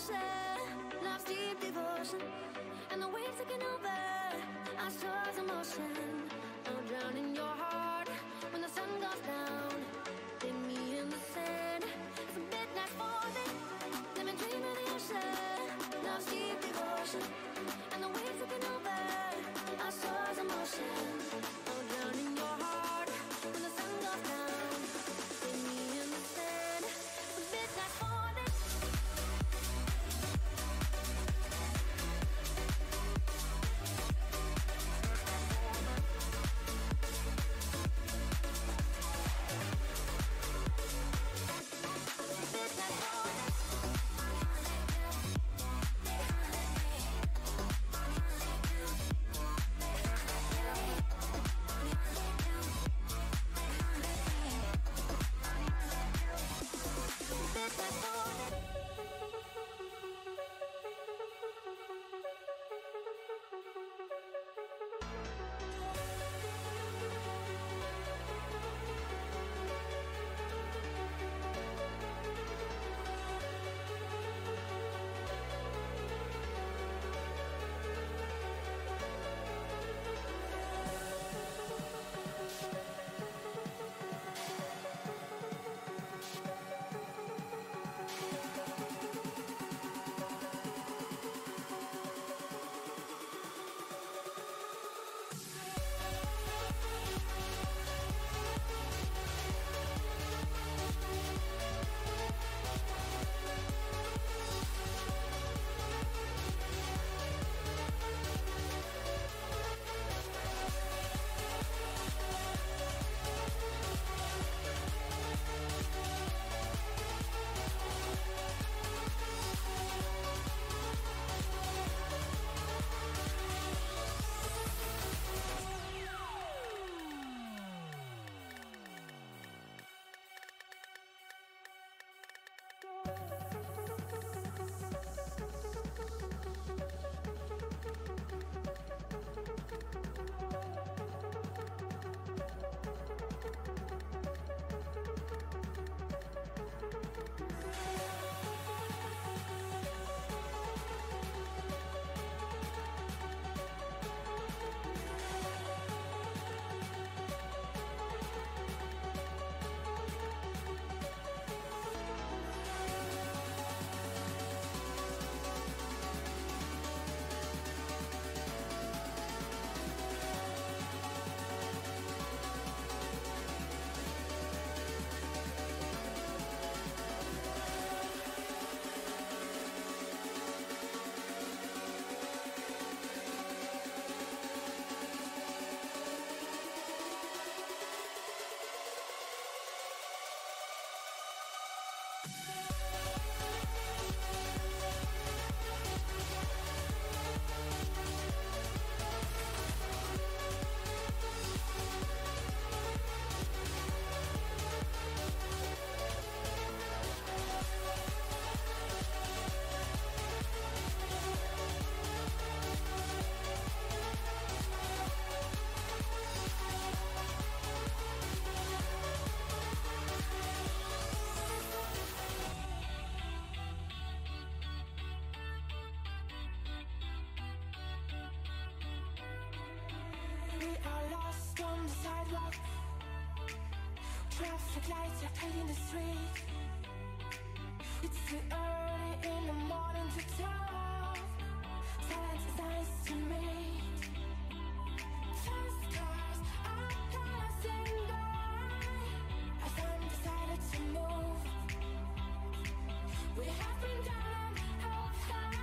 ocean, love's deep devotion, and the waves taking over our souls emotion. I'll drown in your heart when the sun goes down. Leave me in the sand, it's a midnight falling. Let me dream of the ocean, love's deep devotion, and the waves taking over our souls emotion. I'll drown in your heart when the sun goes down. Leave me in the sand, it's a midnight falling. On the sidewalk, traffic lights are out in the street. It's too early in the morning to talk. Silence is nice to me. Fast cars are passing by as I'm decided to move. We have been down and high.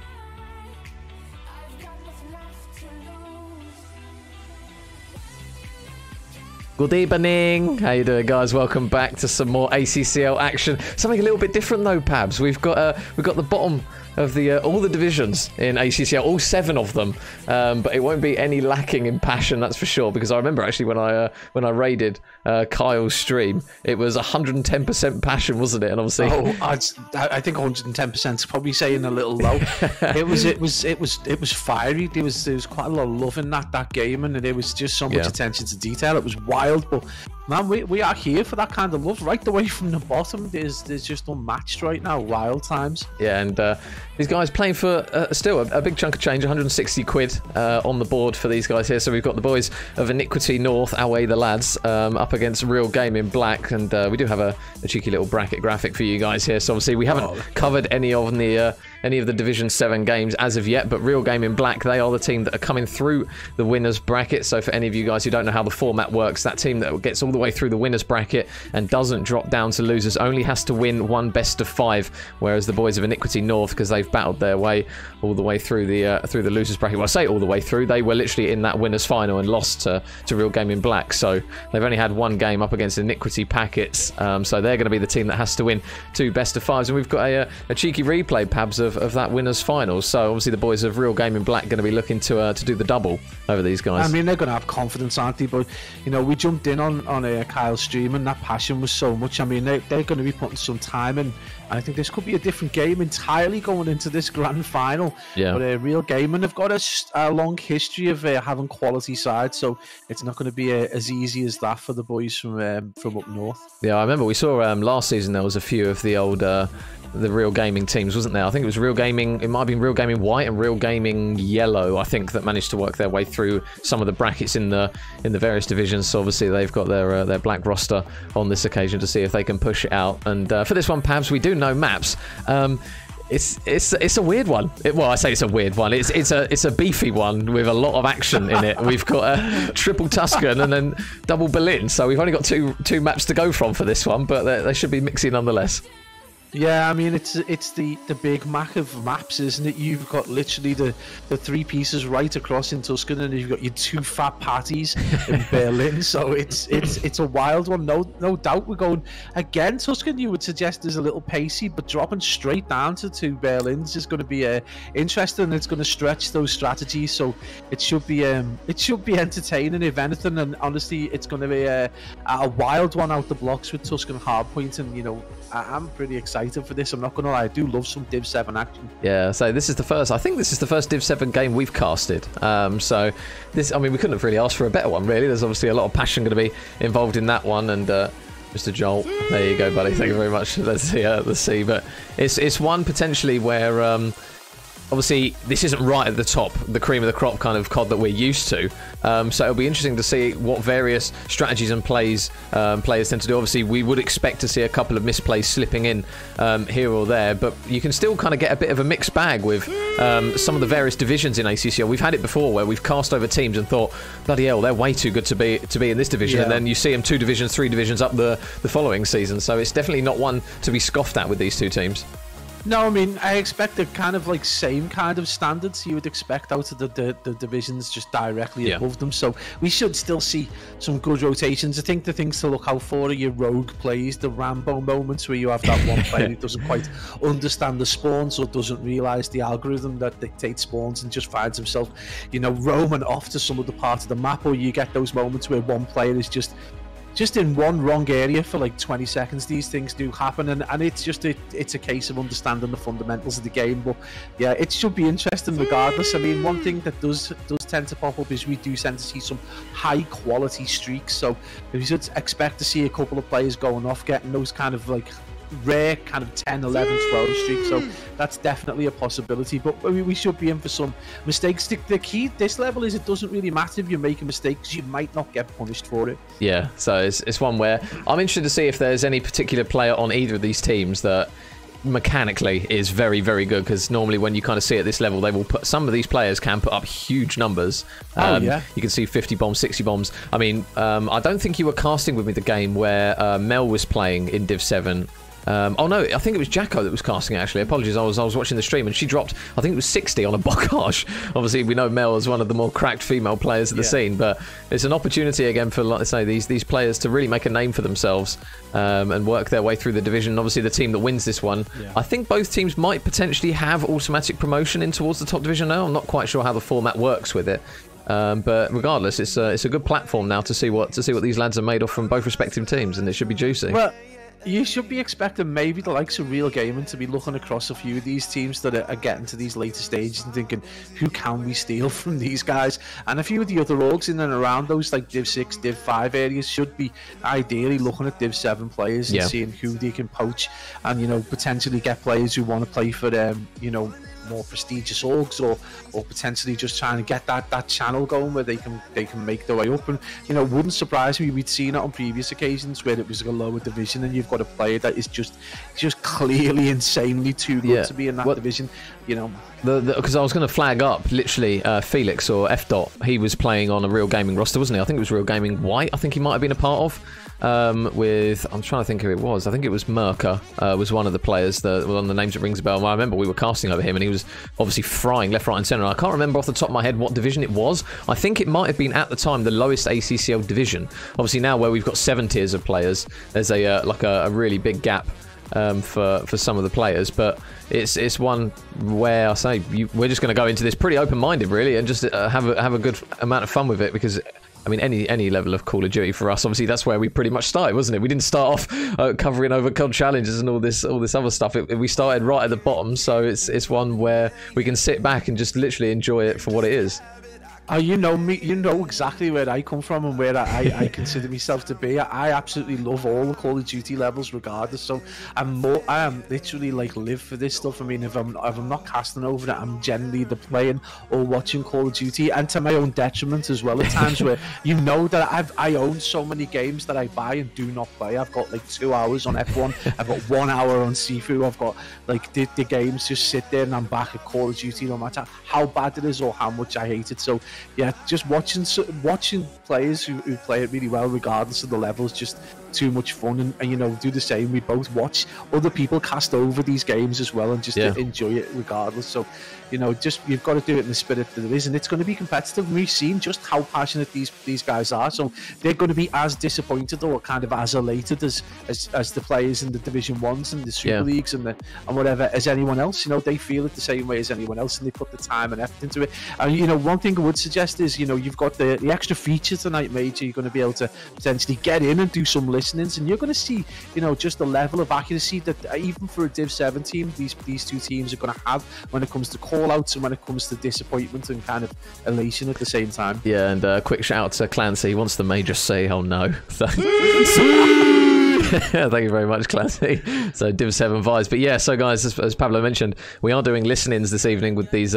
I've got nothing left to lose. Good evening. How you doing, guys? Welcome back to some more ACCL action. Something a little bit different though, Pabs. We've got the bottom of the all the divisions in ACCL, all 7 of them. But it won't be any lacking in passion, that's for sure. Because I remember actually when I raided Kyle's stream, it was 110% passion, wasn't it? And obviously, I think 110% is probably saying a little low. it was fiery. There was quite a lot of love in that game, and there was just so much attention to detail. It was wild, but Man, we are here for that kind of love. Right the way from the bottom, there's just unmatched right now. Wild times. Yeah, and these guys playing for still a big chunk of change, 160 quid on the board for these guys here. So we've got the boys of Iniquity North, away the lads, up against Real Game in Black, and we do have a cheeky little bracket graphic for you guys here. So obviously we haven't covered any of the Division 7 games as of yet, but Real Game in Black, they are the team that are coming through the winners bracket. So for any of you guys who don't know how the format works, that team that gets all the way through the winners bracket and doesn't drop down to losers only has to win one best of 5, whereas the boys of Iniquity North, because they've battled their way all the way through the losers bracket, well, I say all the way through, they were literally in that winners final and lost to Real Game in Black, so they've only had one game up against Iniquity Packets, so they're going to be the team that has to win 2 best of 5s, and we've got a cheeky replay, Pabs, of that winners final. So obviously the boys of Real Game in Black going to be looking to do the double over these guys. I mean, they're going to have confidence, aren't they? But you know, we jumped in on Kyle's stream, and that passion was so much. I mean, they're going to be putting some time in. I think this could be a different game entirely going into this grand final. Yeah. But a Real Game, and they've got a long history of having quality sides, so it's not going to be as easy as that for the boys from up north. Yeah, I remember we saw last season there was a few of the old the Real Gaming teams, wasn't there? I think it was Real Gaming, it might have been Real Gaming White and Real Gaming Yellow, I think, that managed to work their way through some of the brackets in the various divisions. So obviously they've got their black roster on this occasion to see if they can push it out. And for this one, Pabs, we do know maps. It's a weird one. Well, I say it's a weird one. It's a beefy one with a lot of action in it. We've got a triple Tuscan and then double Berlin, so we've only got two maps to go from for this one, but they should be mixy nonetheless. Yeah, I mean, it's the Big Mac of maps, isn't it? You've got literally the 3 pieces right across in Tuscan, and you've got your 2 fat patties in Berlin. So it's a wild one, no doubt. We're going again. Tuscan, you would suggest, is a little pacey, but dropping straight down to 2 Berlins is going to be interesting. It's going to stretch those strategies, so it should be entertaining if anything. And honestly, it's going to be a wild one out the blocks with Tuscan hardpoint, and you know, I'm pretty excited for this. I'm not gonna lie, I do love some Div 7 action. Yeah, so this is the first Div 7 game we've casted. So this, I mean, we couldn't have really asked for a better one, really. There's obviously a lot of passion going to be involved in that one, and Mr. Joel, there you go, buddy. Thank you very much. Let's see. But it's one potentially where obviously this isn't right at the top, the cream of the crop kind of COD that we're used to. So it'll be interesting to see what various strategies and plays players tend to do. Obviously, we would expect to see a couple of misplays slipping in here or there, but you can still kind of get a bit of a mixed bag with some of the various divisions in ACCL. We've had it before where we've cast over teams and thought, bloody hell, they're way too good to be in this division, and then you see them 2 divisions, 3 divisions up the following season. So it's definitely not one to be scoffed at with these 2 teams. No, I mean, I expect the kind of like same kind of standards you would expect out of the divisions just directly above them. So we should still see some good rotations. I think the things to look out for are your rogue plays, the Rambo moments where you have that one player who doesn't quite understand the spawns or doesn't realise the algorithm that dictates spawns and just finds himself, you know, roaming off to some other part of the map, or you get those moments where one player is just in one wrong area for like 20 seconds. These things do happen, and it's just it's a case of understanding the fundamentals of the game. But yeah, it should be interesting regardless. I mean, one thing that does tend to pop up is we do tend to see some high quality streaks, so we should expect to see a couple of players going off, getting those kind of like rare kind of 10, 11, 12 streaks, so that's definitely a possibility. But we should be in for some mistakes. The key this level is it doesn't really matter if you make a mistake, because you might not get punished for it. Yeah, so it's one where I'm interested to see if there's any particular player on either of these teams that mechanically is very, very good, because normally when you kind of see at this level, they will put, some of these players can put up huge numbers. You can see 50 bombs, 60 bombs. I mean, I don't think you were casting with me the game where Mel was playing in Div 7. Oh no, I think it was Jacko that was casting, actually. Apologies, I was watching the stream and she dropped, I think it was 60 on a Bocage. Obviously, we know Mel is one of the more cracked female players of the scene, but it's an opportunity again for, like I say, these players to really make a name for themselves and work their way through the division. Obviously, the team that wins this one, I think both teams might potentially have automatic promotion in towards the top division now. I'm not quite sure how the format works with it. But regardless, it's a good platform now to see what these lads are made of from both respective teams, and it should be juicy. Well, You should be expecting maybe the likes of Real Gaming to be looking across a few of these teams that are getting to these later stages and thinking, who can we steal from these guys? And a few of the other orgs in and around those, like Div 6, Div 5 areas, should be ideally looking at Div 7 players and seeing who they can poach and, you know, potentially get players who want to play for them, you know, more prestigious orgs, or potentially just trying to get that channel going where they can make their way up. And, you know, it wouldn't surprise me, we'd seen it on previous occasions where it was like a lower division and you've got a player that is just clearly insanely too good to be in that division, you know. Because I was going to flag up literally Felix or F Dot. He was playing on a Real Gaming roster, wasn't he? I think it was Real Gaming White. I think he might have been a part of. With, I'm trying to think who it was. I think it was Merker. Was one of the players. One of the names that rings a bell. I remember we were casting over him, and he was obviously frying left, right, and centre. I can't remember off the top of my head what division it was. I think it might have been at the time the lowest ACCL division. Obviously now where we've got 7 tiers of players, there's a really big gap for some of the players, but it's one where I say we're just going to go into this pretty open-minded, really, and just have a good amount of fun with it, because I mean, any level of Call of Duty for us, obviously that's where we pretty much started, wasn't it? We didn't start off covering over COD challenges and all this other stuff. We started right at the bottom, so it's one where we can sit back and just literally enjoy it for what it is. Oh, you know me. You know exactly where I come from and where I consider myself to be. I absolutely love all the Call of Duty levels, regardless. So I am literally like live for this stuff. I mean, if I'm not casting over it, I'm generally either playing or watching Call of Duty, and to my own detriment as well. At times where you know that I own so many games that I buy and do not play. I've got like 2 hours on F1. I've got 1 hour on Sifu. I've got like the games just sit there and I'm back at Call of Duty, no matter how bad it is or how much I hate it. So yeah, just watching players who play it really well, regardless of the levels, just too much fun. And you know, do the same. We both watch other people cast over these games as well, and just enjoy it regardless. So, you know, just you've got to do it in the spirit that it is, and it's going to be competitive. We've seen just how passionate these guys are, so they're going to be as disappointed or kind of as elated as the players in the Division 1s and the Super Leagues and whatever as anyone else. You know, they feel it the same way as anyone else, and they put the time and effort into it. And you know, one thing I would suggest is, you know, you've got the extra feature tonight, Major. You're going to be able to potentially get in and do some listenings, and you're going to see, you know, just the level of accuracy that even for a Div 7 team, these two teams are going to have when it comes to call outs and when it comes to disappointment and kind of elation at the same time. Yeah, and a quick shout out to Clancy. He wants the Major say, oh no. Thank you very much, Clancy. So Div 7 vibes. But yeah, so guys, as Pablo mentioned, we are doing listenings this evening with these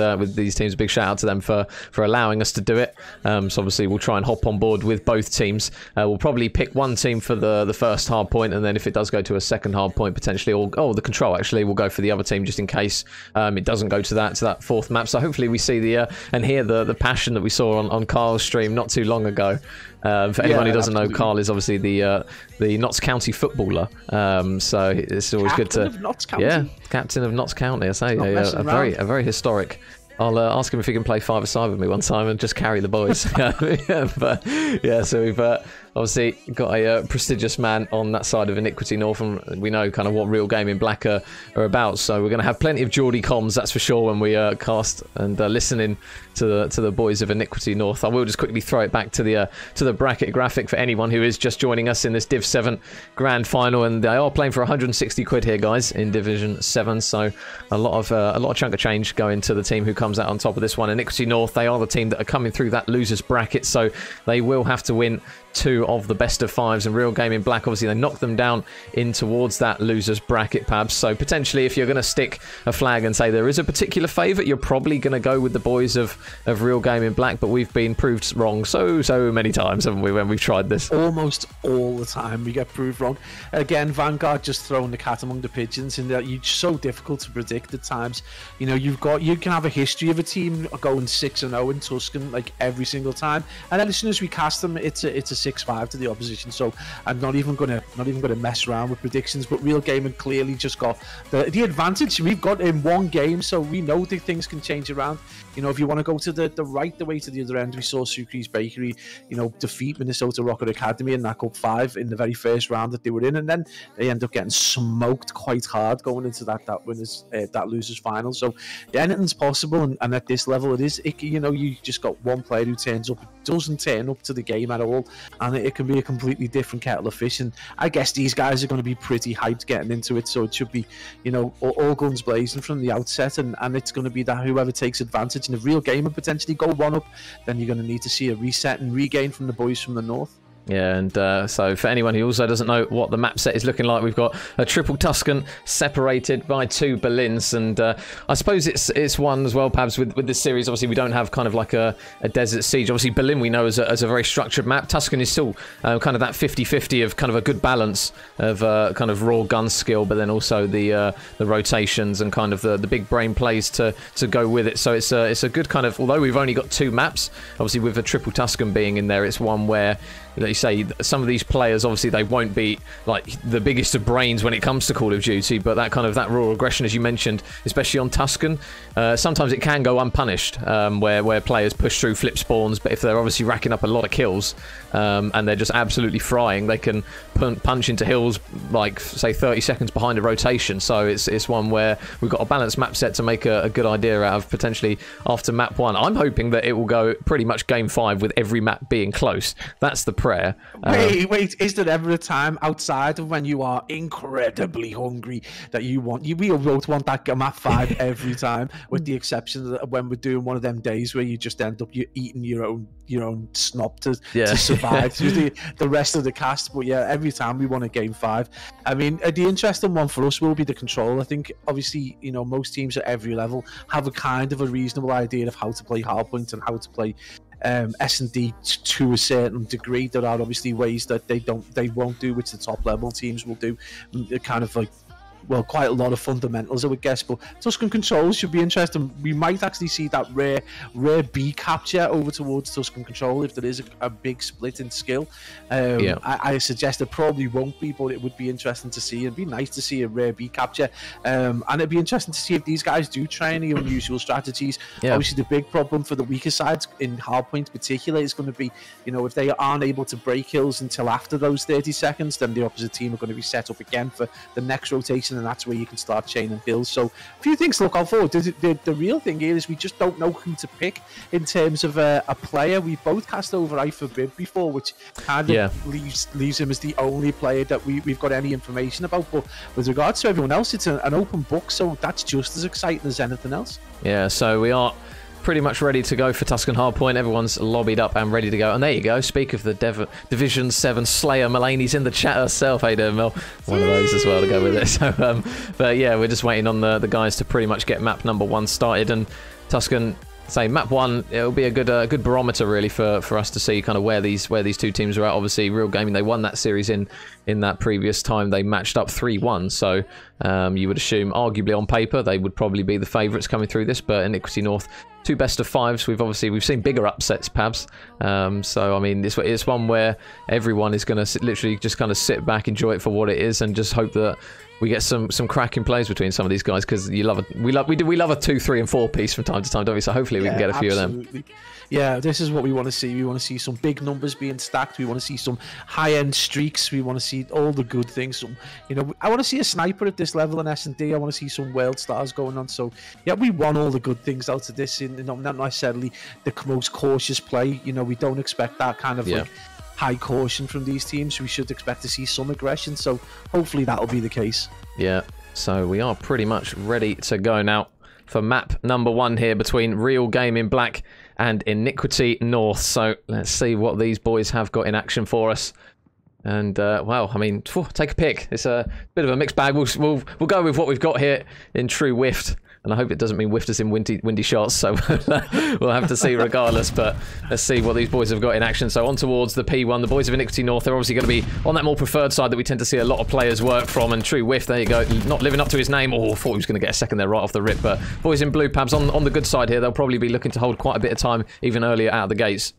teams. Big shout out to them for allowing us to do it. So obviously we'll try and hop on board with both teams. We'll probably pick one team for the first hard point, and then if it does go to a second hard point potentially, or the control actually, we'll go for the other team just in case it doesn't go to that fourth map. So hopefully we see and hear the passion that we saw on Carl's stream not too long ago. For anyone who doesn't know, Carl is obviously the Notts County footballer. So it's always good to captain of Notts County. I say a very historic. I'll ask him if he can play 5-a-side with me one time and just carry the boys. But yeah, so we've obviously got a prestigious man on that side of Iniquity North, and we know kind of what Real Gaming Black are about. So we're going to have plenty of Geordie comms, that's for sure, when we cast and listening to the boys of Iniquity North. I will just quickly throw it back to the bracket graphic for anyone who is just joining us in this Div 7 Grand Final, and they are playing for 160 quid here, guys, in Division 7. So a lot of chunk of change going to the team who comes out on top of this one. Iniquity North, they are the team that are coming through that losers bracket, so they will have to win 2 of the best of 5s, and Real Gaming Black, obviously they knocked them down in towards that losers bracket, Pabs. So potentially if you're going to stick a flag and say there is a particular favourite, you're probably going to go with the boys of Real Gaming Black, but we've been proved wrong so many times, haven't we, when we've tried this? Almost all the time we get proved wrong. Again, Vanguard just throwing the cat among the pigeons, and you're so difficult to predict at times. You know, you can have a history of a team going 6-0 in Tuscan like every single time, and then as soon as we cast them, it's a 6-5 to the opposition. So I'm not even gonna mess around with predictions. But Real Gaming clearly just got the advantage. We've got in one game, so we know that things can change around. You know, if you want to go to the way to the other end, we saw Sucre's Bakery, you know, defeat Minnesota Rocket Academy in that Cup 5 in the very first round that they were in, and then they end up getting smoked quite hard going into that losers final. So yeah, anything's possible, and at this level, you know, you just got one player who turns up, doesn't turn up to the game at all, and it can be a completely different kettle of fish. And I guess these guys are going to be pretty hyped getting into it, so it should be, you know, all guns blazing from the outset, and it's going to be that whoever takes advantage in a real game and potentially go one up, then you're going to need to see a reset and regain from the boys from the north. Yeah, and so for anyone who also doesn't know what the map set is looking like, we've got a triple Tuscan separated by 2 Berlins, and I suppose it's one as well, perhaps, with this series. Obviously, we don't have kind of like a desert siege. Obviously, Berlin we know as a very structured map. Tuscan is still kind of that 50-50 of kind of a good balance of kind of raw gun skill, but then also the rotations and kind of the big brain plays to go with it. So it's a good kind of, although we've only got 2 maps, obviously with a triple Tuscan being in there, it's one where, like you say, some of these players, obviously they won't be like the biggest of brains when it comes to Call of Duty, but that kind of that raw aggression, as you mentioned, especially on Tuscan, sometimes it can go unpunished, where players push through flip spawns, but if they're obviously racking up a lot of kills and they're just absolutely frying, they can punch into hills like, say, 30 seconds behind a rotation. So it's one where we've got a balanced map set to make a good idea out of potentially after map 1. I'm hoping that it will go pretty much game 5 with every map being close. That's the prayer. Wait, is there ever a time outside of when you are incredibly hungry that we both want that map 5 every time, with the exception of when we're doing one of them days where you just end up eating your own snot to survive through the rest of the cast. But yeah, every time we want a game 5. I mean, the interesting one for us will be the control. I think obviously, you know, most teams at every level have a kind of a reasonable idea of how to play hardpoint and how to play S&D to a certain degree. There are obviously ways that they won't do, which the top level teams will do, kind of like, well, quite a lot of fundamentals, I would guess. But Tuscan controls should be interesting. We might actually see that rare B capture over towards Tuscan control if there is a big split in skill. I suggest it probably won't be, but it would be interesting to see. It'd be nice to see a rare B capture, and it'd be interesting to see if these guys do try any unusual strategies. Obviously, the big problem for the weaker sides in hardpoint particular is going to be, you know, if they aren't able to break hills until after those 30 seconds, then the opposite team are going to be set up again for the next rotation, and that's where you can start chaining kills. So a few things to look out for. The real thing here is we just don't know who to pick in terms of a player. We've both cast over I Forbid before, which kind of leaves him as the only player that we've got any information about. But with regards to everyone else, it's an open book, so that's just as exciting as anything else. Yeah, so we are pretty much ready to go for Tuscan Hardpoint. Everyone's lobbied up and ready to go. And there you go. Speak of the Division 7 Slayer, Mulaney's in the chat herself. Hey there, Mel. One of those as well to go with it. So, but yeah, we're just waiting on the guys to pretty much get map number 1 started. And Tuscan, say map 1, it'll be a good barometer really for us to see kind of where these 2 teams are at. Obviously, Real Gaming, they won that series in that previous time. They matched up 3-1, so you would assume, arguably on paper, they would probably be the favourites coming through this. But Iniquity North, 2 best of 5s. We've seen bigger upsets, Pabs. So I mean, it's one where everyone is going to literally just kind of sit back, enjoy it for what it is, and just hope that we get some cracking plays between some of these guys, because we love a 2, 3, and 4 piece from time to time, don't we? So hopefully we can get a few of them. Yeah, this is what we want to see. We want to see some big numbers being stacked. We want to see some high-end streaks. We want to see all the good things. You know, I want to see a sniper at this level in S&D. I want to see some world stars going on. So yeah, we want all the good things out of this. Not necessarily the most cautious play. You know, we don't expect that kind of like high caution from these teams. We should expect to see some aggression. So hopefully that'll be the case. Yeah. So we are pretty much ready to go now for map number 1 here between Real Gaming Black and Iniquity North. So let's see what these boys have got in action for us. And well, I mean, take a pick. It's a bit of a mixed bag. We'll go with what we've got here in true Whift. And I hope it doesn't mean whiffed as in windy shots, so we'll have to see regardless. But let's see what these boys have got in action. So on towards the P1, the boys of Iniquity North, they're obviously going to be on that more preferred side that we tend to see a lot of players work from. And true whiff, there you go, not living up to his name. Oh, I thought he was going to get a second there right off the rip. But boys in blue, Pabs, on the good side here, they'll probably be looking to hold quite a bit of time even earlier out of the gates.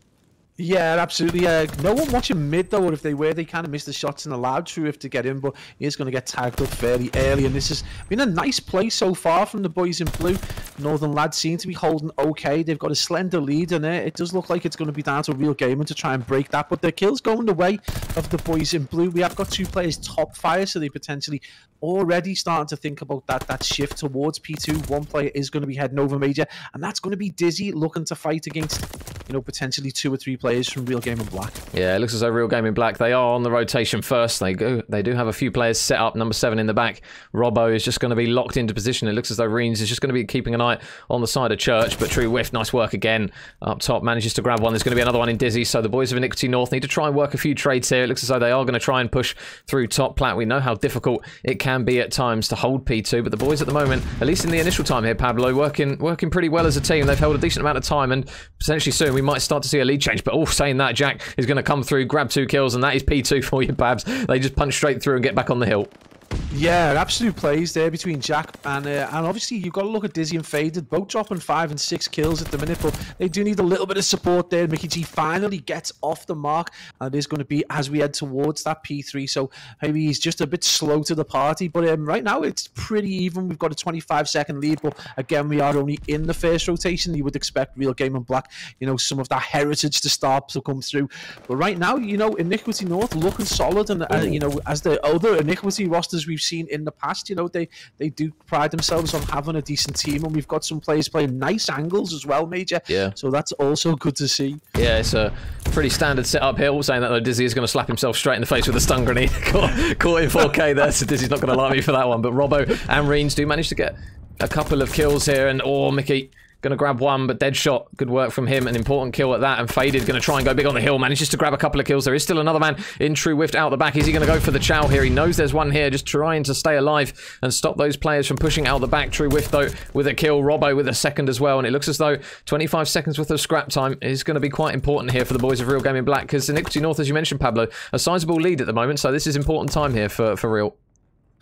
Yeah, absolutely. No one watching mid, though, or if they were, they kind of missed the shots and allowed Truiff to get in, but he is going to get tagged up fairly early, and this has been a nice play so far from the boys in blue. Northern lads seem to be holding okay. They've got a slender lead, and it does look like it's going to be down to Real Gaming to try and break that, but their kill's going the way of the boys in blue. We have got 2 players top fire, so they potentially already starting to think about that shift towards P2. One player is going to be heading over major, and that's going to be Dizzy, looking to fight against, you know, potentially 2 or 3 players from Real Game in Black. Yeah, it looks as though Real Game in Black, they are on the rotation first. They do have a few players set up. Number 7 in the back. Robbo is just going to be locked into position. It looks as though Reens is just going to be keeping an eye on the side of Church, but True Whiff, nice work again. Up top, manages to grab one. There's going to be another one in Dizzy, so the boys of Iniquity North need to try and work a few trades here. It looks as though they are going to try and push through top plat. We know how difficult it can be at times to hold P2, but the boys at the moment, at least in the initial time here, Pablo, working pretty well as a team. They've held a decent amount of time, and potentially soon we might start to see a lead change. But saying that, Jack is going to come through, grab 2 kills, and that is P2 for you, Babs. They just punch straight through and get back on the hill. Yeah, absolute plays there between Jack and obviously you've got to look at Dizzy and Faded, both dropping 5 and 6 kills at the minute, but they do need a little bit of support there. Mickey G finally gets off the mark, and it is going to be as we head towards that P3, so maybe he's just a bit slow to the party, but right now it's pretty even. We've got a 25-second lead, but again, we are only in the first rotation. You would expect Real Game in Black, you know, some of that heritage to start to come through, but right now, you know, Iniquity North looking solid, and you know, as the other Iniquity rosters we've seen in the past, you know, they do pride themselves on having a decent team, and we've got some players playing nice angles as well, Major. Yeah. So that's also good to see. Yeah, it's a pretty standard setup here. All saying that though, Dizzy is going to slap himself straight in the face with a stun grenade. Caught in 4K there, so Dizzy's not going to like me for that one. But Robbo and Reens do manage to get a couple of kills here, and Mickey going to grab one, but Deadshot, good work from him, an important kill at that, and Faded going to try and go big on the hill, manages to grab a couple of kills. There is still another man in True Whiff out the back. Is he going to go for the chow here? He knows there's one here, just trying to stay alive and stop those players from pushing out the back. True Whiff, though, with a kill. Robbo with a second as well, and it looks as though 25 seconds worth of scrap time is going to be quite important here for the boys of Real Game in Black, because Iniquity North, as you mentioned, Pablo, a sizable lead at the moment, so this is important time here for Real.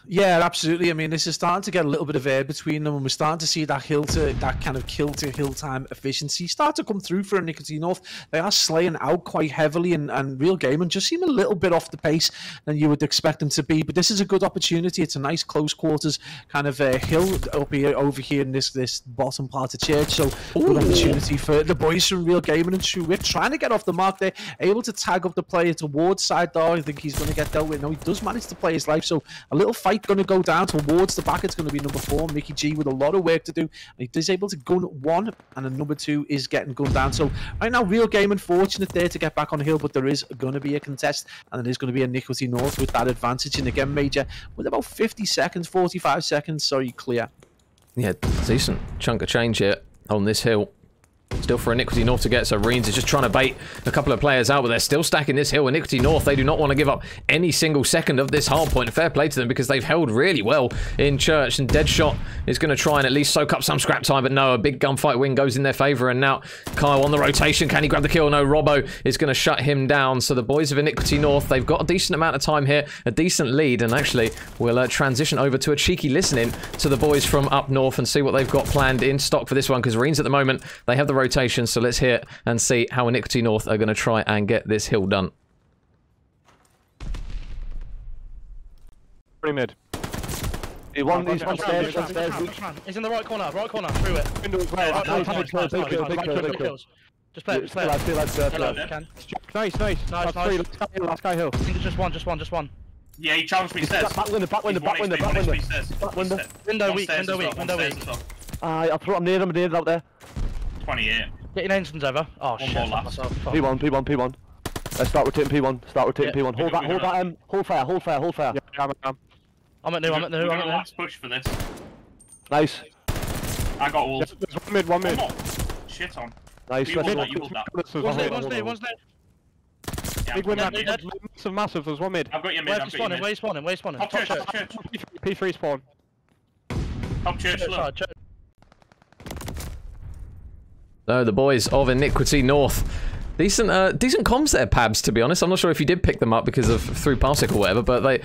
Yeah, absolutely. I mean, this is starting to get a little bit of air between them, and we're starting to see that kind of kill to hill time efficiency start to come through for Iniquity North. They are slaying out quite heavily, and Real Gaming just seem a little bit off the pace than you would expect them to be. But this is a good opportunity. It's a nice close quarters kind of hill up here, over here in this bottom part of Church. So good opportunity for the boys from Real Gaming and True Whiff trying to get off the mark. They're able to tag up the player towards side door. I think he's going to get dealt with. No, he does manage to play his life. So a little fight going to go down towards the back. It's going to be number 4, Mickey G, with a lot of work to do. And he is able to gun 1, and a number 2 is getting gunned down. So right now, Real Game unfortunate there to get back on the hill, but there is going to be a contest, and it is going to be Iniquity North with that advantage. And again, Major, with about 50 seconds, 45 seconds, sorry, clear. Yeah, decent chunk of change here on this hill. Still for Iniquity North to get, so Reens is just trying to bait a couple of players out, but they're still stacking this hill. Iniquity North, they do not want to give up any single second of this hard point. Fair play to them, because they've held really well in Church, and Deadshot is going to try and at least soak up some scrap time, but no, a big gunfight win goes in their favour, and now Kyle on the rotation. Can he grab the kill? No, Robbo is going to shut him down. So the boys of Iniquity North, they've got a decent amount of time here, a decent lead, and actually we'll transition over to a cheeky listening to the boys from up north and see what they've got planned in stock for this one, because Reens at the moment, they have the rotation, so let's hear and see how Iniquity North are going to try and get this hill done. Pretty mid. He's one stairs. He's in the right corner, through it. Window as well. Big kills. Just play it, Nice. Last guy hill. I think it's just one. Yeah, he challenged me stairs. Back window. Window weak. I'll throw him near him out there. 28. Get your names over. Oh shit. P1. Let's start rotating P1. P1. Hold fire. Yeah, I'm at new. Last push for this. Nice. I got walls. There's one mid. Shit on. Nice. One's there. Big win. Massive. There's one mid. I've got your mid. Where you spawning? Top church. P3 spawn. Top church. So the boys of Iniquity North. Decent comms there, Pabs, to be honest. I'm not sure if you did pick them up because of through Parsec or whatever, but they...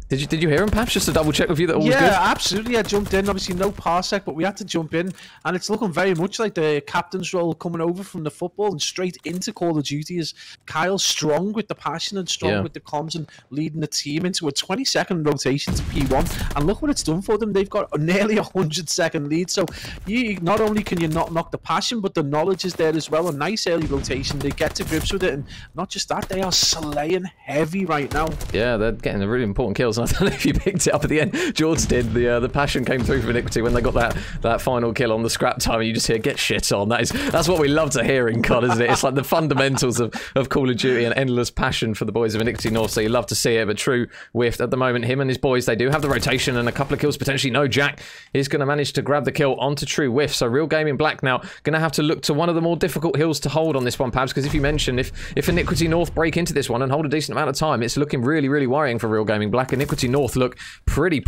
Did you hear him, Pabs? Just to double check with you that all was good? Yeah, absolutely. I jumped in. Obviously, no Parsec, but we had to jump in, and it's looking very much like the captain's role coming over from the football and straight into Call of Duty. Is Kyle strong with the passion and strong with the comms and leading the team into a 20-second rotation to P1, and look what it's done for them. They've got nearly a 100-second lead. So you not only can you not knock the passion, but the knowledge is there as well. A nice early rotation. They get to grips with it, and not just that, they are slaying heavy right now. Yeah, they're getting the really important kills. kills. I don't know if you picked it up at the end. George did. The passion came through for Iniquity when they got that final kill on the scrap time. And you just hear "get shit on." That's what we love to hear in COD, isn't it? It's like the fundamentals of Call of Duty and endless passion for the boys of Iniquity North. So you love to see it. But True whiffed at the moment. Him and his boys, they do have the rotation and a couple of kills potentially. No, Jack is going to manage to grab the kill onto True whiff. So Real Gaming Black now going to have to look to one of the more difficult hills to hold on this one, Pabs, because if you mentioned if Iniquity North break into this one and hold a decent amount of time, it's looking really, really worrying for Real Gaming Black. Iniquity North look pretty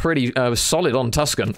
solid on Tuscan.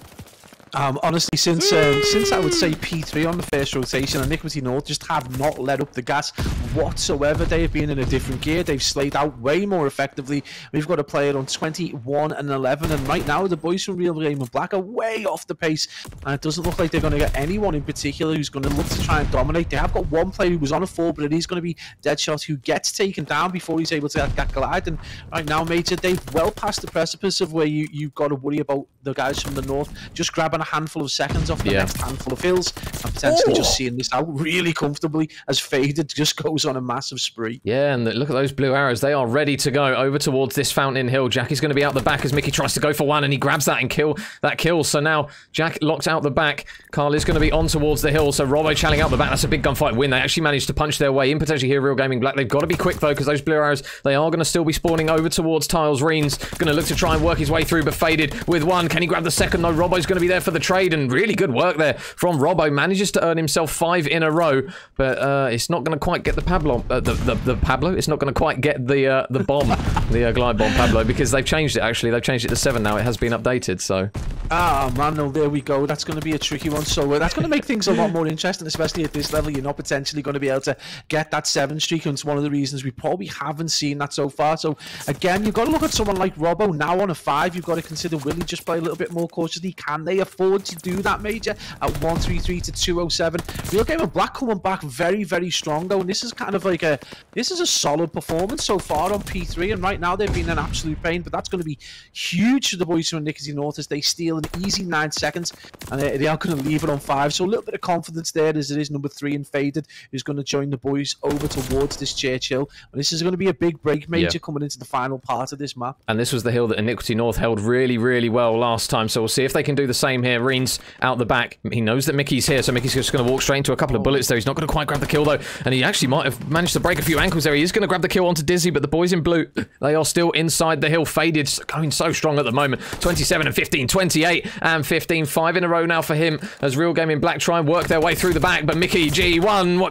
Honestly, since I would say P3 on the first rotation, Iniquity North just have not let up the gas whatsoever. They have been in a different gear. They've slayed out way more effectively. We've got a player on 21 and 11, and right now the boys from Real Gaming Black are way off the pace, and it doesn't look like they're going to get anyone in particular who's going to look to try and dominate. They have got one player who was on a 4, but it is going to be Deadshot, who gets taken down before he's able to get glide. And right now, Major, they've well past the precipice of where you've got to worry about the guys from the north just grabbing a handful of seconds off the next handful of hills and potentially just seeing this out really comfortably as Faded just goes on a massive spree. Yeah, and look at those blue arrows. They are ready to go over towards this Fountain Hill. Jack is going to be out the back as Mickey tries to go for one, and he grabs that and kills. So now Jack locked out the back. Carl is going to be on towards the hill, so Robbo channeling out the back. That's a big gunfight win. They actually managed to punch their way in potentially here, Real Gaming Black. They've got to be quick though, because those blue arrows, they are going to still be spawning over towards Tiles. Reen's going to look to try and work his way through, but Faded with one. Can he grab the second? No, Robbo's going to be there for the trade, and really good work there from Robbo. Manages to earn himself 5 in a row, but it's not going to quite get the Pablo. The Pablo. It's not going to quite get the bomb, the glide bomb Pablo, because they've changed it. Actually, they've changed it to 7 now. It has been updated. So. Ah man, no, there we go. That's going to be a tricky one. So that's going to make things a lot more interesting, especially at this level. You're not potentially going to be able to get that 7 streak, and it's one of the reasons we probably haven't seen that so far. So again, you've got to look at someone like Robbo now on a 5. You've got to consider, will he just play a little bit more cautiously? Can they afford to do that, Major? At 133 to 207. Real Gaming Black coming back very, very strong though, and this is kind of like a solid performance so far on P3, and right now they've been an absolute pain, but that's going to be huge for the boys from Iniquity North as they steal an easy 9 seconds, and they are going to leave it on 5. So a little bit of confidence there as it is number 3 and Faded, who's going to join the boys over towards this Churchill. And this is going to be a big break, Major, coming into the final part of this map. And this was the hill that Iniquity North held really, really well last time, so we'll see if they can do the same here. Reen's out the back. He knows that Mickey's here, so Mickey's just going to walk straight into a couple of bullets there. He's not going to quite grab the kill though, and he actually might have managed to break a few ankles there. He is going to grab the kill onto Dizzy, but the boys in blue, they are still inside the hill. Faded going so strong at the moment. 27 and 15, 28 and 15. 5 in a row now for him as Real Gaming Black try and work their way through the back, but Mickey G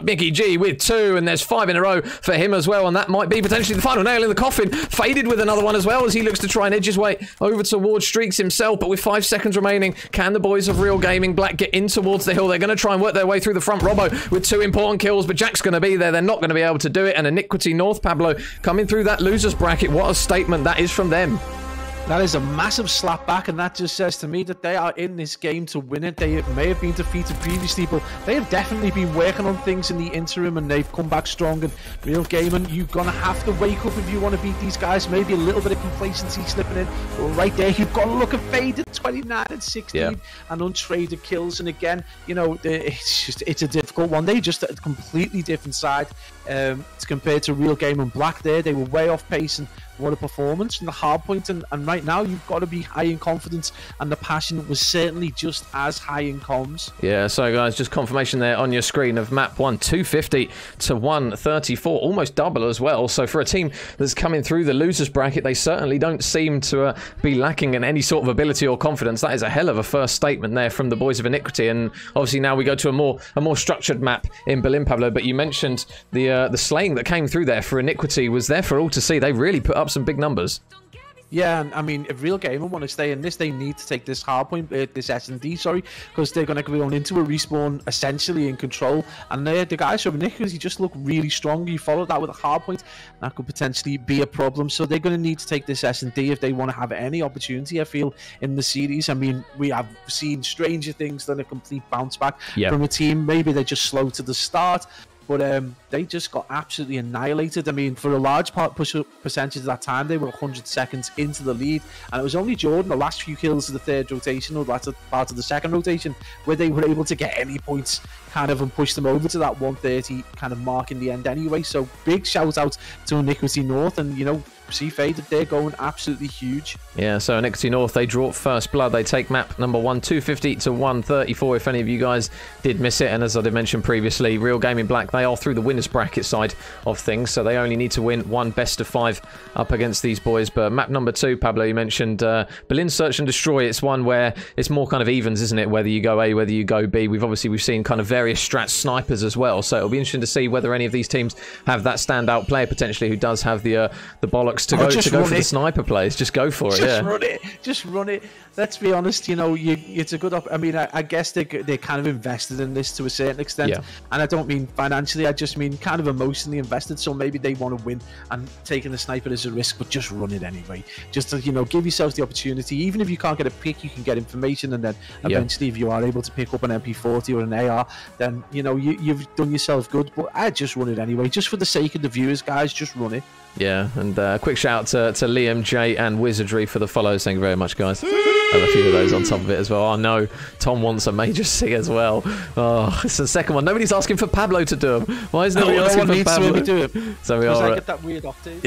Mickey G with 2, and there's 5 in a row for him as well, and that might be potentially the final nail in the coffin. Faded with another one as well as he looks to try and edge his way over towards Streaks himself, but with 5 seconds remaining, can the boys of Real Gaming Black get in towards the hill? They're going to try and work their way through the front. Robbo with 2 important kills, but Jack's going to be there. They're not going to be able to do it, and Iniquity North, Pablo, coming through that losers bracket. What a statement that is from them. That is a massive slap back, and that just says to me that they are in this game to win it. They may have been defeated previously, but they have definitely been working on things in the interim, and they've come back strong. And Real Gaming, you're going to have to wake up if you want to beat these guys. Maybe a little bit of complacency slipping in. But right there, you've got to look at Faded, 29 and 16, and untraded kills. And again, you know, it's a difficult one. They just a completely different side compared to Real Gaming Black there. They were way off pace, and what a performance from the hard point, and right now you've got to be high in confidence, and the passion was certainly just as high in comms. Yeah, so guys, just confirmation there on your screen of map 1, 250 to 134, almost double as well. So for a team that's coming through the losers bracket, they certainly don't seem to be lacking in any sort of ability or confidence. That is a hell of a first statement there from the boys of Iniquity, and obviously now we go to a more structured map in Berlin, Pablo. But you mentioned the slaying that came through there for Iniquity was there for all to see. They really put up some big numbers. Yeah, and I mean, if Real Gamer want to stay in this, they need to take this hard point, this S&D, sorry, because they're going to go on into a respawn essentially in control. And the guys from Iniquity just look really strong. You follow that with a hard point, that could potentially be a problem. So they're going to need to take this S&D if they want to have any opportunity, I feel, in the series. I mean, we have seen stranger things than a complete bounce back from a team. Maybe they're just slow to the start, but they just got absolutely annihilated. I mean, for a large percentage of that time, they were 100 seconds into the lead, and it was only Jordan, the last few kills of the third rotation, or that's part of the second rotation, where they were able to get any points kind of and push them over to that 130 kind of mark in the end anyway. So big shout out to Iniquity North, and you know, see faded. They're going absolutely huge. Yeah, so Iniquity North, they draw first blood. They take map number 1, 250 to 134, if any of you guys did miss it. And as I did mention previously, Real Gaming Black, they are through the winners bracket side of things, so they only need to win one best of 5 up against these boys. But map number 2, Pablo, you mentioned Berlin Search and Destroy. It's one where it's more kind of evens, isn't it? Whether you go A, whether you go B. We've seen kind of various strat snipers as well, so it'll be interesting to see whether any of these teams have that standout player potentially who does have the bollocks to go for the sniper plays. Just go for it. Just run it. Let's be honest. You know, it's a good. I mean, I guess they kind of invested in this to a certain extent, and I don't mean financially. I just mean kind of emotionally invested. So maybe they want to win, and taking the sniper is a risk, but just run it anyway. Just to, give yourselves the opportunity. Even if you can't get a pick, you can get information, and then eventually, if you are able to pick up an MP40 or an AR, then you've done yourself good. But I just run it anyway, just for the sake of the viewers, guys. Just run it. Yeah, and a quick shout out to Liam, Jay, and Wizardry for the follows. Thank you very much, guys. And a few of those on top of it as well. Oh no, Tom wants a major C as well. Oh, it's the second one. Nobody's asking for Pablo to do them. Why is nobody asking for Pablo? To do it. So we are. I get that weird octave.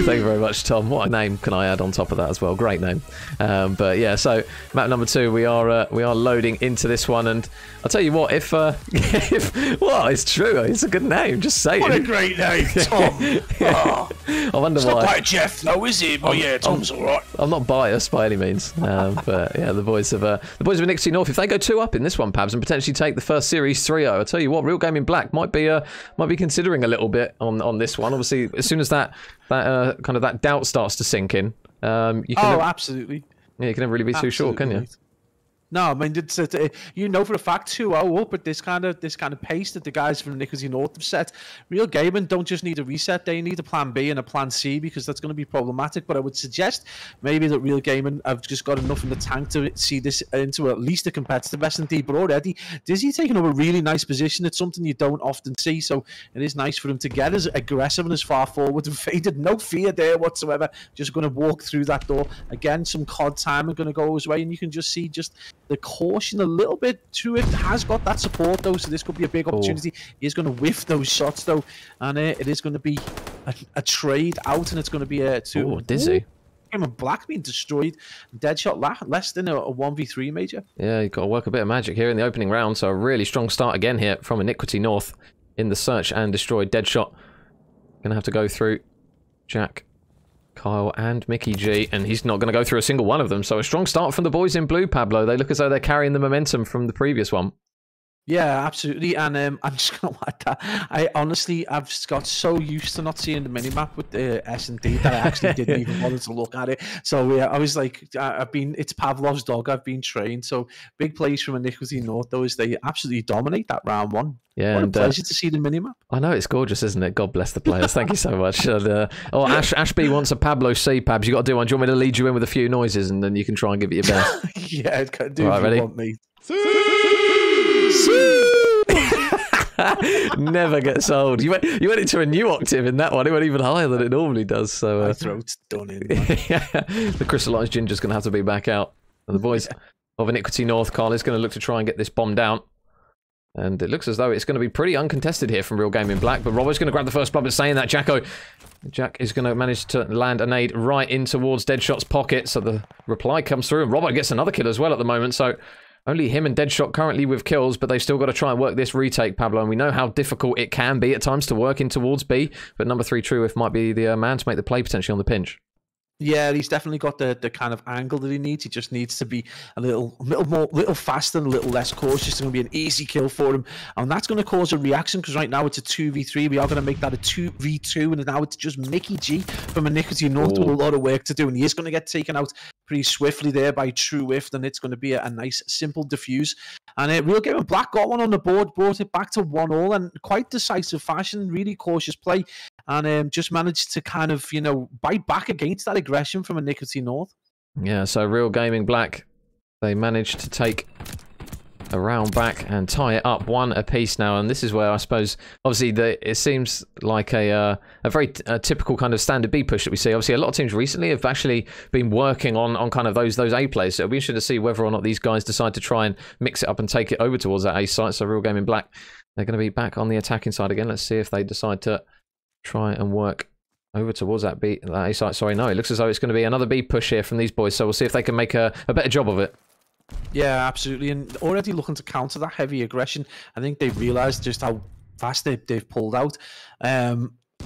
Thank you very much, Tom. What a name can I add on top of that as well? Great name. But yeah, so map number 2, we are loading into this one, and I'll tell you what, if well, it's true, it's a good name. Just say What it. a great name, Tom. Oh. I wonder It's why. not like Jeff, though, is it? But yeah, Tom's all right. I'm not biased by any means, but yeah, the boys of Iniquity North, if they go 2 up in this one, Pabs, and potentially take the first series 3-0, I'll tell you what, Real Gaming Black might be considering a little bit on this one. Obviously, as soon as that doubt starts to sink in, you can absolutely. Yeah, you can never really be too sure, can you? No, I mean, it's, for a fact 2-0 up at this kind of pace that the guys from Iniquity North have set. Real Gaming don't just need a reset; they need a plan B and a plan C, because that's going to be problematic. But I would suggest maybe that Real Gaming have just got enough in the tank to see this into at least a competitive S&D. But already, Dizzy taking up a really nice position. It's something you don't often see, so it is nice for him to get as aggressive and as far forward and faded. No fear there whatsoever. Just going to walk through that door again. Some COD time are going to go his way, and you can just see the caution a little bit to it. Has got that support though, so this could be a big opportunity. He's going to whiff those shots though, and it is going to be a trade out, and it's going to be a 2. Oh, Dizzy. Game of Black being destroyed. Deadshot less than a 1v3 major. Yeah, you've got to work a bit of magic here in the opening round, so a really strong start again here from Iniquity North in the search and destroy. Deadshot going to have to go through Jack, Kyle and Mickey G, and he's not going to go through a single one of them. So a strong start from the boys in blue, Pablo. They look as though they're carrying the momentum from the previous one. Yeah, absolutely. And I'm just going to like that. I've got so used to not seeing the minimap with the S&D that I actually didn't even bother to look at it. So yeah, I was like, it's Pavlov's dog. I've been trained. So big plays from Iniquity North, though, is they absolutely dominate that round 1. Yeah, what a pleasure to see the minimap. I know, it's gorgeous, isn't it? God bless the players. Thank you so much. And, Ash B wants a Pablo C, Pabs. You got to do one. Do you want me to lead you in with a few noises, and then you can try and give it your best? Yeah, do right, ready? Want me. Never gets old. You went into a new octave in that one. It went even higher than it normally does. So my throat's done in. Yeah, the crystallized ginger's going to have to be back out. And the boys of Iniquity North, Carl, is going to look to try and get this bomb down. And it looks as though it's going to be pretty uncontested here from Real Gaming Black. But Robo's going to grab the first blood. But saying that, Jack is going to manage to land a nade right in towards Deadshot's pocket. So the reply comes through, and Robbo gets another kill as well at the moment. So only him and Deadshot currently with kills, but they've still got to try and work this retake, Pablo. And we know how difficult it can be at times to work in towards B. But number 3 Truewiff might be the man to make the play potentially on the pinch. Yeah, he's definitely got the kind of angle that he needs. He just needs to be a little faster and a little less cautious. It's going to be an easy kill for him, and that's going to cause a reaction, because right now it's a 2v3. We are going to make that a 2v2, and now it's just Mickey G from Iniquity North with a lot of work to do, and he is going to get taken out pretty swiftly there by Truewiff. Then it's going to be a nice simple defuse, and Real Gaming Black got one on the board, brought it back to 1-1, and quite decisive fashion, really cautious play, and just managed to kind of bite back against that aggression from Iniquity North. Yeah, so Real Gaming Black, they managed to take a round back and tie it up 1 apiece now, and this is where I suppose obviously it seems like a very typical kind of standard B push that we see. Obviously a lot of teams recently have actually been working on kind of those A plays, so it'll be interesting to see whether or not these guys decide to try and mix it up and take it over towards that A site. So Real Gaming Black, they're going to be back on the attacking side again. Let's see if they decide to try and work over towards that B, that A site. Sorry, no, it looks as though it's going to be another B push here from these boys, so we'll see if they can make a better job of it. Yeah, absolutely, and already looking to counter that heavy aggression. I think they've realised just how fast they've pulled out.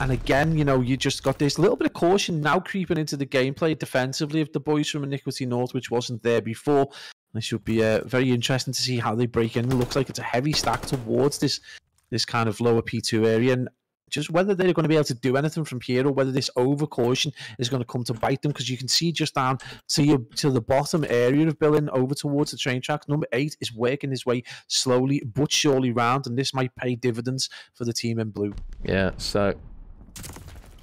And again, you know, you just got this little bit of caution now creeping into the gameplay defensively of the boys from Iniquity North, which wasn't there before. It should be very interesting to see how they break in. It looks like it's a heavy stack towards this kind of lower P2 area, and just whether they're going to be able to do anything from here or whether this over caution is going to come to bite them, because you can see just down to the bottom area of Billin over towards the train tracks. Number 8 is working his way slowly but surely round, and this might pay dividends for the team in blue. Yeah, so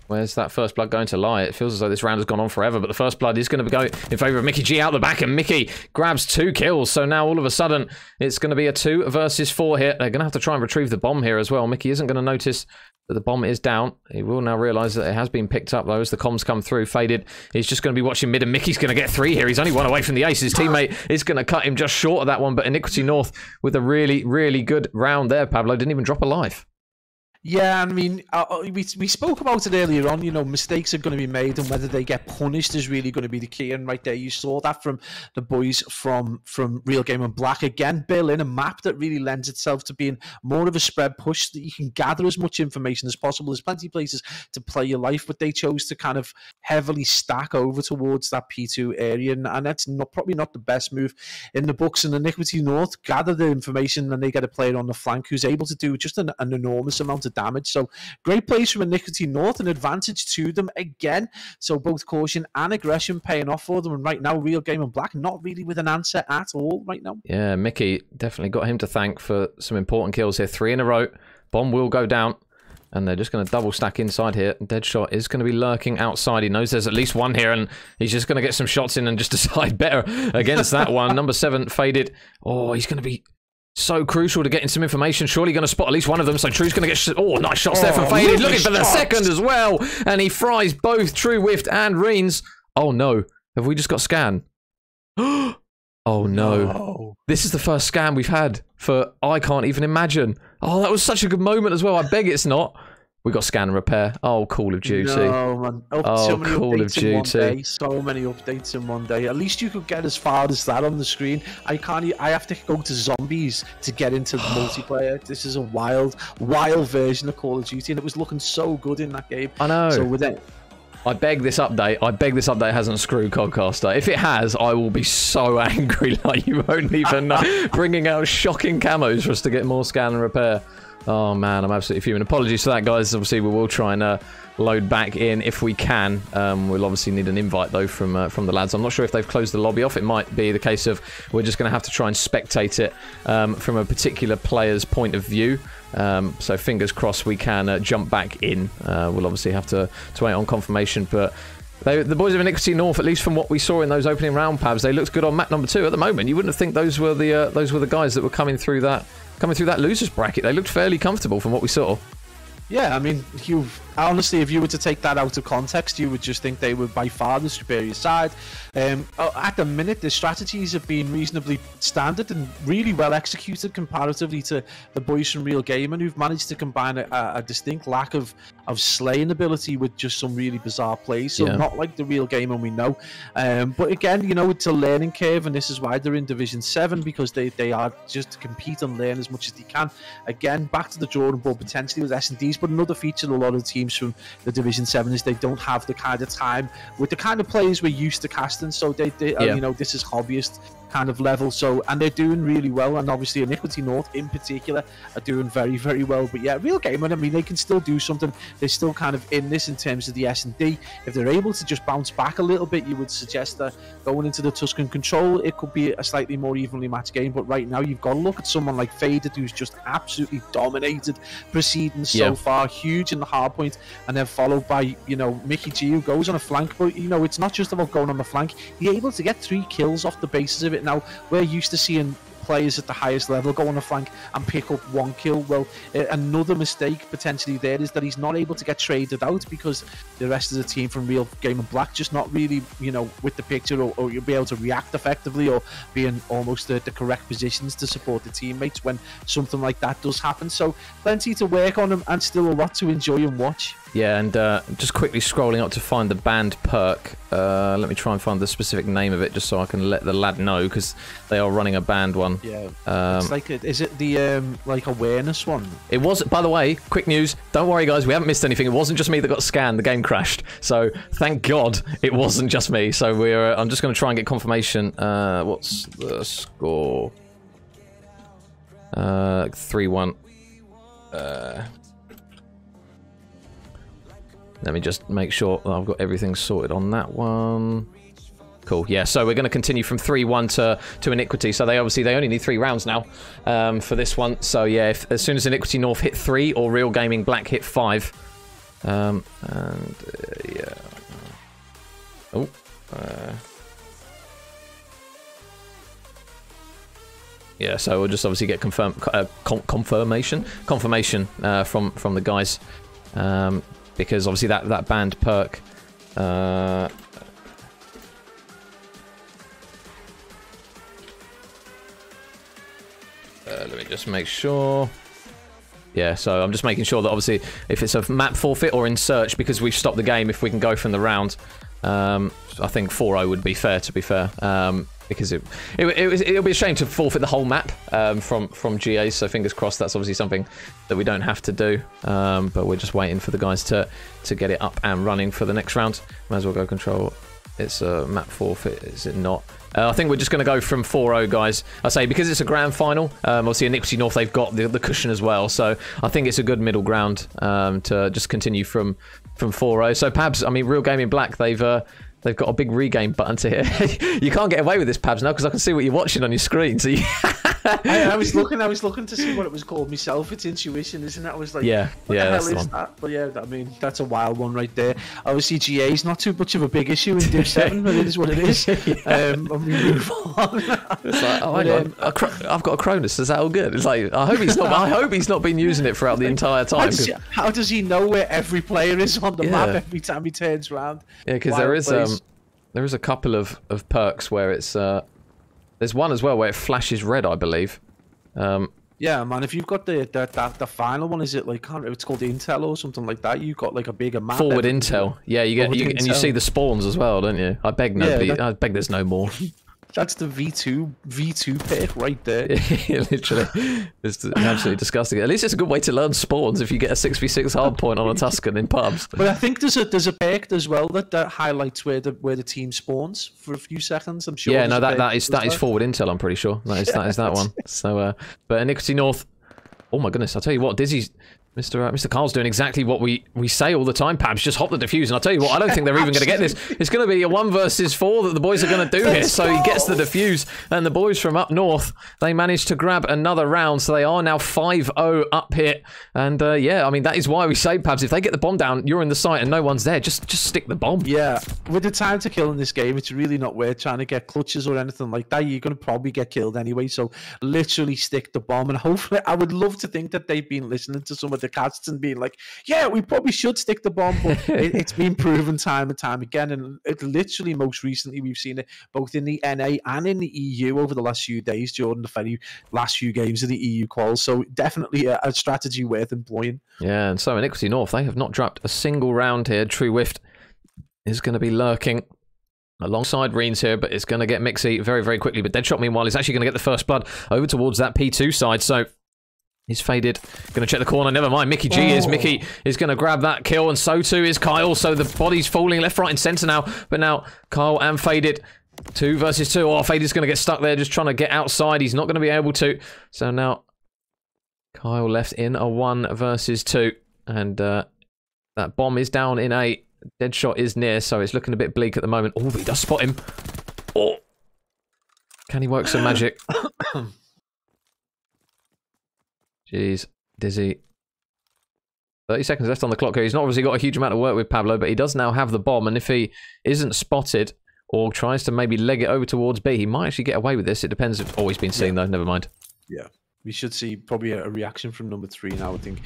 where's that first blood going to lie? It feels as though this round has gone on forever, but the first blood is going to go in favour of Mickey G out the back, and Mickey grabs 2 kills. So now all of a sudden, it's going to be a 2 versus 4 here. They're going to have to try and retrieve the bomb here as well. Mickey isn't going to notice that the bomb is down. He will now realise that it has been picked up, though, as the comms come through. Faded is just going to be watching mid, and Mickey's going to get 3 here. He's only 1 away from the ace. His teammate is going to cut him just short of that one, but Iniquity North with a really, really good round there. Pablo didn't even drop a life. Yeah, I mean, we spoke about it earlier on. You know, mistakes are going to be made, and whether they get punished is really going to be the key. And right there, you saw that from the boys from Real Game and Black. Again, Bill in a map that really lends itself to being more of a spread push, so that you can gather as much information as possible. There's plenty of places to play your life, but they chose to kind of heavily stack over towards that P2 area, and that's probably not the best move in the books. And Iniquity North gather the information, and they get a player on the flank who's able to do just an enormous amount of damage. So great plays from Iniquity North, an advantage to them again. So both caution and aggression paying off for them, and right now Real Game and Black not really with an answer at all right now. Yeah, Mickey definitely got him to thank for some important kills here. 3 in a row. Bomb will go down, and they're just going to double stack inside here. Deadshot is going to be lurking outside. He knows there's at least one here, and he's just going to get some shots in and just decide better against that one. Number 7 Faded. Oh, he's going to be so crucial to getting some information. Surely going to spot at least one of them. So True's going to get... Oh, nice shots there from Faded. Looking for the second as well. And he fries both True, Whiffed, and Reens. Oh, no. Have we just got Scan? Oh, no. This is the first Scan we've had for... I can't even imagine. Oh, that was such a good moment as well. I beg it's not. We got Scan and Repair. Oh, Call of Duty. No, man. So many Call of Duty. So many updates in one day. At least you could get as far as that on the screen. I have to go to zombies to get into the multiplayer. This is a wild version of Call of Duty, and it was looking so good in that game. I know. So with it, I beg this update hasn't screwed Codcaster. If it has, I will be so angry like you won't even know. Bringing out shocking camos for us to get more Scan and Repair. Oh man, I'm absolutely fuming. Apologies for that, guys. Obviously, we will try and load back in if we can. We'll obviously need an invite though from the lads. I'm not sure if they've closed the lobby off. It might be the case of we're just going to have to try and spectate it from a particular player's point of view. So fingers crossed we can jump back in. We'll obviously have to wait on confirmation, but. The boys of Iniquity North, at least from what we saw in those opening round pabs, they looked good on map number 2 at the moment. You wouldn't think those were the guys that were coming through that losers bracket. They looked fairly comfortable from what we saw. Yeah, I mean, honestly, if you were to take that out of context, you would just think they were by far the superior side. At the minute, the strategies have been reasonably standard and really well executed comparatively to the boys from Real Gamer, who've managed to combine a distinct lack of slaying ability with just some really bizarre plays. So not like the Real Gamer we know. But again, you know, it's a learning curve, and this is why they're in Division 7, because they are just to compete and learn as much as they can. Again, back to the drawing board potentially with S&Ds, but another feature of a lot of teams from the Division 7 is they don't have the kind of time with the kind of players we're used to casting. So they you know, this is hobbyist kind of level. So, and they're doing really well, and obviously Iniquity North in particular are doing very, very well. But yeah, Real Gamer, I mean, they can still do something. They're still kind of in this in terms of the S&D. If they're able to just bounce back a little bit, you would suggest that going into the Tuscan Control, it could be a slightly more evenly matched game. But right now, you've got to look at someone like Faded, who's just absolutely dominated proceedings so far, huge in the hard point, and then followed by, you know, Mickey G, who goes on a flank. But, you know, it's not just about going on the flank. He's able to get 3 kills off the basis of it. Now, we're used to seeing players at the highest level go on a flank and pick up 1 kill. Well, another mistake potentially there is that he's not able to get traded out because the rest of the team from Real Game and Black just not really, you know, with the picture, or you'll be able to react effectively or be in almost the correct positions to support the teammates when something like that does happen. So plenty to work on him, and still a lot to enjoy and watch. Yeah, and just quickly scrolling up to find the banned perk. Let me try and find the specific name of it, just so I can let the lad know, because they are running a banned one. Yeah, it's like, is it the like awareness one? It was, by the way, quick news. Don't worry, guys, we haven't missed anything. It wasn't just me that got scanned. The game crashed, so thank God it wasn't just me. So we're. I'm just going to try and get confirmation. What's the score? 3-1. Let me just make sure that I've got everything sorted on that one. Cool, yeah, so we're going to continue from 3-1 to Iniquity. So they only need 3 rounds now for this one. So yeah, as soon as Iniquity North hit 3 or Real Gaming Black hit 5. Yeah. Oh. Yeah, so we'll just obviously get confirmation from the guys. Because obviously that banned perk let me just make sure. Yeah, so I'm just making sure that obviously if it's a map forfeit or in search, because we've stopped the game, if we can go from the round, I think 4-0 would be fair, to be fair. Because it'll be a shame to forfeit the whole map from GA, so fingers crossed that's obviously something that we don't have to do. But we're just waiting for the guys to get it up and running for the next round. Might as well go control. It's a map forfeit, is it not? I think we're just going to go from 4-0, guys. I say, because it's a grand final, obviously Iniquity North, they've got the cushion as well, so I think it's a good middle ground to just continue from 4-0. So Pabs, I mean, Real Gaming Black, they've got a big regame button to hit. You can't get away with this, Pabs, now, because I can see what you're watching on your screen. So I was looking to see what it was called myself. It's Intuition, isn't it? I was like, yeah, what the that's hell the is one. that? But yeah, I mean, that's a wild one right there. Obviously, GA is not too much of a big issue in Div 7, but it is what it is. And we move on. It's like, oh, hang on, I've got a Cronus. Is that all good? It's like, I hope he's not. I hope he's not been using it throughout the entire time. How does he know where every player is on the map every time he turns around? Yeah, because there is a couple of perks where it's there's one as well where it flashes red, I believe. Yeah, man. If you've got the final one, is it like it's called Intel or something like that? You got like a bigger map. Forward Intel. Yeah, and you see the spawns as well, don't you? I beg nobody. Yeah, I beg there's no more. That's the V2 pick right there. Literally, it's absolutely disgusting. At least it's a good way to learn spawns if you get a 6v6 hard point on a Tuscan in pubs. But I think there's a perk as well that highlights where the team spawns for a few seconds. I'm sure. Yeah, no, that is forward intel. I'm pretty sure that is that one. So, but Iniquity North. Oh my goodness! I'll tell you what, Dizzy's. Mr. Carl's doing exactly what we say all the time, Pabs. Just hop the defuse, and I'll tell you what, I don't think they're even going to get this. It's going to be a 1 versus 4 that the boys are going to do here. So he gets the defuse, and the boys from up north, they managed to grab another round, so they are now 5-0 up here. And yeah, I mean, that is why we say, Pabs, if they get the bomb down, you're in the site and no one's there, just stick the bomb. Yeah, with the time to kill in this game, it's really not worth trying to get clutches or anything like that. You're going to probably get killed anyway, so literally stick the bomb. And hopefully, I would love to think that they've been listening to some of the casts and being like, yeah, we probably should stick the bomb, but it's been proven time and time again, and it literally most recently we've seen it both in the NA and in the EU over the last few days during the very last few games of the EU quals, so definitely a strategy worth employing. Yeah, and so Iniquity North, they have not dropped a single round here. True Whift is going to be lurking alongside Reens here, but it's going to get Mixie very, very quickly, but Deadshot meanwhile is actually going to get the first blood over towards that P2 side, so he's faded. Going to check the corner. Never mind. Mickey G is. Mickey is going to grab that kill, and so too is Kyle. So the body's falling left, right, and centre now. But now Kyle and Faded. 2 versus 2. Oh, Faded's going to get stuck there, just trying to get outside. He's not going to be able to. So now Kyle left in a 1 versus 2. And that bomb is down in A. Deadshot is near, so it's looking a bit bleak at the moment. Oh, he does spot him. Oh. Can he work some magic? Jeez, Dizzy. 30 seconds left on the clock here. He's not obviously got a huge amount of work with Pablo, but he does now have the bomb, and if he isn't spotted or tries to maybe leg it over towards B, he might actually get away with this. It depends if always been seen, though. Never mind. Yeah. We should see probably a reaction from number 3 now. I think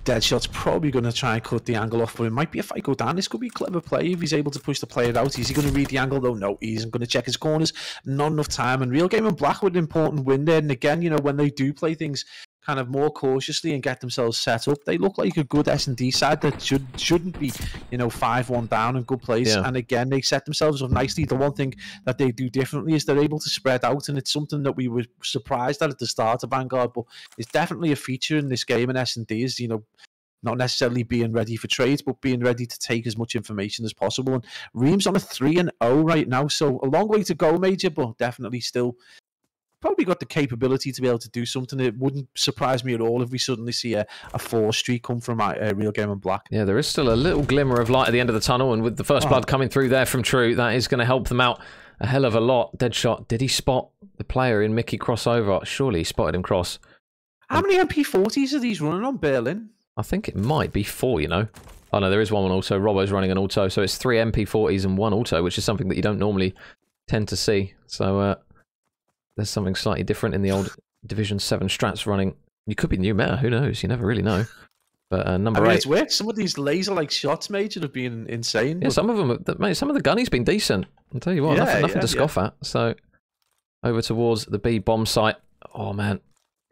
Deadshot's probably going to try and cut the angle off, but it might be a fight go down. This could be a clever play if he's able to push the player out. Is he going to read the angle though? No, he isn't going to check his corners. Not enough time. And Real Game and Black with an important win there. And again, you know, when they do play things kind of more cautiously and get themselves set up. They look like a good S&D side that shouldn't be, 5-1 down in good place. Yeah. And again, they set themselves up nicely. The one thing that they do differently is they're able to spread out, and it's something that we were surprised at the start of Vanguard, but it's definitely a feature in this game in S&D is, not necessarily being ready for trades, but being ready to take as much information as possible. And Ream's on a 3-0 right now, so a long way to go, Major, but definitely still probably got the capability to be able to do something. It wouldn't surprise me at all if we suddenly see a 4 streak come from Real Game and Black. Yeah, there is still a little glimmer of light at the end of the tunnel, and with the first blood coming through there from True, that is going to help them out a hell of a lot. Deadshot, did he spot the player in Mickey crossover? Surely he spotted him cross. How many MP40s are these running on Berlin? I think it might be 4, Oh no, there is one auto. Robbo's running an auto, so it's 3 MP40s and 1 auto, which is something that you don't normally tend to see. So, there's something slightly different in the old Division 7 strats running. You could be new meta, who knows? You never really know. But number 8... it's weird. Some of these laser-like shots, Major, have been insane. Yeah, some of them... Mate, some of the gunny's been decent. I'll tell you what, nothing to scoff at. So, over towards the B bomb site. Oh, man.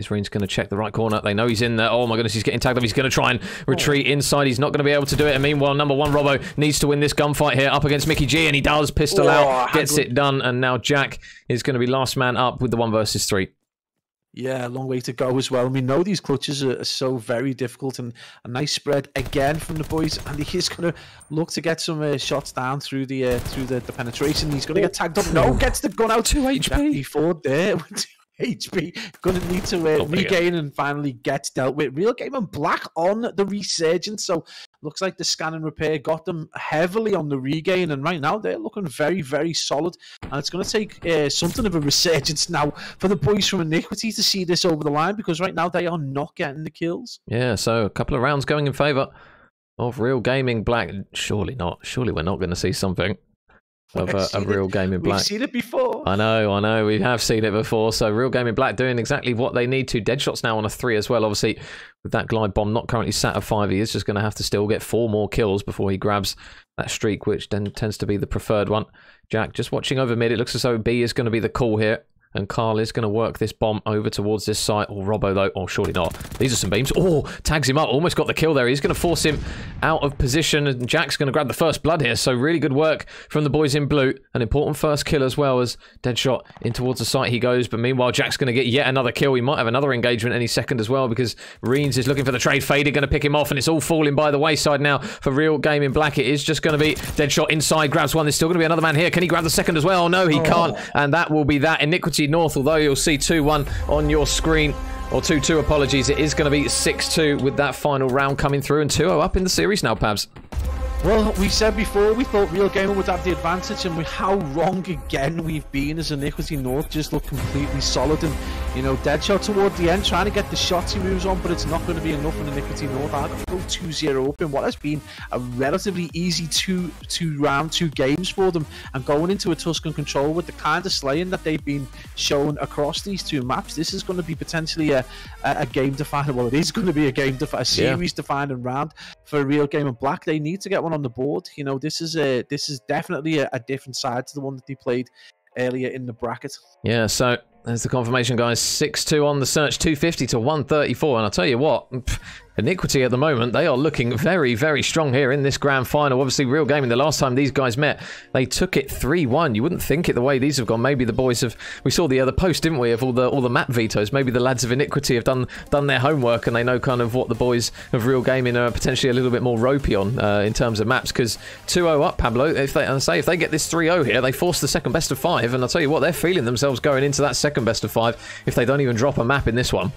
Isreen's going to check the right corner. They know he's in there. Oh my goodness, he's getting tagged up. He's going to try and retreat inside. He's not going to be able to do it. And meanwhile, number 1, Robbo, needs to win this gunfight here up against Mickey G. And he does. Pistol out. Gets it done. And now Jack is going to be last man up with the 1 versus 3. Yeah, a long way to go as well. We know these clutches are so very difficult, and a nice spread again from the boys. And he is going to look to get some shots down through the penetration. He's going to get tagged up. No, gets the gun out. 2 HP. Before there. HP going to need to regain and finally get dealt with. Real Game and Black on the resurgence, so looks like the scan and repair got them heavily on the regain, and right now they're looking very, very solid. And it's going to take something of a resurgence now for the boys from Iniquity to see this over the line, because right now they are not getting the kills. Yeah, so a couple of rounds going in favour of Real Gaming Black. Surely not. Surely we're not going to see something of a Real Gaming Black. We've seen it before. I know, we have seen it before. So Real Gaming Black doing exactly what they need to. Deadshot's now on a 3 as well. Obviously, with that glide bomb not currently sat at 5, he is just going to have to still get 4 more kills before he grabs that streak, which then tends to be the preferred one. Jack just watching over mid. It looks as though B is going to be the call here. And Carl is going to work this bomb over towards this site. Or Robbo, though. Oh, surely not. These are some beams. Oh, tags him up. Almost got the kill there. He's going to force him out of position. And Jack's going to grab the first blood here. So really good work from the boys in blue. An important first kill as well, as Deadshot in towards the site he goes. But meanwhile, Jack's going to get yet another kill. He might have another engagement any second as well, because Reens is looking for the trade. Fader going to pick him off. And it's all falling by the wayside now for Real Gaming Black. It is just going to be Deadshot inside. Grabs one. There's still going to be another man here. Can he grab the second as well? No, he can't. And that will be that. Iniquity North, although you'll see 2-1 on your screen, or 2-2, apologies. It is going to be 6-2 with that final round coming through, and 2-0 up in the series now, Pabs. Well, we said before we thought Real Gamer would have the advantage, and how wrong again we've been, as Iniquity North just look completely solid. And Deadshot toward the end trying to get the shots he moves on, but it's not going to be enough in Iniquity North. I'm going to go 2-0 up in what has been a relatively easy two games for them, and going into a Tuscan control with the kind of slaying that they've been shown across these 2 maps. This is going to be potentially a game defining. Well, it is going to be a series defining round for Real Game and Black. They need to get one on the board. This is definitely a different side to the one that they played earlier in the bracket. Yeah, so there's the confirmation, guys. 6-2 on the search, 250 to 134. And I'll tell you what, Iniquity at the moment, they are looking very, very strong here in this grand final. Obviously, Real Gaming, the last time these guys met, they took it 3-1. You wouldn't think it the way these have gone. Maybe the boys have... We saw the other post, didn't we, of all the map vetoes. Maybe the lads of Iniquity have done their homework, and they know kind of what the boys of Real Gaming are potentially a little bit more ropey on in terms of maps. Because 2-0 up, Pablo, if they get this 3-0 here, they force the second best of 5. And I'll tell you what, they're feeling themselves going into that second best of 5 if they don't even drop a map in this one.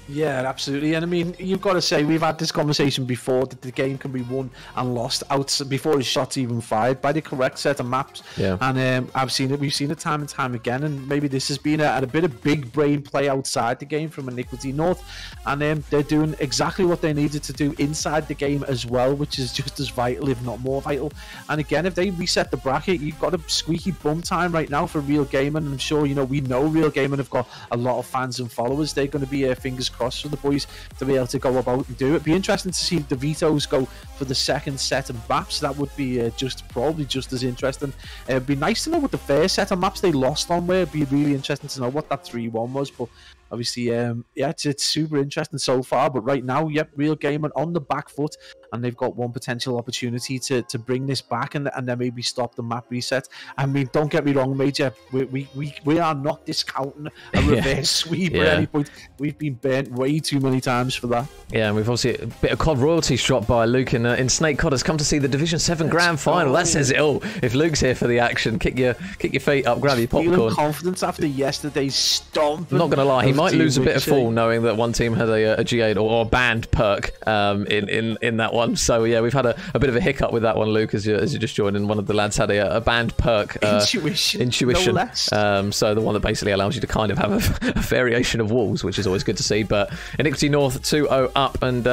Yeah, absolutely. And I mean, you've got to say, we've had this conversation before, that the game can be won and lost out before his shot's even fired by the correct set of maps. Yeah. And we've seen it time and time again. And maybe this has been a bit of big brain play outside the game from Iniquity North. And they're doing exactly what they needed to do inside the game as well, which is just as vital, if not more vital. And again, if they reset the bracket, you've got a squeaky bum time right now for Real Gaming. And I'm sure, we know Real Gaming have got a lot of fans and followers. They're going to be fingers crossed for the boys to be able to go about and do it. Be interesting to see if the vetoes go for the second set of maps. That would be probably just as interesting. It'd be nice to know what the first set of maps they lost on were. It'd be really interesting to know what that 3-1 was. But obviously, yeah, it's super interesting so far. But right now, yep, Real Gamer on the back foot, and they've got one potential opportunity to bring this back and then maybe stop the map reset. I mean, don't get me wrong, Major. We are not discounting a reverse sweep at any point. We've been burnt way too many times for that. Yeah, and we've obviously a bit of COD royalties dropped by Luke in Snake COD has come to see the Division 7 Grand Final. That says it all. If Luke's here for the action, kick your feet up, grab your popcorn. Feeling confidence after yesterday's stomp. I'm not going to lie, he might lose a bit of fall knowing that one team had a G8 or a banned perk in that one. So yeah, we've had a bit of a hiccup with that one, Luke, as you just joined in. One of the lads had a banned perk. Intuition. No less. So the one that basically allows you to kind of have a variation of walls, which is always good to see. But Iniquity North 2-0 up, and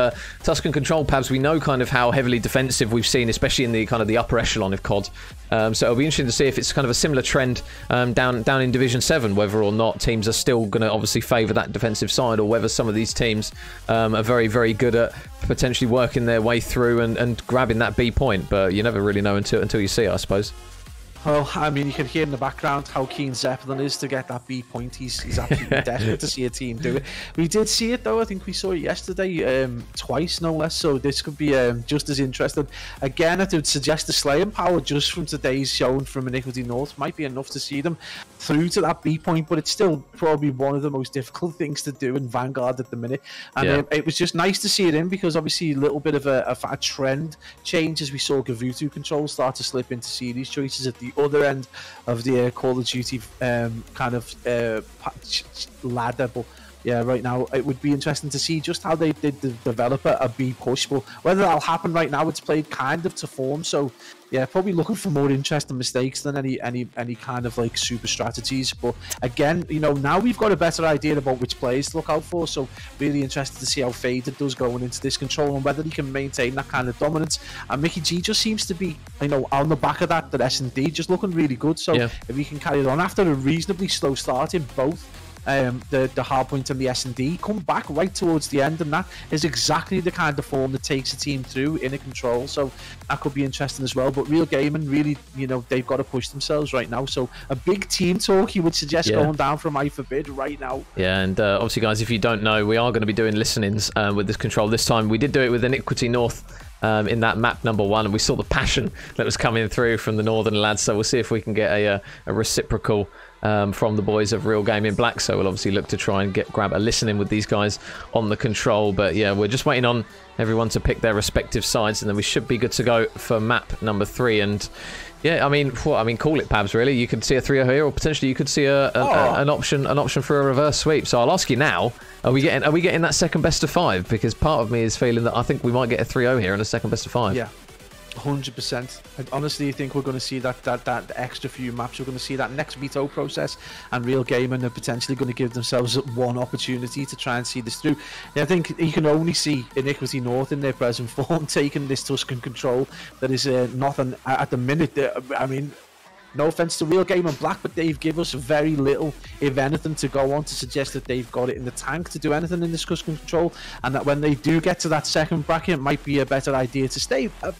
Tuscan Control, Pabs, we know kind of how heavily defensive we've seen, especially in the kind of the upper echelon of COD. So it'll be interesting to see if it's kind of a similar trend down in Division 7, whether or not teams are still going to obviously favour that defensive side, or whether some of these teams are very, very good at potentially working their way through and grabbing that B point. But you never really know until you see it, I suppose. Well, I mean, you can hear in the background how keen Zeppelin is to get that B point. He's absolutely desperate to see a team do it. We did see it, though. I think we saw it yesterday, twice, no less. So this could be just as interesting. Again, I would suggest the slaying power just from today's showing from Iniquity North might be enough to see them through to that B point, but it's still probably one of the most difficult things to do in Vanguard at the minute. And it was just nice to see it in, because obviously a little bit of a trend change as we saw Gavutu Control start to slip into series choices at the other end of the Call of Duty kind of ladder. But yeah, right now it would be interesting to see just how they did develop a B push, but whether that'll happen right now, it's played kind of to form. So yeah, probably looking for more interesting mistakes than any kind of like super strategies. But again, you know, now we've got a better idea about which players to look out for. So really interested to see how Faded does going into this control and whether he can maintain that kind of dominance. And Mickey G just seems to be, you know, on the back of that S&D just looking really good. So if he can carry it on after a reasonably slow start in both the hardpoint and the S&D, come back right towards the end, and that is exactly the kind of form that takes a team through in a control. So that could be interesting as well. But Real Gaming, really, you know, they've got to push themselves right now. So a big team talk, you would suggest going down from I Forbid right now. Yeah, and obviously, guys, if you don't know, we are going to be doing listenings with this control this time. We did do it with Iniquity North in that map #1, and we saw the passion that was coming through from the northern lads. So we'll see if we can get a reciprocal from the boys of Real Gaming Black. So we'll obviously look to try and grab a listening with these guys on the control. But yeah, we're just waiting on everyone to pick their respective sides, and then we should be good to go for map #3. And yeah, I mean, call it, Pabs. Really, you could see a 3-0 here, or potentially you could see an option for a reverse sweep. So I'll ask you now: Are we getting that second best of 5? Because part of me is feeling that I think we might get a 3-0 here and a second best of 5. Yeah. 100%. I honestly think we're going to see that extra few maps. We're going to see that next veto process, and Real Gaming are potentially going to give themselves one opportunity to try and see this through. I think you can only see Iniquity North in their present form taking this Tuscan control. That is nothing at the minute. I mean, no offense to Real Gaming Black, but they've given us very little, if anything, to go on to suggest that they've got it in the tank to do anything in this Tuscan control, and that when they do get to that second bracket, it might be a better idea to stay a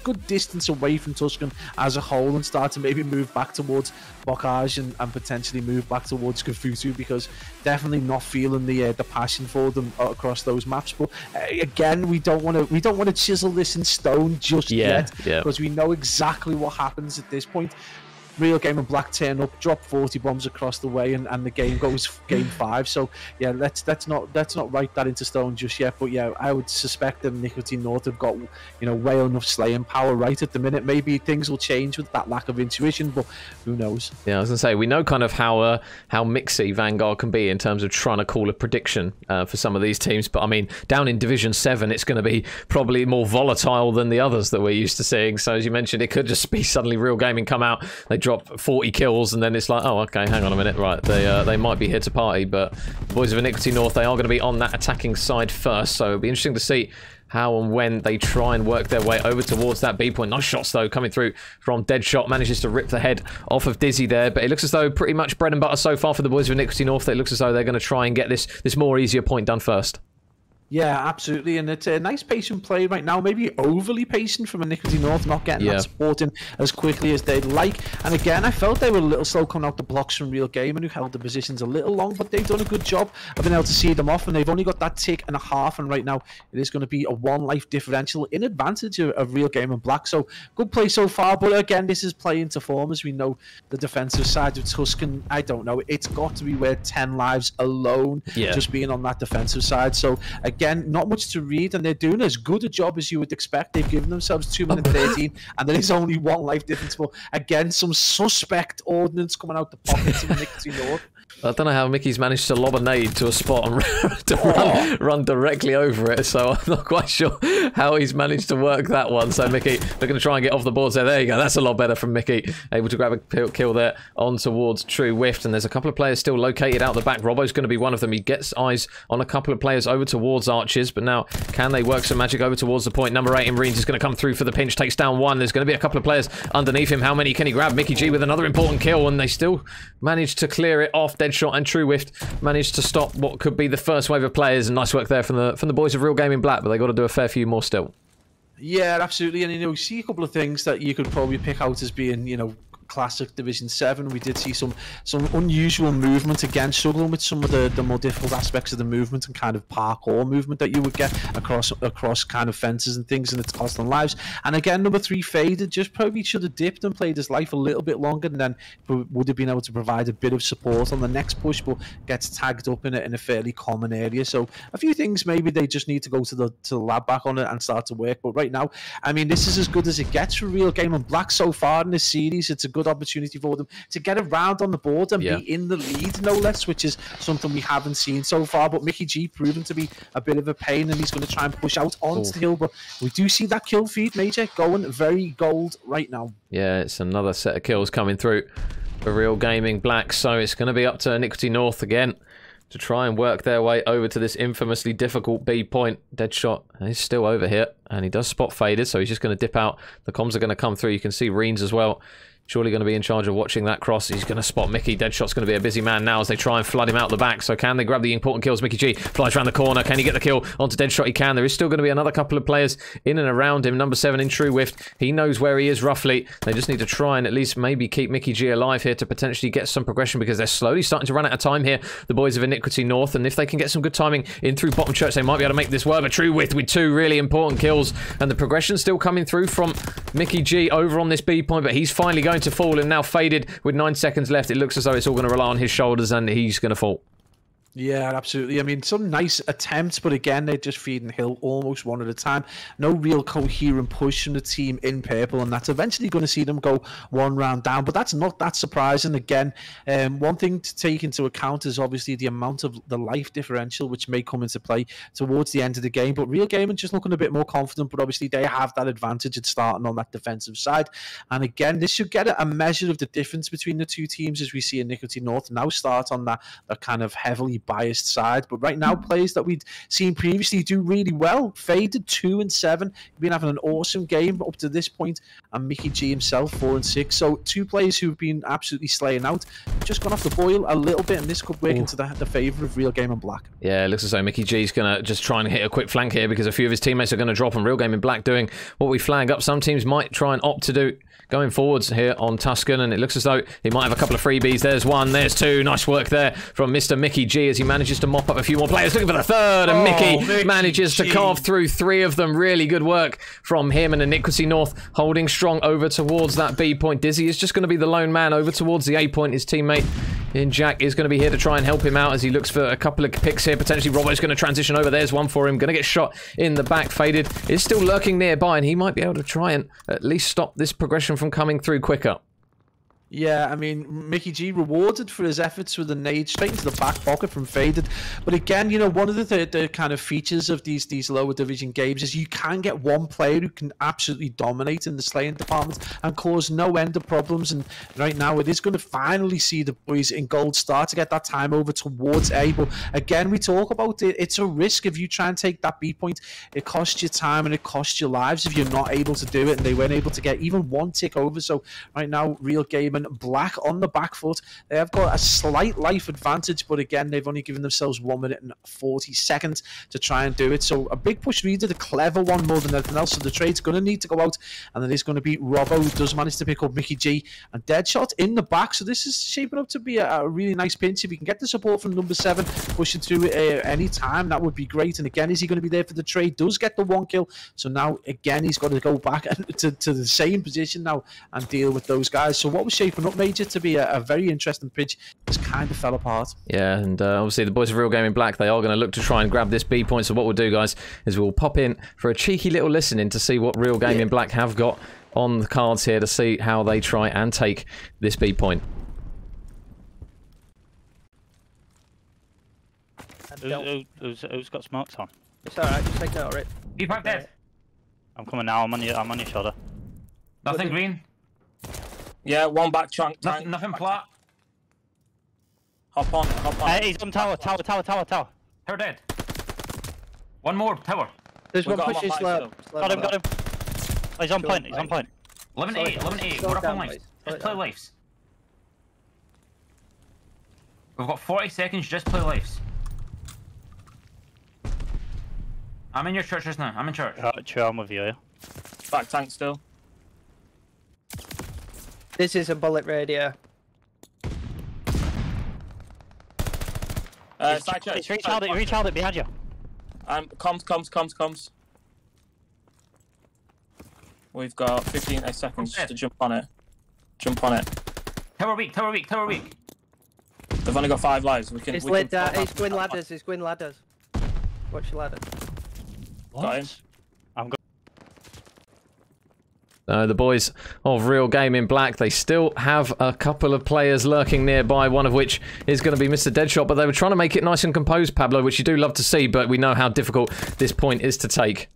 good distance away from Tuscan as a whole and start to maybe move back towards Bocage and potentially move back towards Gavutu, because definitely not feeling the passion for them across those maps. But again, we don't want to chisel this in stone just yet, because we know exactly what happens at this point. Real Gaming Black turn up, drop 40 bombs across the way, and the game goes game 5. So yeah, let's not write that into stone just yet. But yeah, I would suspect that Iniquity North have got, you know, well enough slaying power right at the minute. Maybe things will change with that lack of intuition, but who knows? Yeah, I was gonna say, we know kind of how mixy Vanguard can be in terms of trying to call a prediction for some of these teams. But I mean, down in Division 7, it's going to be probably more volatile than the others that we're used to seeing. So as you mentioned, it could just be suddenly Real Gaming come out, they drop 40 kills, and then it's like, oh, okay, hang on a minute, right, they might be here to party. But the boys of Iniquity North, they are going to be on that attacking side first, so it'll be interesting to see how and when they try and work their way over towards that B point. Nice shots, though, coming through from Deadshot. Manages to rip the head off of Dizzy there, but it looks as though pretty much bread and butter so far for the boys of Iniquity North. It looks as though they're going to try and get this more easier point done first. Yeah, absolutely, and it's a nice patient play right now. Maybe overly patient from Iniquity North, not getting that support in as quickly as they'd like. And again, I felt they were a little slow coming out the blocks from Real Game, and who held the positions a little long, but they've done a good job of being able to see them off, and they've only got that tick and a half, and right now it is going to be a 1 life differential in advantage of Real Game and Black. So good play so far, but again, this is playing to form. As we know, the defensive side of Tuscan, I don't know, it's got to be worth 10 lives alone, just being on that defensive side. So again, not much to read, and they're doing as good a job as you would expect. They've given themselves 2 minutes 13, and there is only 1 life difference. But again, some suspect ordnance coming out the pockets of Iniquity North. I don't know how Mickey's managed to lob a nade to a spot and to run directly over it, so I'm not quite sure how he's managed to work that one. So Mickey, they're going to try and get off the board there. There you go, that's a lot better from Mickey. Able to grab a kill there on towards True Whift, and there's a couple of players still located out the back. Robbo's going to be one of them. He gets eyes on a couple of players over towards Archers, but now can they work some magic over towards the point? Number 8 in Marines is going to come through for the pinch, takes down 1. There's going to be a couple of players underneath him. How many can he grab? Mickey G with another important kill, and they still manage to clear it off. Deadshot and True Whift managed to stop what could be the first wave of players, and nice work there from the boys of Real Game in Black, but they got to do a fair few more still. Yeah, absolutely, and you see a couple of things that you could probably pick out as being, classic Division 7. We did see some unusual movement, again struggling with some of the more difficult aspects of the movement and kind of parkour movement that you would get across kind of fences and things, and it's costing lives. And again, number 3 Faded just probably should have dipped and played his life a little bit longer, and then would have been able to provide a bit of support on the next push, but gets tagged up in a fairly common area. So a few things maybe they just need to go to the lab back on it and start to work. But right now, I mean, this is as good as it gets for Real Game and Black so far in this series. It's a good opportunity for them to get around on the board and be in the lead, no less, which is something we haven't seen so far. But Mickey G proven to be a bit of a pain, and he's going to try and push out onto the hill. But we do see that kill feed, Major, going very gold right now. Yeah, it's another set of kills coming through for Real Gaming Black, so it's going to be up to Iniquity North again to try and work their way over to this infamously difficult B point. Deadshot is still over here, and he does spot Faded, so he's just going to dip out. The comms are going to come through. You can see Reens as well. Surely going to be in charge of watching that cross. He's going to spot Mickey. Deadshot's going to be a busy man now as they try and flood him out the back. So can they grab the important kills? Mickey G flies around the corner. Can he get the kill onto Deadshot? He can. There is still going to be another couple of players in and around him. Number 7 in True Whift. He knows where he is roughly. They just need to try and at least maybe keep Mickey G alive here to potentially get some progression, because they're slowly starting to run out of time here, the boys of Iniquity North. And if they can get some good timing in through Bottom Church, they might be able to make this work. But True Whift with 2 really important kills, and the progression still coming through from Mickey G over on this B point, but he's finally going to fall, and now Faded with 9 seconds left. It looks as though it's all going to rely on his shoulders, and he's going to fall. Yeah, absolutely. I mean, some nice attempts, but again, they're just feeding Hill almost one at a time. No real coherent push from the team in purple, and that's eventually going to see them go 1 round down. But that's not that surprising. Again, one thing to take into account is obviously the amount of the life differential, which may come into play towards the end of the game. But Real Gaming just looking a bit more confident, but obviously they have that advantage at starting on that defensive side. And again, this should get a measure of the difference between the two teams, as we see Iniquity North now start on that kind of heavily biased side. But right now, players that we'd seen previously do really well. Faded 2 and 7. Been having an awesome game up to this point, and Mickey G himself 4 and 6. So 2 players who've been absolutely slaying out. Just gone off the boil a little bit, and this could work into the favour of Real Game in Black. Yeah, it looks as though Mickey G's gonna just try and hit a quick flank here, because a few of his teammates are going to drop, and Real Game in Black doing what we flag up. Some teams might try and opt to do going forwards here on Tuscan, and it looks as though he might have a couple of freebies. There's 1, there's 2. Nice work there from Mr. Mickey G as he manages to mop up a few more players. Looking for the 3rd, and Mickey manages to carve through 3 of them. Really good work from him, and Iniquity North holding strong over towards that B point. Dizzy is just going to be the lone man over towards the A point. His teammate in Jack is going to be here to try and help him out as he looks for a couple of picks here. Potentially Robbo's going to transition over. There's 1 for him. Going to get shot in the back. Faded is still lurking nearby, and he might be able to try and at least stop this progression from coming through quicker. Yeah, I mean, Mickey G rewarded for his efforts with a nade straight into the back pocket from Faded. But again, you know, one of the kind of features of these lower division games is you can get one player who can absolutely dominate in the slaying department and cause no end of problems. And right now, it is going to finally see the boys in gold start to get that time over towards A. But again, we talk about it. It's a risk if you try and take that B point. It costs you time and it costs you lives if you're not able to do it. And they weren't able to get even 1 tick over. So right now, Real Game Gaming Black on the back foot. They have got a slight life advantage, but again, they've only given themselves 1 minute and 40 seconds to try and do it. So a big push reader, the clever one more than anything else. So the trade's going to need to go out, and it is going to be Robbo, who does manage to pick up Mickey G and Deadshot in the back. So this is shaping up to be a really nice pinch. If we can get the support from number 7 pushing through any time, that would be great. And again, is he going to be there for the trade? Does get the 1 kill. So now again, he's got to go back to the same position now and deal with those guys. So what was shaping up, Major, to be a very interesting pitch just kind of fell apart. Yeah, and obviously the boys of Real Gaming Black, they are going to look to try and grab this B point. So what we'll do, guys, is we'll pop in for a cheeky little listening to see what Real Gaming Black have got on the cards here to see how they try and take this B point. Who's got smokes on? It's alright, just take it out, right? Be back dead. I'm coming now. I'm on your shoulder. Nothing green. Yeah, one back trunk. Nothing flat. Hop on. Hey, he's on tower. Tower dead. One more tower. There's We've one got pushing one slab. Got him. Oh, he's on point. 11-8. We're up on lives. Just play lives. We've got 40 seconds. Just play lives. I'm in your church just now. I'm in church. True, I'm with you. Back tank still. This is a bullet radio. Side church. He's reach it behind you. Comms. We've got 15 seconds to jump on it. Tower weak. They've only got 5 lives. He's going ladders. Watch your ladder. Got him. The boys of Real Gaming Black, they still have a couple of players lurking nearby, one of which is going to be Mr. Deadshot, but they were trying to make it nice and composed, Pablo, which you do love to see, but we know how difficult this point is to take.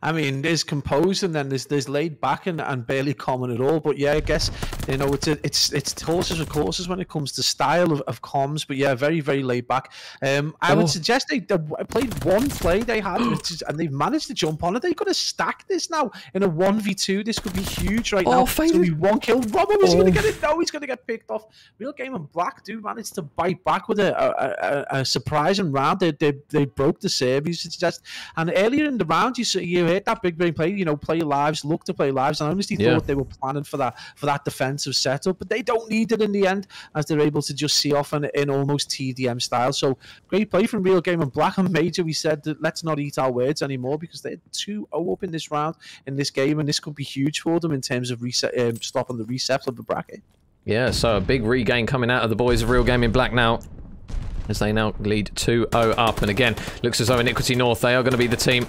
I mean, there's composed and then there's laid back and barely common at all. But yeah, I guess, you know, it's horses and courses when it comes to style of comms. But yeah, very, very laid back. I would suggest they played one play they had, and they've managed to jump on it. They've got to stack this now in a 1v2. This could be huge right now. It's going to be 1 kill. Robbo is going to get it. No, he's going to get picked off. Real Gaming Black do manage to bite back with a surprising round. They broke the serve, you suggest. And earlier in the round, you hit that big brain play, you know, play lives, look to play lives, and I honestly thought they were planning for that defensive setup, but they don't need it in the end, as they're able to just see off in almost TDM style. So great play from Real Gaming Black. And Major, we said that let's not eat our words anymore, because they're 2-0 up in this round, in this game, and this could be huge for them in terms of stopping the reset of the bracket. Yeah, so a big regain coming out of the boys of Real Gaming Black now, as they now lead 2-0 up. And again, looks as though Iniquity North, they are going to be the team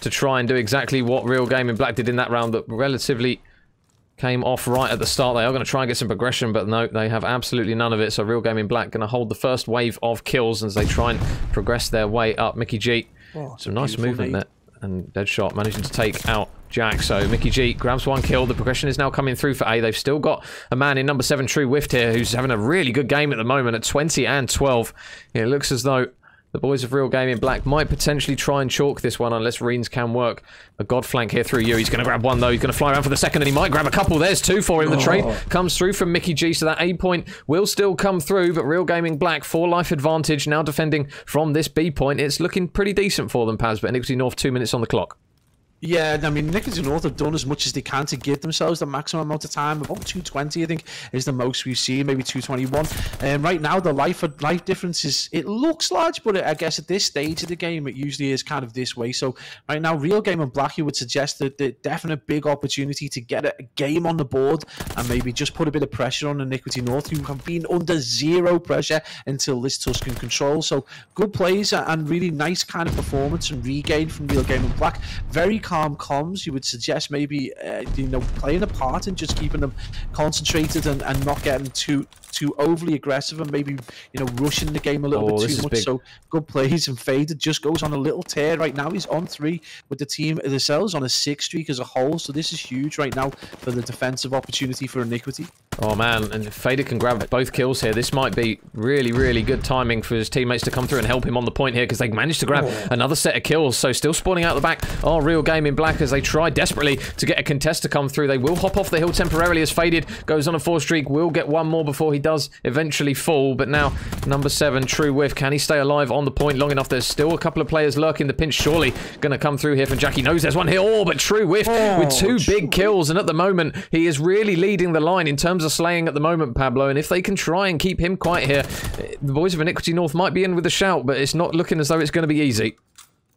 to try and do exactly what Real Gaming Black did in that round that relatively came off right at the start. They are going to try and get some progression, but no, they have absolutely none of it. So Real Gaming Black going to hold the first wave of kills as they try and progress their way up. Mickey G, some nice movement there, and Deadshot managing to take out Jack. So Mickey G grabs 1 kill. The progression is now coming through for A. They've still got a man in number 7, True Whift here, who's having a really good game at the moment at 20 and 12. It looks as though the boys of Real Gaming Black might potentially try and chalk this one unless Reens can work a god flank here through you. He's going to grab 1 though. He's going to fly around for the second and he might grab a couple. There's 2 for him. The trade comes through from Mickey G, so that A point will still come through, but Real Gaming Black 4 life advantage now defending from this B point. It's looking pretty decent for them, Paz, but Iniquity North 2 minutes on the clock. Yeah, I mean, Iniquity North have done as much as they can to give themselves the maximum amount of time. About 220, I think, is the most we've seen, maybe 221. And right now, the life difference is, it looks large, but I guess at this stage of the game, it usually is kind of this way. So right now, Real Gaming Black, you would suggest that the definite big opportunity to get a game on the board and maybe just put a bit of pressure on Iniquity North, who have been under 0 pressure until this Tuscan control. So good plays and really nice kind of performance and regain from Real Gaming Black. Very calm comms, you would suggest maybe you know, playing a part and just keeping them concentrated and not getting too overly aggressive and maybe, you know, rushing the game a little bit too much. Big. So good plays, and Faded just goes on a little tear right now. He's on 3 with the team themselves on a 6 streak as a whole. So this is huge right now for the defensive opportunity for Iniquity. Oh man, and Fader can grab both kills here. This might be really, really good timing for his teammates to come through and help him on the point here, because they managed to grab another set of kills. So still spawning out the back. Oh, Real Game in Black as they try desperately to get a contest to come through. They will hop off the hill temporarily as Faded goes on a 4 streak. Will get one more before he does eventually fall. But now, number 7, True Whiff. Can he stay alive on the point long enough? There's still a couple of players lurking the pinch. Surely going to come through here from Jack. He knows there's one here. Oh, but True Whiff with 2 big kills. And at the moment, he is really leading the line in terms of slaying at the moment, Pablo, and if they can try and keep him quiet here, the boys of Iniquity North might be in with a shout, but it's not looking as though it's going to be easy.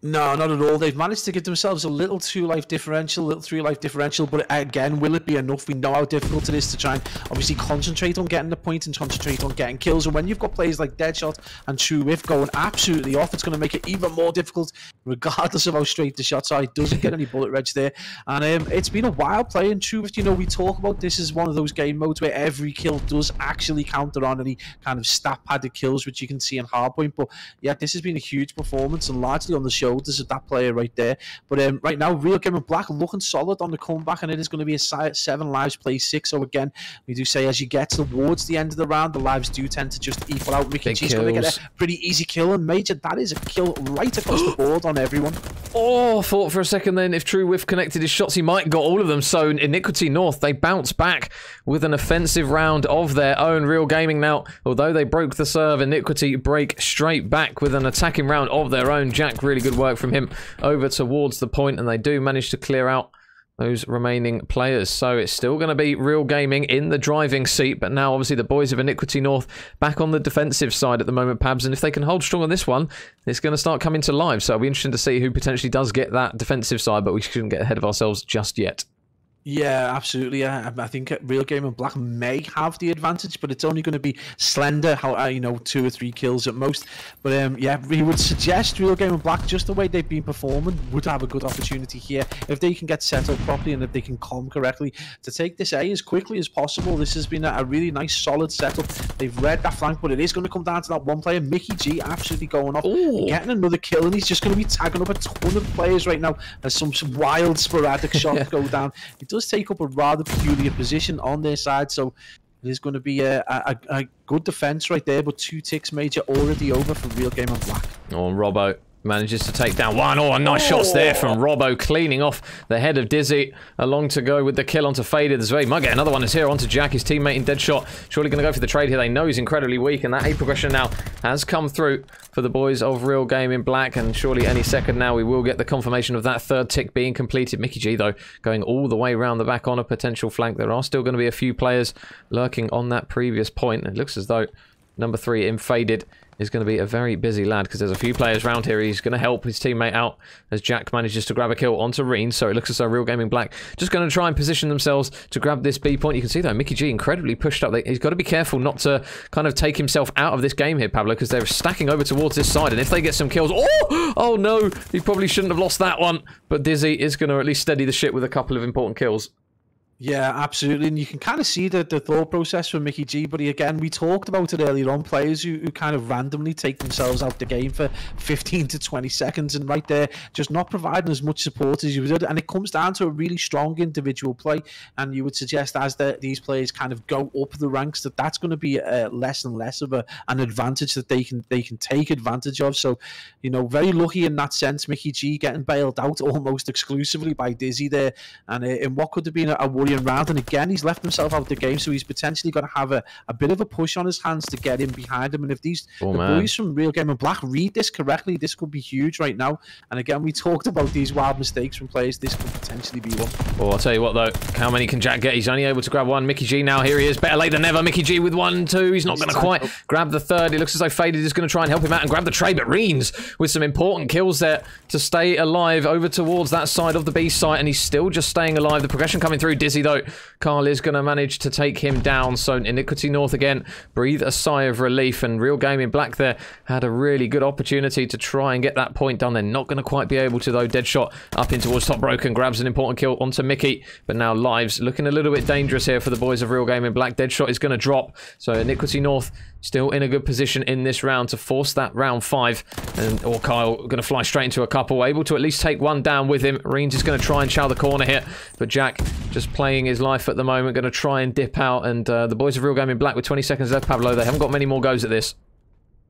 No, not at all. They've managed to give themselves a little 2-life differential, a little 3-life differential, but again, will it be enough? We know how difficult it is to try and obviously concentrate on getting the point and concentrate on getting kills, and when you've got players like Deadshot and True Whiff going absolutely off, it's going to make it even more difficult, regardless of how straight the shots are. He doesn't get any bullet reg there, and it's been a while playing True Whiff. You know, we talk about this as one of those game modes where every kill does actually counter on any kind of stat-padded kills, which you can see in Hardpoint, but yeah, this has been a huge performance, and largely on the shoulders of that player right there. But right now, Real Game in Black looking solid on the comeback, and it is going to be a 7 lives play 6. So again, we do say as you get towards the end of the round, the lives do tend to just equal out. Mickey G's going to get a pretty easy kill, and Major, that is a kill right across the board on everyone. Oh, thought for a second then if True Whiff connected his shots, he might have got all of them. So Iniquity North, they bounce back with an offensive round of their own. Real Gaming now, although they broke the serve, Iniquity break straight back with an attacking round of their own. Jack, really good work from him over towards the point, and they do manage to clear out those remaining players. So it's still going to be Real Gaming in the driving seat, but now obviously the boys of Iniquity North back on the defensive side at the moment, Pabs, and if they can hold strong on this one, it's going to start coming to live. So it'll be interesting to see who potentially does get that defensive side, but we shouldn't get ahead of ourselves just yet. Yeah, absolutely. I think Real Game in Black may have the advantage, but it's only going to be slender, you know, 2 or 3 kills at most. But yeah, we would suggest Real Game in Black, just the way they've been performing, would have a good opportunity here if they can get set up properly and if they can calm correctly to take this A as quickly as possible. This has been a really nice, solid setup. They've read that flank, but it is going to come down to that one player, Mickey G, absolutely going off, getting another kill, and he's just going to be tagging up a ton of players right now as some wild, sporadic shots go down. It does take up a rather peculiar position on their side, so it is going to be a good defense right there, but 2 ticks Major already over for Real Game in Black. Oh, Robbo manages to take down one. Oh, nice shots there from Robbo, cleaning off the head of Dizzy. Along to go with the kill onto Faded as well. He might get another one as here onto Jack, his teammate in Deadshot. Surely going to go for the trade here. They know he's incredibly weak, and that A progression now has come through for the boys of Real Game in Black, and surely any second now we will get the confirmation of that 3rd tick being completed. Mickey G, though, going all the way around the back on a potential flank. There are still going to be a few players lurking on that previous point. It looks as though number 3 in Faded is going to be a very busy lad, because there's a few players around here. He's going to help his teammate out as Jack manages to grab a kill onto Reen. So it looks as though Real Gaming Black just going to try and position themselves to grab this B point. You can see though, Mickey G incredibly pushed up. He's got to be careful not to kind of take himself out of this game here, Pablo, because they're stacking over towards this side. And if they get some kills, oh no, he probably shouldn't have lost that one. But Dizzy is going to at least steady the ship with a couple of important kills. Yeah, absolutely, and you can kind of see the thought process from Mickey G, but again, we talked about it earlier on, players who kind of randomly take themselves out the game for 15 to 20 seconds, and right there, just not providing as much support as you would, and it comes down to a really strong individual play, and you would suggest as these players kind of go up the ranks, that's going to be less and less of an advantage that they can take advantage of. So, you know, very lucky in that sense, Mickey G getting bailed out almost exclusively by Dizzy there, and in what could have been a worrying round, and again he's left himself out the game, so he's potentially going to have a bit of a push on his hands to get in behind him. And if the boys from Real Game in Black read this correctly, this could be huge right now. And again, we talked about these wild mistakes from players. This could potentially be one. Oh, I'll tell you what though, how many can Jack get? He's only able to grab one. Mickey G now, here he is, better late than never. Mickey G with 1, 2, he's not going to quite grab the 3rd. It looks as though Faded is going to try and help him out and grab the trade, but Reens with some important kills there to stay alive over towards that side of the B site, and he's still just staying alive. The progression coming through. Dizzy though, Carl is going to manage to take him down. So Iniquity North again breathe a sigh of relief, and Real Game in Black there had a really good opportunity to try and get that point done. They're not going to quite be able to though. Deadshot up in towards top broken, grabs an important kill onto Mickey, but now lives looking a little bit dangerous here for the boys of Real Game in Black. Deadshot is going to drop, so Iniquity North still in a good position in this round to force that round 5, and Kyle going to fly straight into a couple, able to at least take one down with him. Reens is going to try and chow the corner here, but Jack just playing his life at the moment. Going to try and dip out. And the boys of Real Gaming Black with 20 seconds left, Pablo. They haven't got many more goes at this.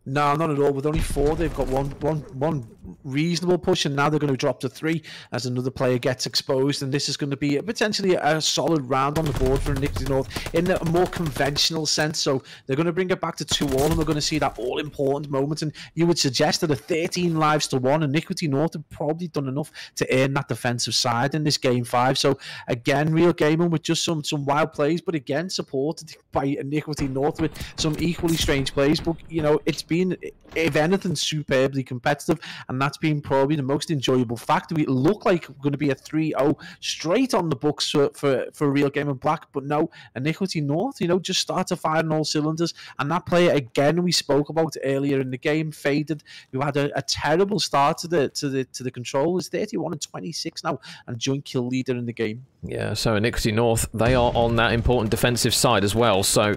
No, not at all. With only 4, they've got one reasonable push, and now they're going to drop to 3 as another player gets exposed. And this is going to be potentially a solid round on the board for Iniquity North in a more conventional sense. So they're going to bring it back to 2-all, and we're going to see that all-important moment. And you would suggest that a 13 lives to 1, Iniquity North have probably done enough to earn that defensive side in this game 5. So again, Real Gaming with just some wild plays, but again supported by Iniquity North with some equally strange plays. But you know, it's been, if anything, superbly competitive, and that's been probably the most enjoyable factor. We look like we're going to be a 3-0 straight on the books for Real Gaming Black, but no, Iniquity North, you know, just started firing all cylinders. And that player again we spoke about earlier in the game, Faded, who had a terrible start to the control, is 31-26 now and joint kill leader in the game. Yeah, so Iniquity North, they are on that important defensive side as well. So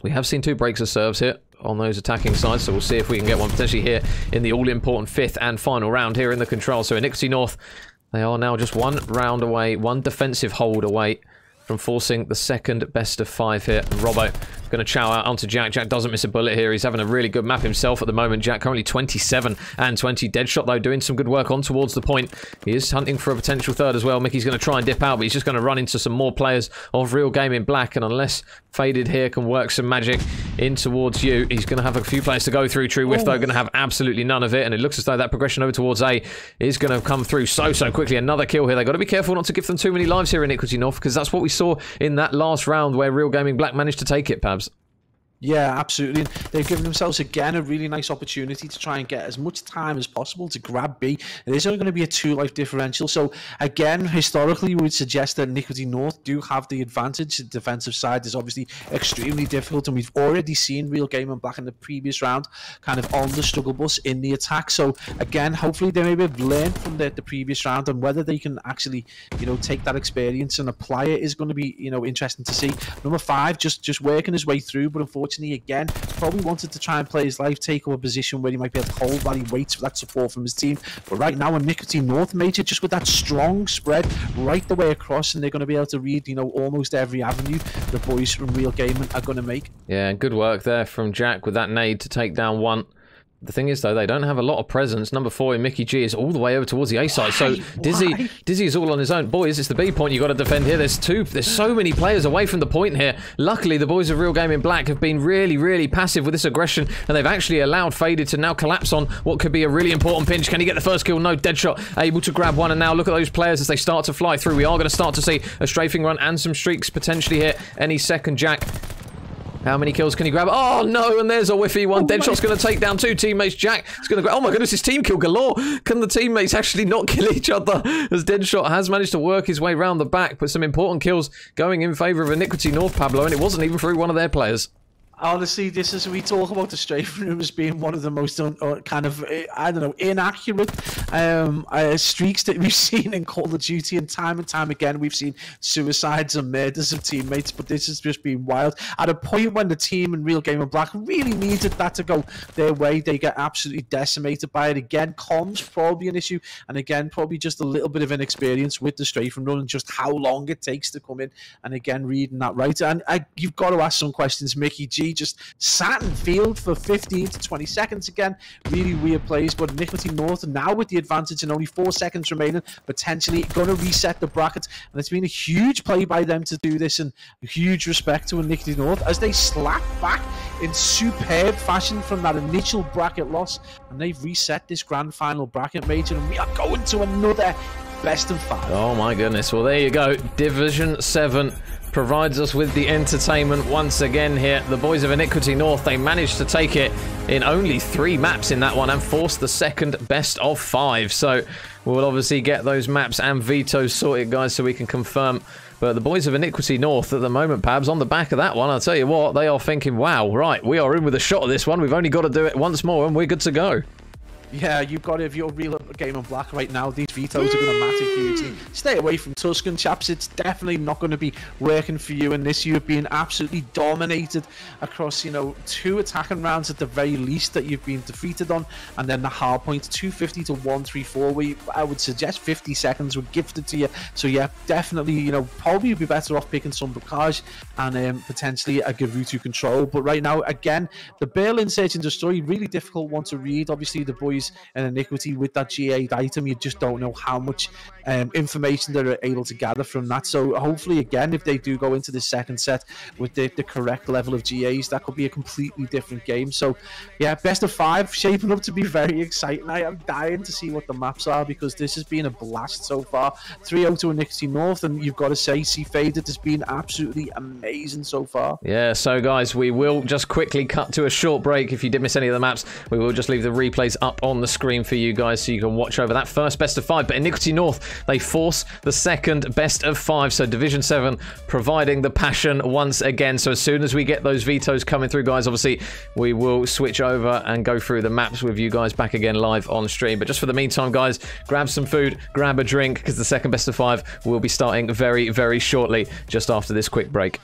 we have seen 2 breaks of serves here on those attacking sides, so we'll see if we can get one potentially here in the all-important 5th and final round here in the control. So Iniquity North, they are now just 1 round away, 1 defensive hold away from forcing the second best of 5 here. Robbo going to chow out onto Jack. Jack doesn't miss a bullet here. He's having a really good map himself at the moment. Jack currently 27 and 20. Deadshot, though, doing some good work on towards the point. He is hunting for a potential 3rd as well. Mickey's going to try and dip out, but he's just going to run into some more players of Real Gaming Black. And unless Faded here can work some magic in towards you, he's going to have a few players to go through. True Whiff, though, going to have absolutely none of it. And it looks as though that progression over towards A is going to come through so quickly. Another kill here. They've got to be careful not to give them too many lives here in Iniquity North, because that's what we saw in that last round where Real Gaming Black managed to take it, Pabs. Yeah, absolutely. They've given themselves, again, a really nice opportunity to try and get as much time as possible to grab B. It is only going to be a 2-life differential. So, again, historically, we would suggest that Iniquity North do have the advantage. The defensive side is obviously extremely difficult, and we've already seen Real Gaming Black in the previous round kind of on the struggle bus in the attack. So, again, hopefully they maybe have learned from the previous round, and whether they can actually, you know, take that experience and apply it is going to be, you know, interesting to see. Number 5, just working his way through, but unfortunately, again, probably wanted to try and play his life, take up a position where he might be able to hold while he waits for that support from his team. But right now, Iniquity North, Major, just with that strong spread right the way across, and they're going to be able to read, you know, almost every avenue the boys from Real Gaming are going to make. Yeah, good work there from Jack with that nade to take down 1. The thing is, though, they don't have a lot of presence. Number 4 in Mickey G is all the way over towards the A side. So Dizzy is all on his own. Boys, it's the B point you've got to defend here. There's so many players away from the point here. Luckily, the boys of Real Gaming Black have been really passive with this aggression, and they've actually allowed Faded to now collapse on what could be a really important pinch. Can he get the first kill? No. Deadshot able to grab 1, and now look at those players as they start to fly through. We are going to start to see a strafing run and some streaks potentially here any second. Jack, how many kills can he grab? Oh, no, and there's a whiffy one. Deadshot's going to take down 2 teammates. Jack is going to grab... Oh, my goodness, his team kill galore. Can the teammates actually not kill each other? As Deadshot has managed to work his way round the back, but some important kills going in favour of Iniquity North, Pablo, and it wasn't even through one of their players. Honestly, this is, we talk about the strafe room as being one of the most kind of, I don't know, inaccurate streaks that we've seen in Call of Duty, and time again we've seen suicides and murders of teammates, but this has just been wild. At a point when the team in Real Gaming Black really needed that to go their way, they get absolutely decimated by it. Again, comms probably an issue, and again, probably just a little bit of inexperience with the strafe run and just how long it takes to come in, and again, reading that right. And you've got to ask some questions. Mickey G just sat in field for 15 to 20 seconds again. Really weird plays, but Iniquity North now with the advantage and only 4 seconds remaining, potentially going to reset the bracket. And it's been a huge play by them to do this, and huge respect to Iniquity North as they slap back in superb fashion from that initial bracket loss, and they've reset this grand final bracket, Major, and we are going to another best of 5. Oh my goodness. Well, there you go. Division 7 provides us with the entertainment once again here. The boys of Iniquity North, they managed to take it in only 3 maps in that one and force the second best of 5. So we'll obviously get those maps and vetoes sorted, guys, so we can confirm. But the boys of Iniquity North at the moment, Pabs, on the back of that one, I'll tell you what, they are thinking, wow, right, we are in with a shot of this one. We've only got to do it once more and we're good to go. Yeah, you've got to, if you're real game on black right now, these vetoes are going to matter hugely. Stay away from Tuscan, chaps. It's definitely not going to be working for you in this. You've been absolutely dominated across, you know, 2 attacking rounds at the very least that you've been defeated on, and then the hard point 250 to 134, where I would suggest 50 seconds were gifted to you. So yeah, definitely, you know, probably you'd be better off picking some Bocage and potentially a Garutu control. But right now, again, the Berlin Search and Destroy, really difficult one to read. Obviously, the boys in Iniquity with that G8 item, you just don't know how much information they're able to gather from that. So hopefully, again, if they do go into the second set with the correct level of GAs, that could be a completely different game. So yeah, best of 5 shaping up to be very exciting. I am dying to see what the maps are, because this has been a blast so far. 3-0 to Iniquity North, and you've got to say, C Faded has been absolutely amazing so far. Yeah, so guys, we will just quickly cut to a short break. If you did miss any of the maps, we will just leave the replays up on the screen for you guys so you can watch over that first best of 5. But Iniquity North, they force the second best of 5. So Division 7 providing the passion once again. So as soon as we get those vetoes coming through, guys, obviously we will switch over and go through the maps with you guys back again live on stream. But just for the meantime, guys, grab some food, grab a drink, because the second best of 5 will be starting very, very shortly, just after this quick break.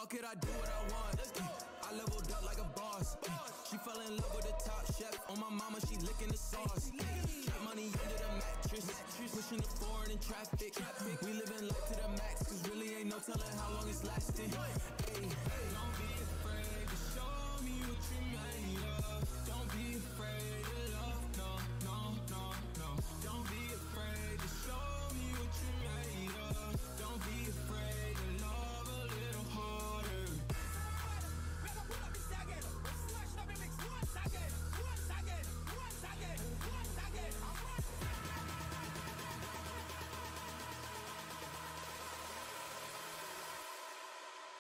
Fuck it, I do what I want. I leveled up like a boss. She fell in love with the top chef. On my mama, she licking the sauce. Trap money under the mattress. Pushing the foreign in traffic. We living life to the max, cause really ain't no telling how long it's lasting. Hey, don't be afraid to show me what you made of. Don't be afraid to love, no, no, no, no. Don't be afraid to show me what you made of. Don't be afraid to love a little harder.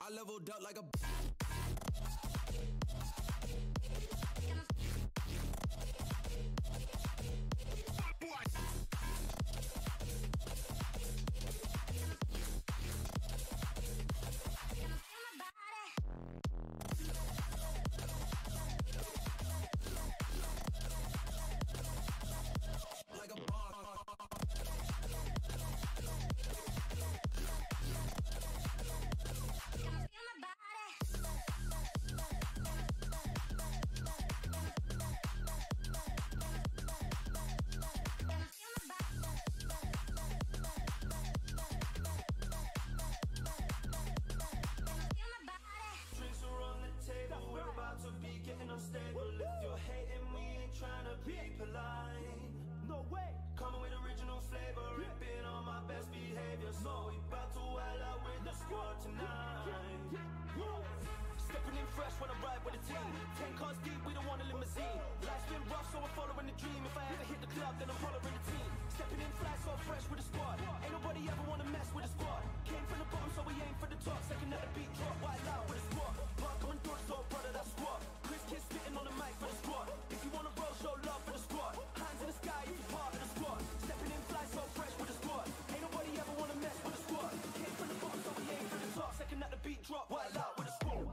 I leveled up like a unstable. If you're hating, we ain't trying to be polite. No way. Coming with original flavor, ripping on my best behavior. So we about to wild out with the squad tonight. Stepping in fresh when I ride with the team. 10 cars deep, we don't want a limousine. Life's been rough, so we're following the dream. If I ever hit the club, then I'm following the team. Stepping in fly, so fresh with the squad. Ain't nobody ever wanna mess with the squad. Came from the bottom, so we aim for the top. Second at the beat drop, wild out with the squad. Park on door, so brother, that's squad. Chris Kidd spitting on the mic for the squad. If you wanna roll, show love for the squad. Hands in the sky if you're part of the squad. Stepping in fly, so fresh with the squad. Ain't nobody ever wanna mess with the squad. Came from the bottom, so we aim for the top. Second at the beat drop, wild out with the squad.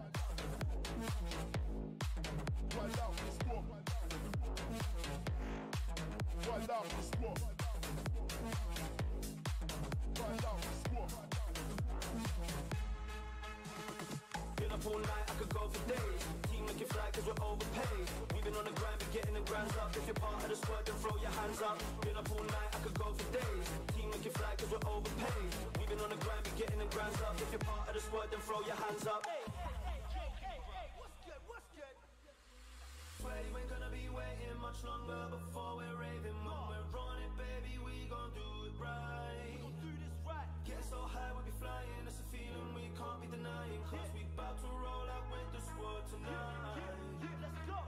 Wild out with the squad. Wild out with the squad. Wild out with the squad. Been up all night, I could go for days. Team make it fly cause we're overpaid. We've been on the grind, we're getting the grinds up. If you're part of the squad, then throw your hands up. Been up all night, I could go for days. Team make it fly cause we're overpaid. We've been on the grind, we're getting the grinds up. If you're part of the squad, then throw your hands up. Swear you ain't gonna be waiting much longer before we're raving. When we're on it, baby, we gon' do it right. Get so high, we'll be flying. It's a feeling we can't be denying. Cause we bout to roll out with the squad tonight. Let's go.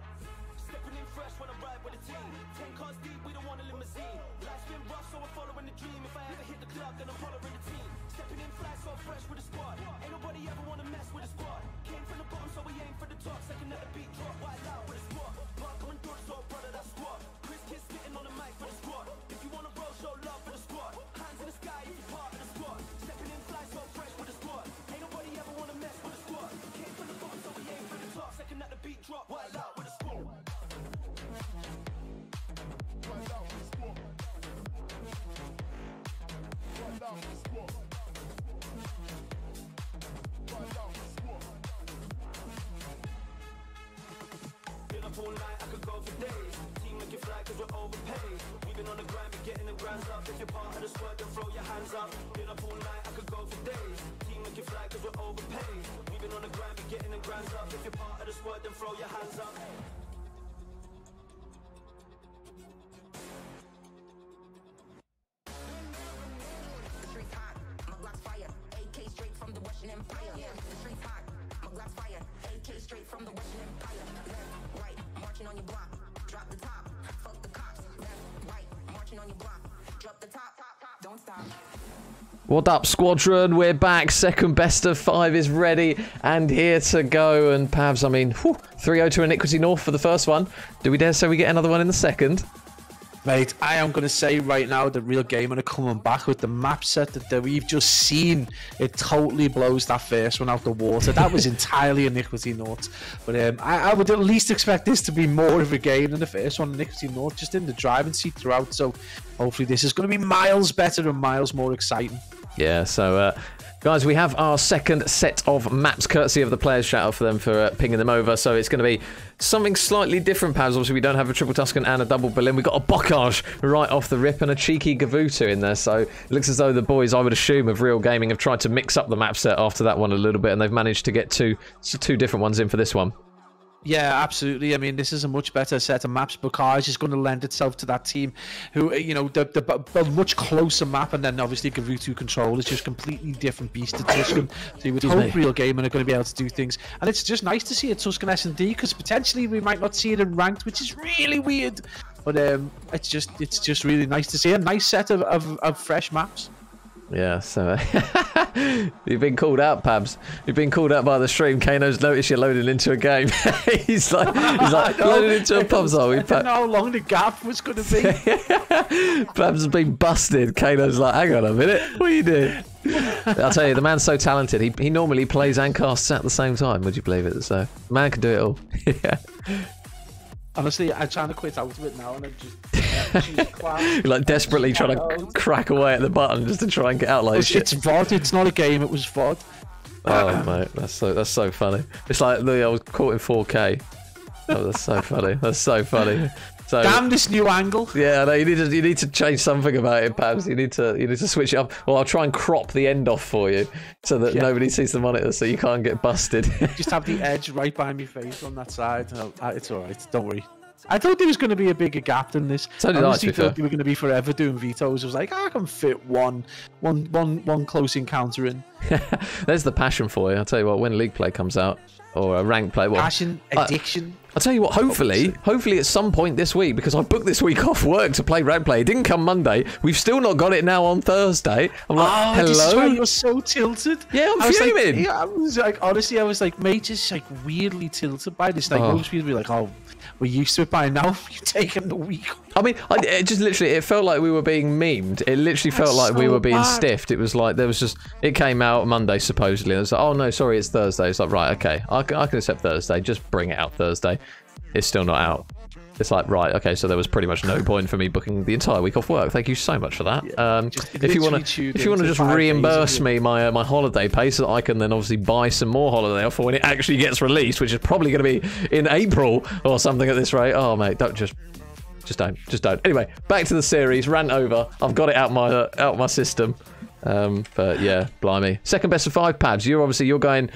Stepping in fresh when I ride with the team. 10 cars deep, we don't want a limousine. Life's been rough, so we're following the dream. If I ever hit the club, then I'm following the team. Stepping in fly, so fresh with the squad. Ain't nobody ever wanna mess with the squad. Came from the bottom, so we aim for the top. Second at the beat drop, wild out with the squad. Park on door, so brother, that's squad. Chris Kidd spitting on the mic for the squad. If you wanna roll, show love for the squad. Hands in the sky if you're part of the squad. Stepping in fly, so fresh with the squad. Ain't nobody ever wanna mess with the squad. Came from the bottom, so we aim for the top. Second at the beat drop, wild out with the squad. Wild out with the squad. Wild out with the squad. Wild out with the squad. Been up all night, I could go for days. Team make it fly cause we're overpaid. We've been on the grind, we're getting the grinds up. If you're part of the squad, then throw your hands up. Been up all night, I could go for days. Team make it fly cause we're overpaid. We've been on the grind, we're getting the grinds up. If you're part of the squad, then throw your hands up. The streets hot, my Glock's fire. AK straight from the Russian Empire. The streets hot, my Glock's fire. AK straight from the Russian Empire. Left, right, marching on your block. Drop the top, fuck the cops. Left, right, marching on your block. Drop the top, don't stop. What up, squadron? We're back. Second best of 5 is ready and here to go. And Pabs, I mean, 3-0 to Iniquity North for the first one. Do we dare say we get another one in the second? Mate, I am going to say right now the real game are coming back with the map set that we've just seen. It totally blows that first one out the water. That was entirely Iniquity North. But I would at least expect this to be more of a game than the first one, Iniquity North, just in the driving seat throughout. So hopefully this is going to be miles better and miles more exciting. Yeah, so Guys, we have our second set of maps, courtesy of the players. Shout out for them for pinging them over. So it's going to be something slightly different, Pabs. Obviously, we don't have a triple Tuscan and a double Berlin. We've got a Bocage right off the rip and a cheeky Gavutu in there. So it looks as though the boys, I would assume, of Real Gaming have tried to mix up the map set after that one a little bit, and they've managed to get two different ones in for this one. Yeah, absolutely. I mean, this is a much better set of maps. Bocage is going to lend itself to that team who, you know, the much closer map, and then obviously Gavutu Control is just completely different beast to Tuscan. So you would hope Real Gaming are going to be able to do things. And it's just nice to see a Tuscan S&D, because potentially we might not see it in ranked, which is really weird. But it's just really nice to see a nice set of fresh maps. Yeah, so you've been called out, Pabs. You've been called out by the stream. Kano's noticed you're loading into a game. he's like loading into a pubs. I didn't know how long the gap was going to be. Pabs has been busted. Kano's like, hang on a minute, what are you doing? I'll tell you, the man's so talented. He normally plays and casts at the same time. Would you believe it? So man can do it all. Yeah. Honestly, I'm trying to quit out of it now, and I'm just you're like desperately trying to crack away at the button just to try and get out like shit. It's VOD. It's not a game. It was VOD. Oh mate, that's so funny. It's like I was caught in 4K. Oh, that's so funny. That's so funny. So, damn this new angle. Yeah, no, you need to change something about it, Pabs. You need to switch it up. Well, I'll try and crop the end off for you so that nobody sees the monitor, so you can't get busted. Just have the edge right by my face on that side. It's all right. Don't worry. I thought there was going to be a bigger gap than this. So did I honestly thought we were going to be forever doing vetoes. I was like, I can fit one close encounter in. There's the passion for you. I'll tell you what, when League play comes out, or a ranked play, well, passion, addiction. I'll tell you what, hopefully at some point this week, because I booked this week off work to play ranked play. It didn't come Monday. We've still not got it now on Thursday. I'm like, hello? This is why you're so tilted. Yeah, I'm fuming. Like, I was like, honestly, I was like, mate, just like weirdly tilted by this. Like, most people be like, oh, we're used to it by now. You're taking the week. I mean, it just literally, it felt like we were being memed. It literally felt like we were being stiffed. It was like, it came out Monday, supposedly. And I was like, oh no, sorry, it's Thursday. It's like, right, okay, I can accept Thursday. Just bring it out Thursday. It's still not out. It's like, right, okay, so there was pretty much no point for me booking the entire week off work. Thank you so much for that. If you want to just reimburse me my holiday pay so that I can then obviously buy some more holiday off for when it actually gets released, which is probably going to be in April or something at this rate. Oh mate, just don't. Anyway, back to the series. Rant over. I've got it out my system. But yeah, blimey. Second best of 5, Pabs. You're going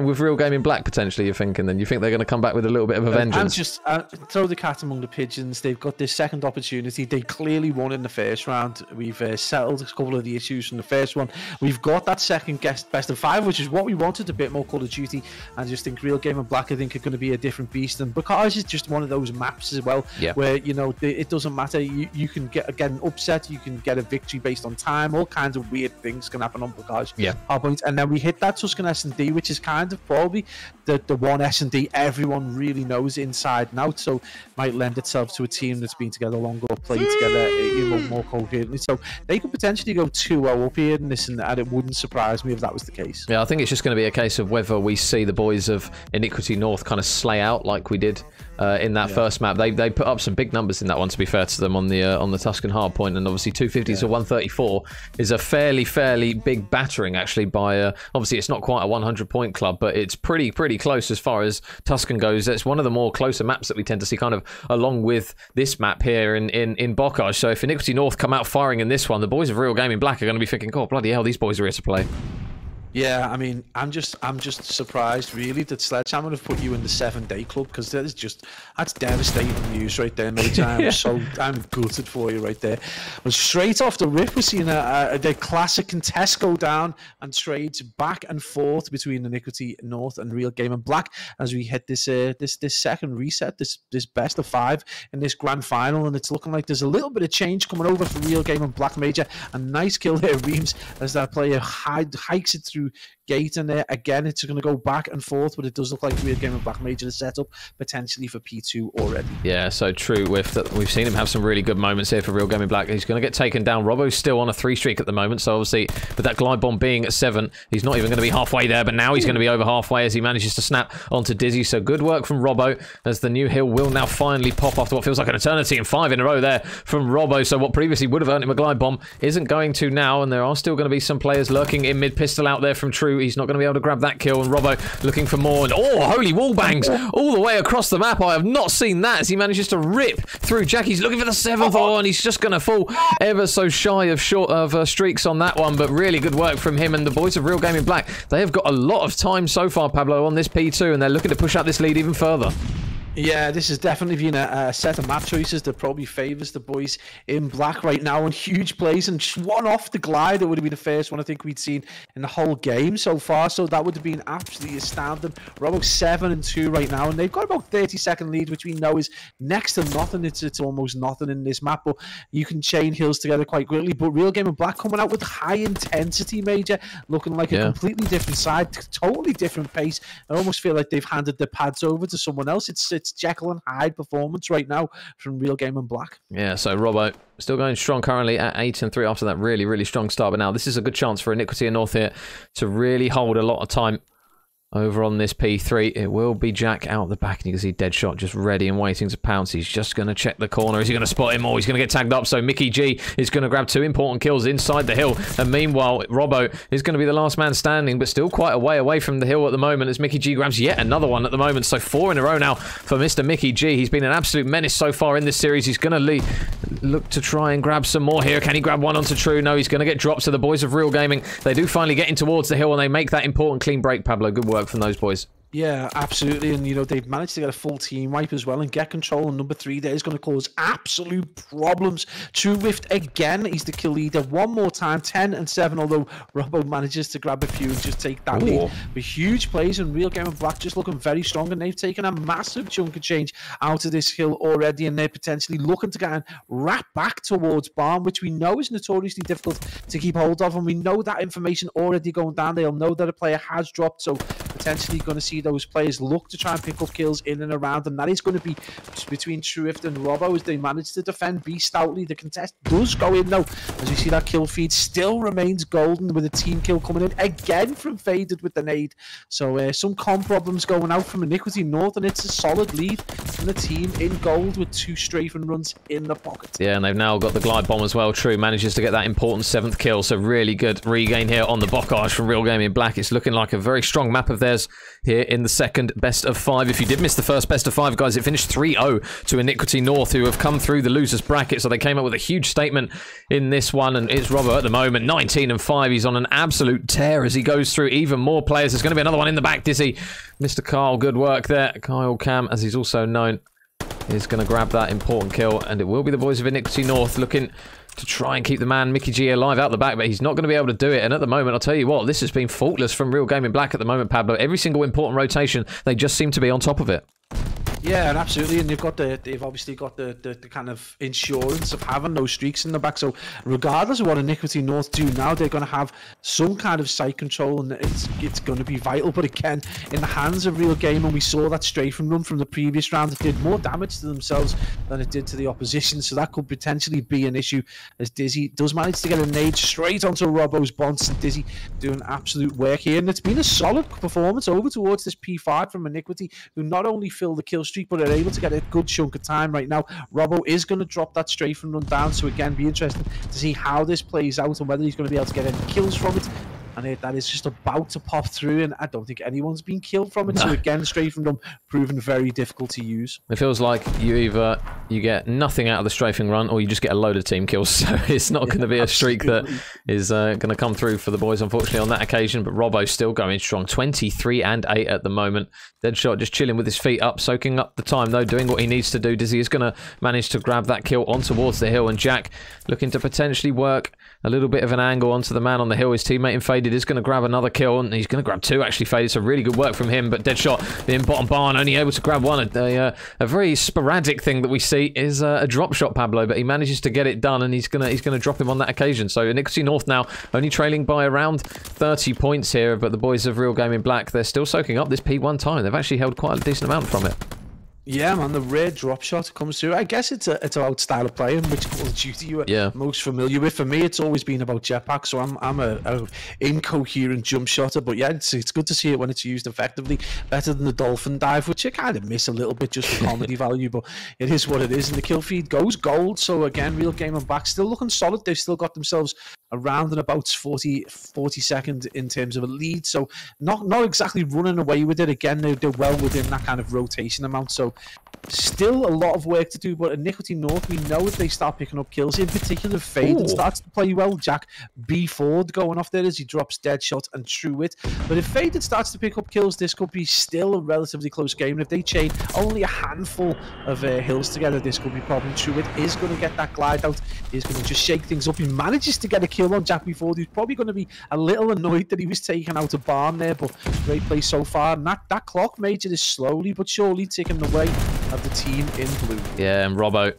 with Real Gaming Black potentially. You're thinking then. You think they're going to come back with a little bit of a vengeance? Just throw the cat among the pigeons. They've got this second opportunity. They clearly won in the first round. We've settled a couple of the issues from the first one. We've got that second best of 5, which is what we wanted. A bit more Call of Duty. I just think Real Gaming Black, I think, are going to be a different beast. And because it's just one of those maps as well, where it doesn't matter. You can get an upset. You can get a victory based on time. All kinds of weird things can happen on Bocage. Points. And then we hit that Tuscan S&D, which is kind of probably the one S&D everyone really knows inside and out, so might lend itself to a team that's been together longer or played together more coherently. So they could potentially go 2-0 up here in this, and it wouldn't surprise me if that was the case. Yeah, I think it's just going to be a case of whether we see the boys of Iniquity North kind of slay out like we did in that first map. They put up some big numbers in that one, to be fair to them, on the Tuscan hardpoint, and obviously 250 to 134 is a fairly big battering actually by obviously it's not quite a 100-point club, but it's pretty close as far as Tuscan goes. It's one of the more closer maps that we tend to see kind of along with this map here in Bocage. So if Iniquity North come out firing in this one, the boys of Real Gaming Black are going to be thinking, oh bloody hell, these boys are here to play. Yeah, I mean, I'm just surprised really that Sledgehammer have put you in the 7-day club, because that's devastating news right there, mate. I'm gutted for you right there. But straight off the rip, we're seeing the classic contest go down and trades back and forth between Iniquity North and Real Gaming Black as we hit this second reset, this best of 5 in this grand final, and it's looking like there's a little bit of change coming over for Real Gaming Black Major. A nice kill there, Reams, as that player hikes it through gate, and there again it's going to go back and forth, but it does look like Real Gaming Black Major is set up potentially for P2 already. Yeah, so true with that. We've seen him have some really good moments here for Real Gaming Black. He's going to get taken down. Robbo's still on a 3 streak at the moment, so obviously with that glide bomb being at 7, he's not even going to be halfway there, but now he's going to be over halfway as he manages to snap onto Dizzy. So good work from Robbo, as the new hill will now finally pop after what feels like an eternity, and 5 in a row there from Robbo. So what previously would have earned him a glide bomb isn't going to now, and there are still going to be some players lurking in mid. Pistol out there there from True. He's not going to be able to grab that kill. And Robbo looking for more. And oh, holy wall bangs all the way across the map. I have not seen that as he manages to rip through Jack. He's looking for the 7th. Oh, and he's just going to fall ever so shy of streaks on that one. But really good work from him and the boys of Real Gaming Black. They have got a lot of time so far, Pablo, on this P2, and they're looking to push out this lead even further. Yeah, this has definitely been a set of map choices that probably favours the boys in black right now, and huge plays, and just one off the glide. It would have been the first one I think we'd seen in the whole game so far, so that would have been absolutely astounding. We're about 7-2 right now, and they've got about 30-second lead, which we know is next to nothing. It's almost nothing in this map, but you can chain hills together quite quickly. But Real Gaming Black coming out with high intensity, Major, looking like a completely different side, totally different pace. I almost feel like they've handed the pads over to someone else. It's Jekyll and Hyde performance right now from Real Gaming Black. Yeah, so Robbo still going strong currently at 8-3 after that really strong start. But now this is a good chance for Iniquity and North here to really hold a lot of time over on this P3. It will be Jack out the back, and you can see Deadshot just ready and waiting to pounce. He's just going to check the corner. Is he going to spot him, or he's going to get tagged up? So Mickey G is going to grab 2 important kills inside the hill, and meanwhile Robbo is going to be the last man standing, but still quite a way away from the hill at the moment as Mickey G grabs yet another one at the moment. So 4 in a row now for Mr. Mickey G. He's been an absolute menace so far in this series. He's going to look to try and grab some more here. Can he grab one onto True? No, he's going to get dropped. So the boys of Real Gaming, they do finally get in towards the hill, and they make that important clean break. Pablo, good work from those boys. Yeah, absolutely. And, you know, they've managed to get a full team wipe as well and get control. And number 3 there is going to cause absolute problems. True Rift again. He's the kill leader one more time. 10-7, although Robbo manages to grab a few and just take that lead. But huge plays, and Real Gaming Black just looking very strong. And they've taken a massive chunk of change out of this hill already. And they're potentially looking to get wrapped back towards Barn, which we know is notoriously difficult to keep hold of. And we know that information already going down. They'll know that a player has dropped. So potentially going to see those players look to try and pick up kills in and around, and that is going to be between Truift and Robbo as they manage to defend B stoutly. The contest does go in though, as we see that kill feed still remains golden with a team kill coming in again from Faded with the nade. So some comm problems going out from Iniquity North, and it's a solid lead from the team in gold with 2 strafing runs in the pocket. Yeah, and they've now got the glide bomb as well. True manages to get that important 7th kill, so really good regain here on the Bocage from Real Gaming Black. It's looking like a very strong map of theirs here in the second best of 5. If you did miss the first best of 5, guys, it finished 3-0 to Iniquity North, who have come through the losers bracket, so they came up with a huge statement in this one. And it's Robbo at the moment, 19-5. He's on an absolute tear as he goes through even more players. There's going to be another one in the back, Dizzy. Mr. Kyle, good work there. Kyle Cam, as he's also known, is going to grab that important kill, and it will be the boys of Iniquity North looking to try and keep the man Mickey G alive out the back, but he's not going to be able to do it. And at the moment, I'll tell you what, this has been faultless from Real Gaming Black at the moment, Pablo. Every single important rotation, they just seem to be on top of it. Yeah, and absolutely, and they've obviously got the kind of insurance of having those streaks in the back. So regardless of what Iniquity North do now, they're going to have some kind of site control, and it's going to be vital. But again, in the hands of Real Game, and we saw that strafing run from the previous round, it did more damage to themselves than it did to the opposition. So that could potentially be an issue, as Dizzy does manage to get a nade straight onto Robbo's bonds, and Dizzy doing absolute work here. And it's been a solid performance over towards this P5 from Iniquity, who not only fill the kill streak, but are able to get a good chunk of time right now. Robbo is going to drop that strafing run down, so again, be interesting to see how this plays out and whether he's going to be able to get any kills from it. And that is just about to pop through, and I don't think anyone's been killed from it. No. So again, strafing run proven very difficult to use. It feels like you get nothing out of the strafing run, or you just get a load of team kills. So it's not going to be a streak that is going to come through for the boys, unfortunately, on that occasion. But Robbo's still going strong, 23-8 at the moment. Deadshot just chilling with his feet up, soaking up the time though, doing what he needs to do. Dizzy is going to manage to grab that kill on towards the hill, and Jack looking to potentially work a little bit of an angle onto the man on the hill. His teammate in Faded is going to grab another kill, and he's going to grab 2 actually. Faded, so really good work from him. But Deadshot in bottom barn, only able to grab 1. A very sporadic thing that we see is a drop shot, Pablo, but he manages to get it done, and he's gonna drop him on that occasion. So Iniquity North now only trailing by around 30 points here, but the boys of Real Gaming Black, they're still soaking up this P1 time. They've actually held quite a decent amount from it. Yeah, man, the rare drop shot comes through. I guess it's about style of playing, which Call of Duty you are most familiar with. For me, it's always been about jetpack, so I'm a incoherent jump shotter. But yeah, it's good to see it when it's used effectively. Better than the dolphin dive, which I kind of miss a little bit just for comedy value, but it is what it is. And the kill feed goes gold, so again, Real Game and Black still looking solid. They've still got themselves around and about 40 seconds in terms of a lead, so not exactly running away with it. Again, they're well within that kind of rotation amount, so still a lot of work to do. But Iniquity North, we know if they start picking up kills, in particular Faded starts to play well. Jack B Ford going off there as he drops Deadshot and True Wit. But if Faded starts to pick up kills, this could be still a relatively close game. And if they chain only a handful of hills together, this could be a problem. True Wit is going to get that glide out. He's going to just shake things up. He manages to get a kill on Jack B Ford, who's probably going to be a little annoyed that he was taken out of barn there, but great play so far. And that clock, Major, is slowly but surely ticking the way of the team in blue. Yeah, and Robbo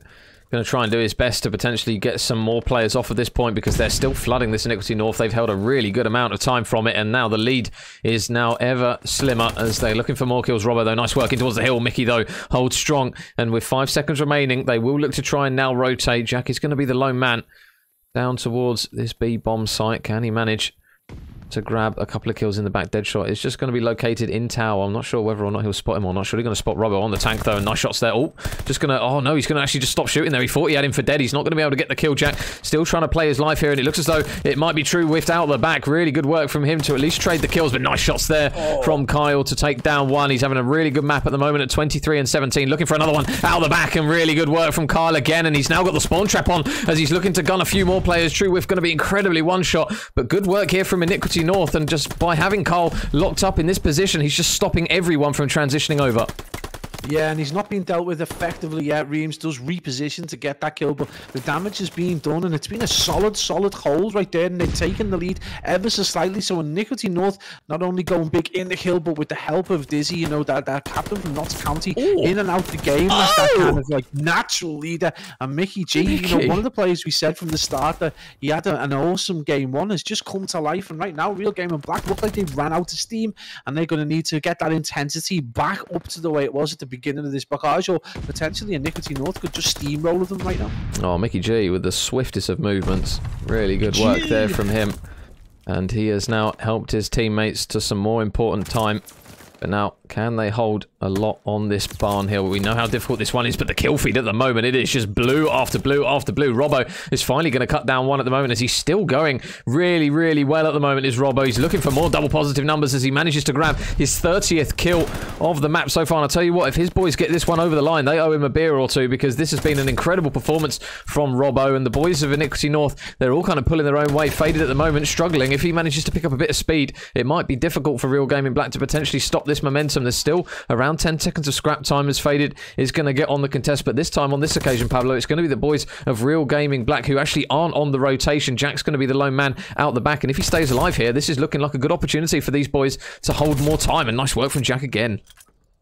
going to try and do his best to potentially get some more players off at this point, because they're still flooding this Iniquity North. They've held a really good amount of time from it, and now the lead is now ever slimmer as they're looking for more kills. Robbo, though, nice working towards the hill. Mickey, though, holds strong, and with 5 seconds remaining, they will look to try and now rotate. Jack is going to be the lone man down towards this B-bomb site. Can he manage to grab a couple of kills in the back? Deadshot is just going to be located in tower. I'm not sure whether or not he'll spot him or not. Surely going to spot Robbo on the tank, though, and nice shots there. Oh, just going to... Oh, no, he's going to actually just stop shooting there. He thought he had him for dead. He's not going to be able to get the kill, Jack. Still trying to play his life here, and it looks as though it might be True whiffed out the back. Really good work from him to at least trade the kills, but nice shots there from Kyle to take down one. He's having a really good map at the moment at 23 and 17. Looking for another one out the back, and really good work from Kyle again, and he's now got the spawn trap on as he's looking to gun a few more players. True whiff going to be incredibly one-shot, but good work here from Iniquity North, and just by having Cole locked up in this position, he's just stopping everyone from transitioning over. Yeah, and he's not being dealt with effectively yet. Reams does reposition to get that kill, but the damage is being done, and it's been a solid hold right there, and they've taken the lead ever so slightly. So Iniquity North not only going big in the hill, but with the help of Dizzy, you know, that captain from Notts County, in and out the game. That's that kind of like natural leader. And Mickey G, you know, one of the players we said from the start that he had an awesome game one has just come to life, and right now Real Game and Black look like they've ran out of steam, and they're going to need to get that intensity back up to the way it was at the beginning of this barrage, or potentially Iniquity North could just steamroll them right now. Oh, Mickey G with the swiftest of movements. Really good work there from him. And he has now helped his teammates to some more important time. But now, can they hold a lot on this barn hill? We know how difficult this one is, but the kill feed at the moment, it is just blue after blue after blue. Robbo is finally going to cut down one at the moment, as he's still going really, really well at the moment, is Robbo. He's looking for more double positive numbers as he manages to grab his 30th kill of the map so far. And I'll tell you what, if his boys get this one over the line, they owe him a beer or two, because this has been an incredible performance from Robbo. And the boys of Iniquity North, they're all kind of pulling their own way. Faded at the moment, struggling. If he manages to pick up a bit of speed, it might be difficult for Real Game in Black to potentially stop this momentum. There's still around 10 seconds of scrap time as Faded is going to get on the contest, but this time on this occasion, Pablo, it's going to be the boys of Real Gaming Black who actually aren't on the rotation. Jack's going to be the lone man out the back, and if he stays alive here, this is looking like a good opportunity for these boys to hold more time, and nice work from Jack again.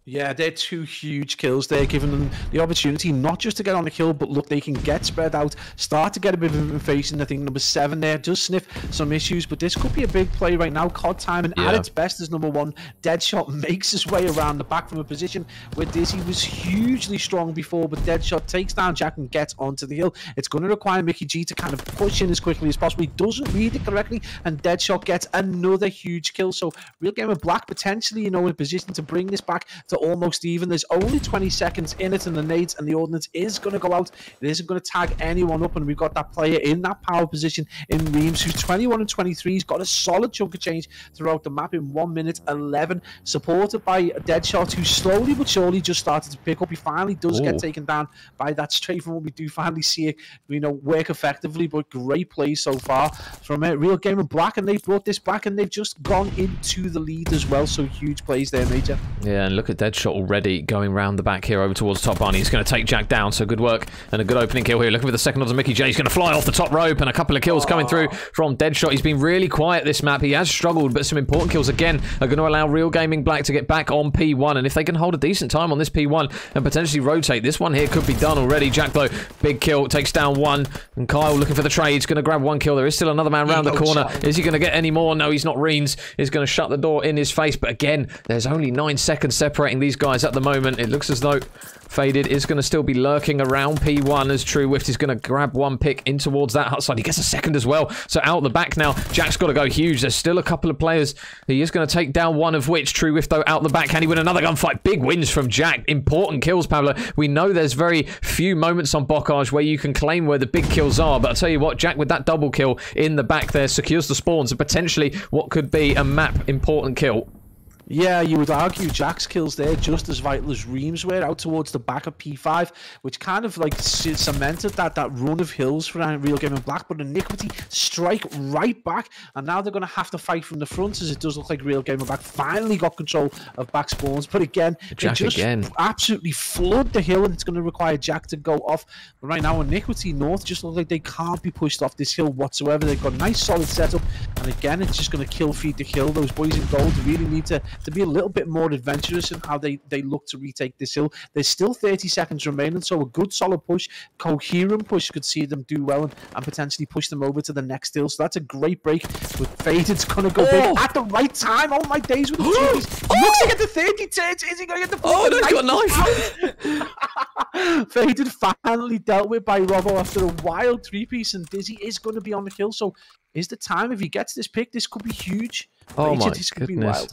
Yeah, they're 2 huge kills. They're giving them the opportunity not just to get on the kill, but look, they can get spread out, start to get a bit of information. I think number 7 there does sniff some issues, but this could be a big play right now. COD timing at its best as number 1. Deadshot makes his way around the back from a position where Dizzy was hugely strong before, but Deadshot takes down Jack and gets onto the hill. It's going to require Mickey G to kind of push in as quickly as possible. He doesn't read it correctly, and Deadshot gets another huge kill. So Real Game of Black potentially, you know, in a position to bring this back to almost even. There's only 20 seconds in it, and the nades and the ordnance is going to go out. It isn't going to tag anyone up, and we've got that player in that power position in Reams, who's 21 and 23. He's got a solid chunk of change throughout the map in 1 minute 11, supported by Deadshot, who slowly but surely just started to pick up. He finally does get taken down by that strafe, from what we do finally see it, you know, work effectively. But great play so far from Real Game of Black, and they've brought this back, and they've just gone into the lead as well. So huge plays there, Major. Yeah, and look at Deadshot already going round the back here over towards top Barney. He's going to take Jack down, so good work and a good opening kill here. Looking for the second odds of Mickey J. He's going to fly off the top rope, and a couple of kills coming through from Deadshot. He's been really quiet this map. He has struggled, but some important kills again are going to allow Real Gaming Black to get back on P1, and if they can hold a decent time on this P1 and potentially rotate, this one here could be done already. Jack, though, big kill, takes down one, and Kyle looking for the trade. He's going to grab one kill. There is still another man round the corner. Is he going to get any more? No, he's not. Reens is going to shut the door in his face, but again, there's only 9 seconds separating getting these guys at the moment. It looks as though Faded is going to still be lurking around P1 as True Whift is going to grab one pick in towards that hut side. He gets a second as well. So out the back now, Jack's got to go huge. There's still a couple of players. He is going to take down one of which. True Whift, though, out the back. Can he win another gunfight? Big wins from Jack. Important kills, Pablo. We know there's very few moments on Bocage where you can claim where the big kills are. But I'll tell you what, Jack with that double kill in the back there secures the spawns and potentially what could be a map important kill. Yeah, you would argue Jack's kills there just as vital as Ream's were out towards the back of P5, which kind of like cemented that run of hills for Real Gaming Black. But Iniquity strike right back, and now they're going to have to fight from the front, as it does look like Real Gaming Black finally got control of back spawns. But again, Jack they just absolutely flood the hill, and it's going to require Jack to go off. But right now, Iniquity North just look like they can't be pushed off this hill whatsoever. They've got a nice solid setup, and again, it's just going to kill feed the hill. Those boys in gold really need to be a little bit more adventurous in how they look to retake this hill. There's still 30 seconds remaining, so a good solid push, coherent push could see them do well and potentially push them over to the next hill. So that's a great break. With Faded's going to go big at the right time. Oh my days with the TVs. He looks to get the 30 turns. Is he going to get the no, he's got a knife. Faded finally dealt with by Robbo after a wild 3-piece, and Dizzy is going to be on the kill. So is the time, if he gets this pick, this could be huge. Oh my this could be goodness. wild.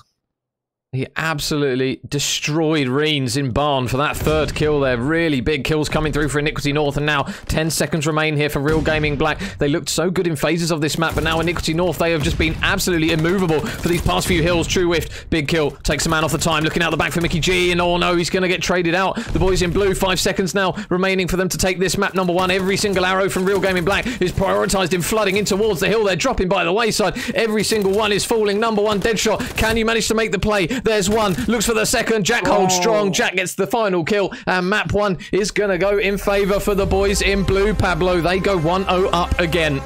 He absolutely destroyed Reens in Barn for that third kill there. Really big kills coming through for Iniquity North, and now 10 seconds remain here for Real Gaming Black. They looked so good in phases of this map, but now Iniquity North, they have just been absolutely immovable for these past few hills. True Whift, big kill, takes a man off the time, looking out the back for Mickey G, and oh no, he's going to get traded out. The boys in blue, 5 seconds now remaining for them to take this map number 1. Every single arrow from Real Gaming Black is prioritised in flooding in towards the hill. They're dropping by the wayside. Every single one is falling. Number 1, Deadshot. Can you manage to make the play? There's one. Looks for the second. Jack holds strong. Jack gets the final kill, and map 1 is going to go in favour for the boys in blue. Pablo, they go 1-0 up again.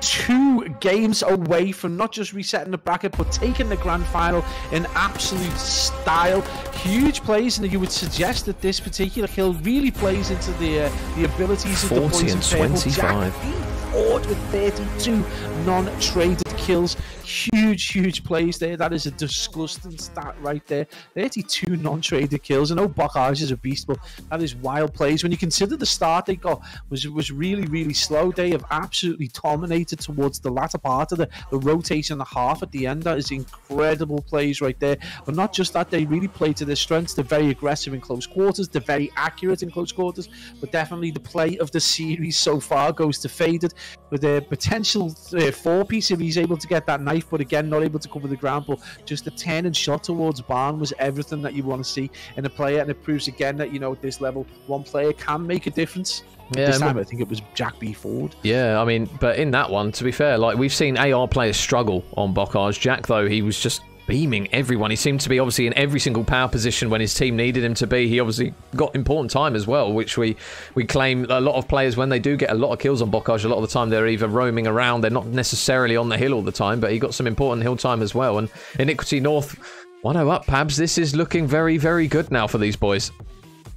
2 games away from not just resetting the bracket, but taking the grand final in absolute style. Huge plays, and you would suggest that this particular kill really plays into the abilities of the boys in 40 and 25. Jack with 32 non-traded kills. Huge plays there. That is a disgusting stat right there. 32 non-traded kills. I know Bocage is a beast, but that is wild plays. When you consider the start they got was really slow, they have absolutely dominated towards the latter part of the rotation and a half at the end. That is incredible plays right there. But not just that, they really play to their strengths. They're very aggressive in close quarters. They're very accurate in close quarters. But definitely the play of the series so far goes to Faded with a potential 4-piece if he's able to get that knife, but again not able to cover the ground. But just the turn and shot towards Barn was everything that you want to see in a player, and it proves again that, you know, at this level one player can make a difference. Yeah, this time I think it was Jack B. Ford. Yeah, I mean, but in that one, to be fair, like we've seen AR players struggle on Bocage. Jack, though, he was just beaming everyone. He seemed to be obviously in every single power position when his team needed him to be. He obviously got important time as well, which we claim a lot of players, when they do get a lot of kills on Bocage, a lot of the time they're either roaming around, they're not necessarily on the hill all the time, but he got some important hill time as well. And Iniquity North 1-0 up, Pabs. This is looking very good now for these boys.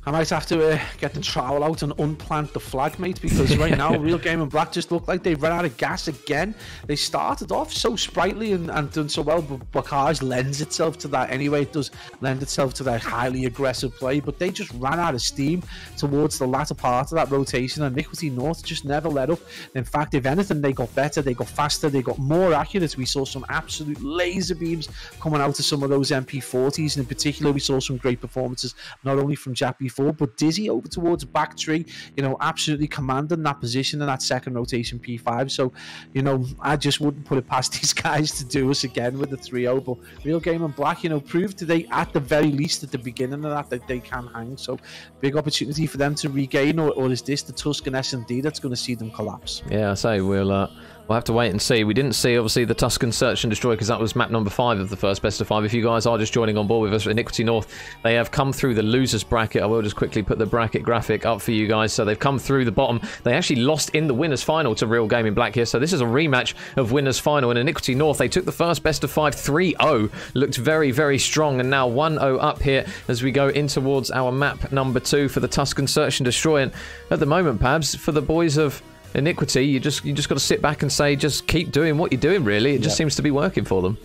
I might have to get the trowel out and unplant the flag, mate, because right now Real Gaming Black just look like they've run out of gas again. They started off so sprightly and done so well, but Bocage lends itself to that anyway. It does lend itself to that highly aggressive play, but they just ran out of steam towards the latter part of that rotation, and Iniquity North just never let up. In fact, if anything, they got better, they got faster, they got more accurate. We saw some absolute laser beams coming out of some of those MP40s, and in particular we saw some great performances not only from Jack B. but Dizzy over towards back 3, you know, absolutely commanding that position in that second rotation P5. So, you know, I just wouldn't put it past these guys to do us again with the 3-0. But Real Gaming Black, you know, proved today at the very least at the beginning of that they can hang. So big opportunity for them to regain, or is this the Tuscan S&D that's going to see them collapse? Yeah, I say we'll have to wait and see. We didn't see, obviously, the Tuscan Search and Destroy because that was map number 5 of the first best of 5. If you guys are just joining on board with us, Iniquity North, they have come through the losers bracket. I will just quickly put the bracket graphic up for you guys. So they've come through the bottom. They actually lost in the winners final to Real Gaming Black here. So this is a rematch of winners final. In Iniquity North, they took the first best of 5 3-0. Looked very strong, and now 1-0 up here as we go in towards our map number 2 for the Tuscan Search and Destroy. And at the moment, Pabs, for the boys of Iniquity, you just got to sit back and say, just keep doing what you're doing, really. It just seems to be working for them.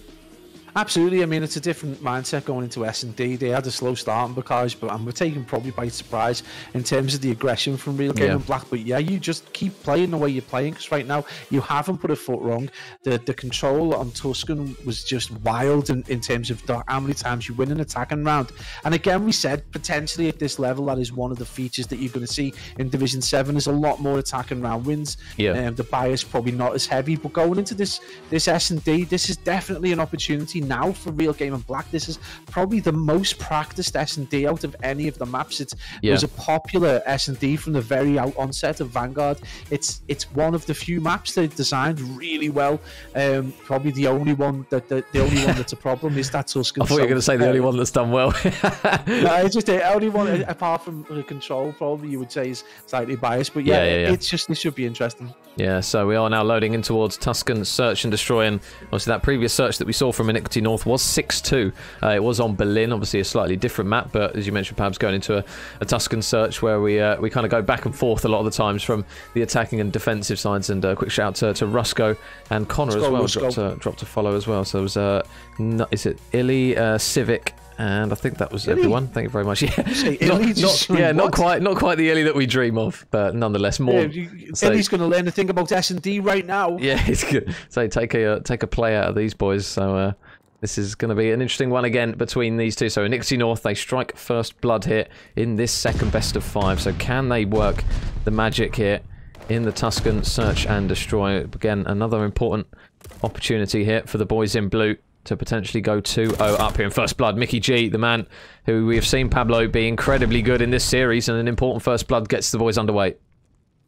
Absolutely. I mean, it's a different mindset going into S&D. They had a slow start because, and we're taken probably by surprise in terms of the aggression from Real Game and Black. But yeah, you just keep playing the way you're playing, because right now you haven't put a foot wrong. The control on Tuscan was just wild in terms of how many times you win an attacking round. And again, we said potentially at this level, that is one of the features that you're going to see in Division 7 is a lot more attacking round wins. The bias probably not as heavy, but going into this S&D, this is definitely an opportunity now for Real Game and Black. This is probably the most practiced S&D out of any of the maps. It was a popular S&D from the very onset of Vanguard. It's one of the few maps they've designed really well. Probably the only one that's a problem is that Tuscan. I thought you were going to say the only one that's done well. No, it's just the only one apart from the control. Probably you would say is slightly biased, but it's just, this should be interesting. Yeah, so we are now loading in towards Tuscan Search and Destroy, and obviously that previous search that we saw from Iniquity North was 6-2. It was on Berlin, obviously a slightly different map, but as you mentioned, Pabs, going into a Tuscan Search where we kind of go back and forth a lot of the times from the attacking and defensive sides. And a quick shout out to Rusko and Connor as well, dropped a follow as well. So it was, is it Illy, Civic, and I think that was everyone. Thank you very much. Yeah, not quite the Illy that we dream of, but nonetheless more. Illy's going to learn to think about S&D right now. Yeah, it's good. So take a play out of these boys. So this is going to be an interesting one again between these two. So Iniquity North, they strike first blood here in this second best of 5. So can they work the magic here in the Tuscan Search and Destroy? Again, another important opportunity here for the boys in blue to potentially go 2-0 up here in first blood. Mickey G, the man who we have seen, Pablo, be incredibly good in this series, and an important first blood gets the boys underway.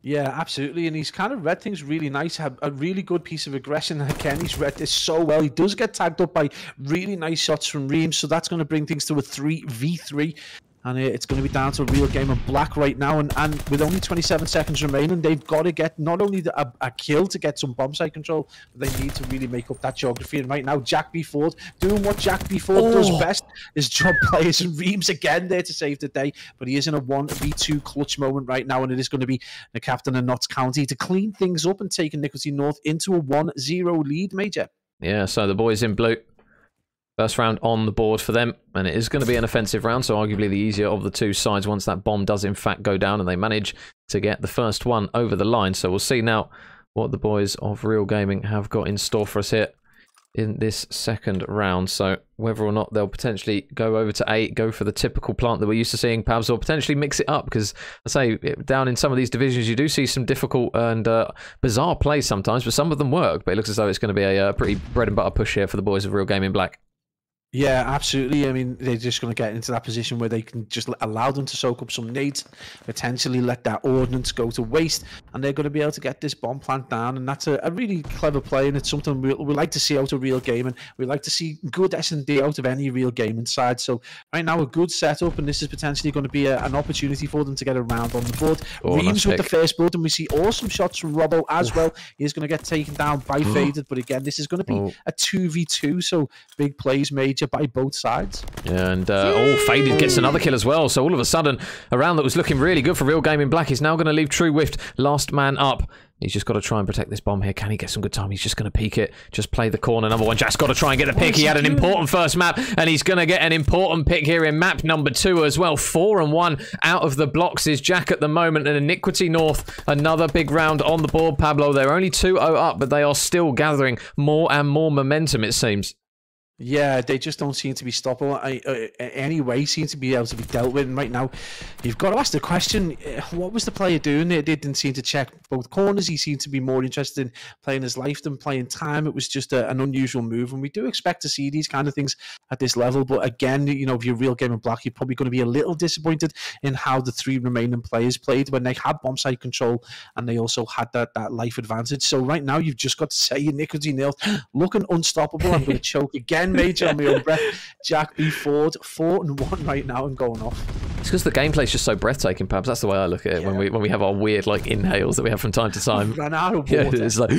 Yeah, absolutely, and he's kind of read things really nice. Had a really good piece of aggression. Again, he's read this so well. He does get tagged up by really nice shots from Reams, so that's going to bring things to a 3v3. And it's going to be down to a Real Game of Black right now. And with only 27 seconds remaining, they've got to get not only a kill to get some bomb site control, but they need to really make up that geography. And right now, Jack B. Ford doing what Jack B. Ford does best, is drop players. And Reams again there to save the day. But he is in a 1v2 clutch moment right now. And it is going to be the captain of Notts County to clean things up and take Iniquity North into a 1-0 lead, Major. Yeah, so the boys in blue. First round on the board for them, and it is going to be an offensive round, so arguably the easier of the two sides once that bomb does in fact go down and they manage to get the first one over the line. So we'll see now what the boys of Real Gaming have got in store for us here in this second round. So whether or not they'll potentially go over to 8, go for the typical plant that we're used to seeing, Pabs, or potentially mix it up, because I say down in some of these divisions you do see some difficult and bizarre plays sometimes, but some of them work. But it looks as though it's going to be a pretty bread and butter push here for the boys of Real Gaming Black. Yeah, absolutely. I mean, they're just going to get into that position where they can just allow them to soak up some nades, potentially let that ordnance go to waste, and they're going to be able to get this bomb plant down. And that's a really clever play, and it's something we like to see out of Real Gaming. We like to see good S&D out of any Real Gaming side. So right now, a good setup, and this is potentially going to be an opportunity for them to get a round on the board. Reams with the first blood, and we see awesome shots from Robbo as well. He's going to get taken down by Faded, but again, this is going to be a 2v2, so big plays made by both sides. Yeah, and Faded gets another kill as well. So all of a sudden, a round that was looking really good for Real Gaming Black is now going to leave True Whift last man up. He's just got to try and protect this bomb here. Can he get some good time? He's just going to peek it. Just play the corner. Number 1, Jack's got to try and get a pick. He had an important first map, and he's going to get an important pick here in map number 2 as well. 4-1 out of the blocks is Jack at the moment, and Iniquity North, another big round on the board, Pablo. They're only 2-0 up, but they are still gathering more and more momentum, it seems. Yeah, they just don't seem to be stoppable anyway, seem to be able to be dealt with. And right now, you've got to ask the question, what was the player doing there? They didn't seem to check both corners. He seemed to be more interested in playing his life than playing time. It was just an unusual move, and we do expect to see these kind of things at this level. But again, you know, if you're Real Game of Black, you're probably going to be a little disappointed in how the 3 remaining players played when they had bomb site control and they also had that life advantage. So right now, you've just got to say Iniquity North looking unstoppable. I'm going to choke again, Major, on my own breath. Jack B. Ford, 4-1 right now and going off. It's because the gameplay's just so breathtathing, perhaps. That's the way I look at it when we have our weird like inhales that we have from time to time. Ran out of water. Yeah, it's like,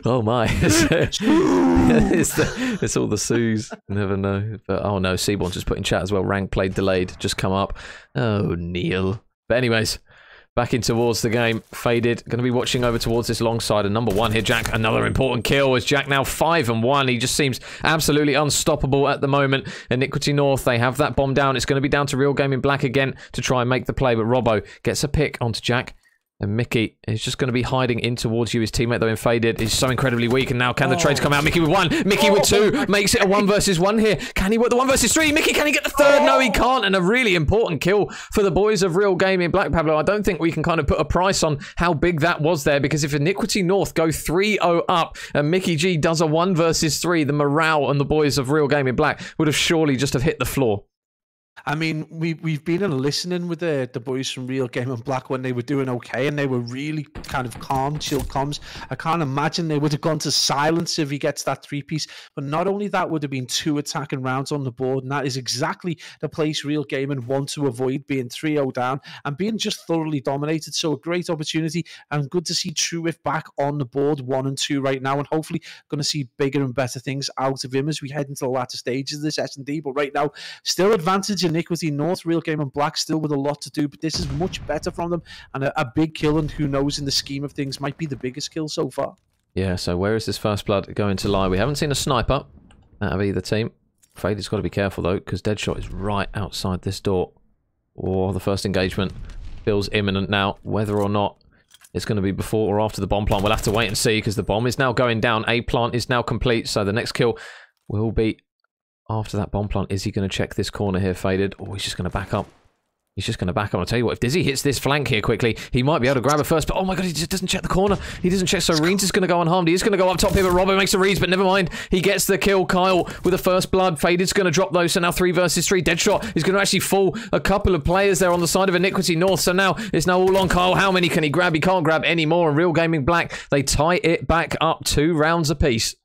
oh my. It's all the soos. Never know. But oh no, Seaborn just put in chat as well. Rank played delayed. Just come up. Oh, Neil. But anyways, back in towards the game. Faded, going to be watching over towards this long side. And number 1 here, Jack, another important kill as Jack now 5-1. He just seems absolutely unstoppable at the moment. Iniquity North, they have that bomb down. It's going to be down to Real Game in Black again to try and make the play, but Robbo gets a pick onto Jack. And Mickey is just going to be hiding in towards you. His teammate, though, in Faded, is so incredibly weak. And now can the trades come out? Mickey with 1. Mickey with 2. Makes it a 1 versus 1 here. Can he work the 1 versus 3? Mickey, can he get the 3rd? No, he can't. And a really important kill for the boys of Real Game in Black, Pablo. I don't think we can kind of put a price on how big that was there. Because if Iniquity North go 3-0 up and Mickey G does a 1 versus 3, the morale on the boys of Real Game in Black would have surely just have hit the floor. I mean, we've been in listening with the boys from Real Game and Black when they were doing okay, and they were really kind of calm, chill comms. I can't imagine they would have gone to silence if he gets that 3-piece. But not only that, would have been 2 attacking rounds on the board, and that is exactly the place Real Game and want to avoid, being 3-0 down and being just thoroughly dominated. So a great opportunity, and good to see Truiff back on the board 1 and 2 right now, and hopefully going to see bigger and better things out of him as we head into the latter stages of this S&D. But right now, still advantage Iniquity North. Real Game and Black still with a lot to do, but this is much better from them, and a big kill, and who knows, in the scheme of things, might be the biggest kill so far. Yeah, so where is this first blood going to lie? We haven't seen a sniper out of either team. Faded's got to be careful though, because Deadshot is right outside this door. Oh, the first engagement feels imminent now. Whether or not it's going to be before or after the bomb plant, we'll have to wait and see, because the bomb is now going down. A plant is now complete, so the next kill will be after that bomb plant. Is he going to check this corner here, Faded? Oh, he's just going to back up. He's just going to back up. I'll tell you what, if Dizzy hits this flank here quickly, he might be able to grab it first. But oh my god, he just doesn't check the corner. He doesn't check, so Reens is going to go unharmed. He is going to go up top here, but Robbo makes the reads, but never mind. He gets the kill. Kyle with the first blood. Faded's going to drop those, so now 3 versus 3. Deadshot is going to actually fall a couple of players there on the side of Iniquity North. So now it's now all on Kyle. How many can he grab? He can't grab any more. And Real Gaming Black, they tie it back up 2 rounds apiece.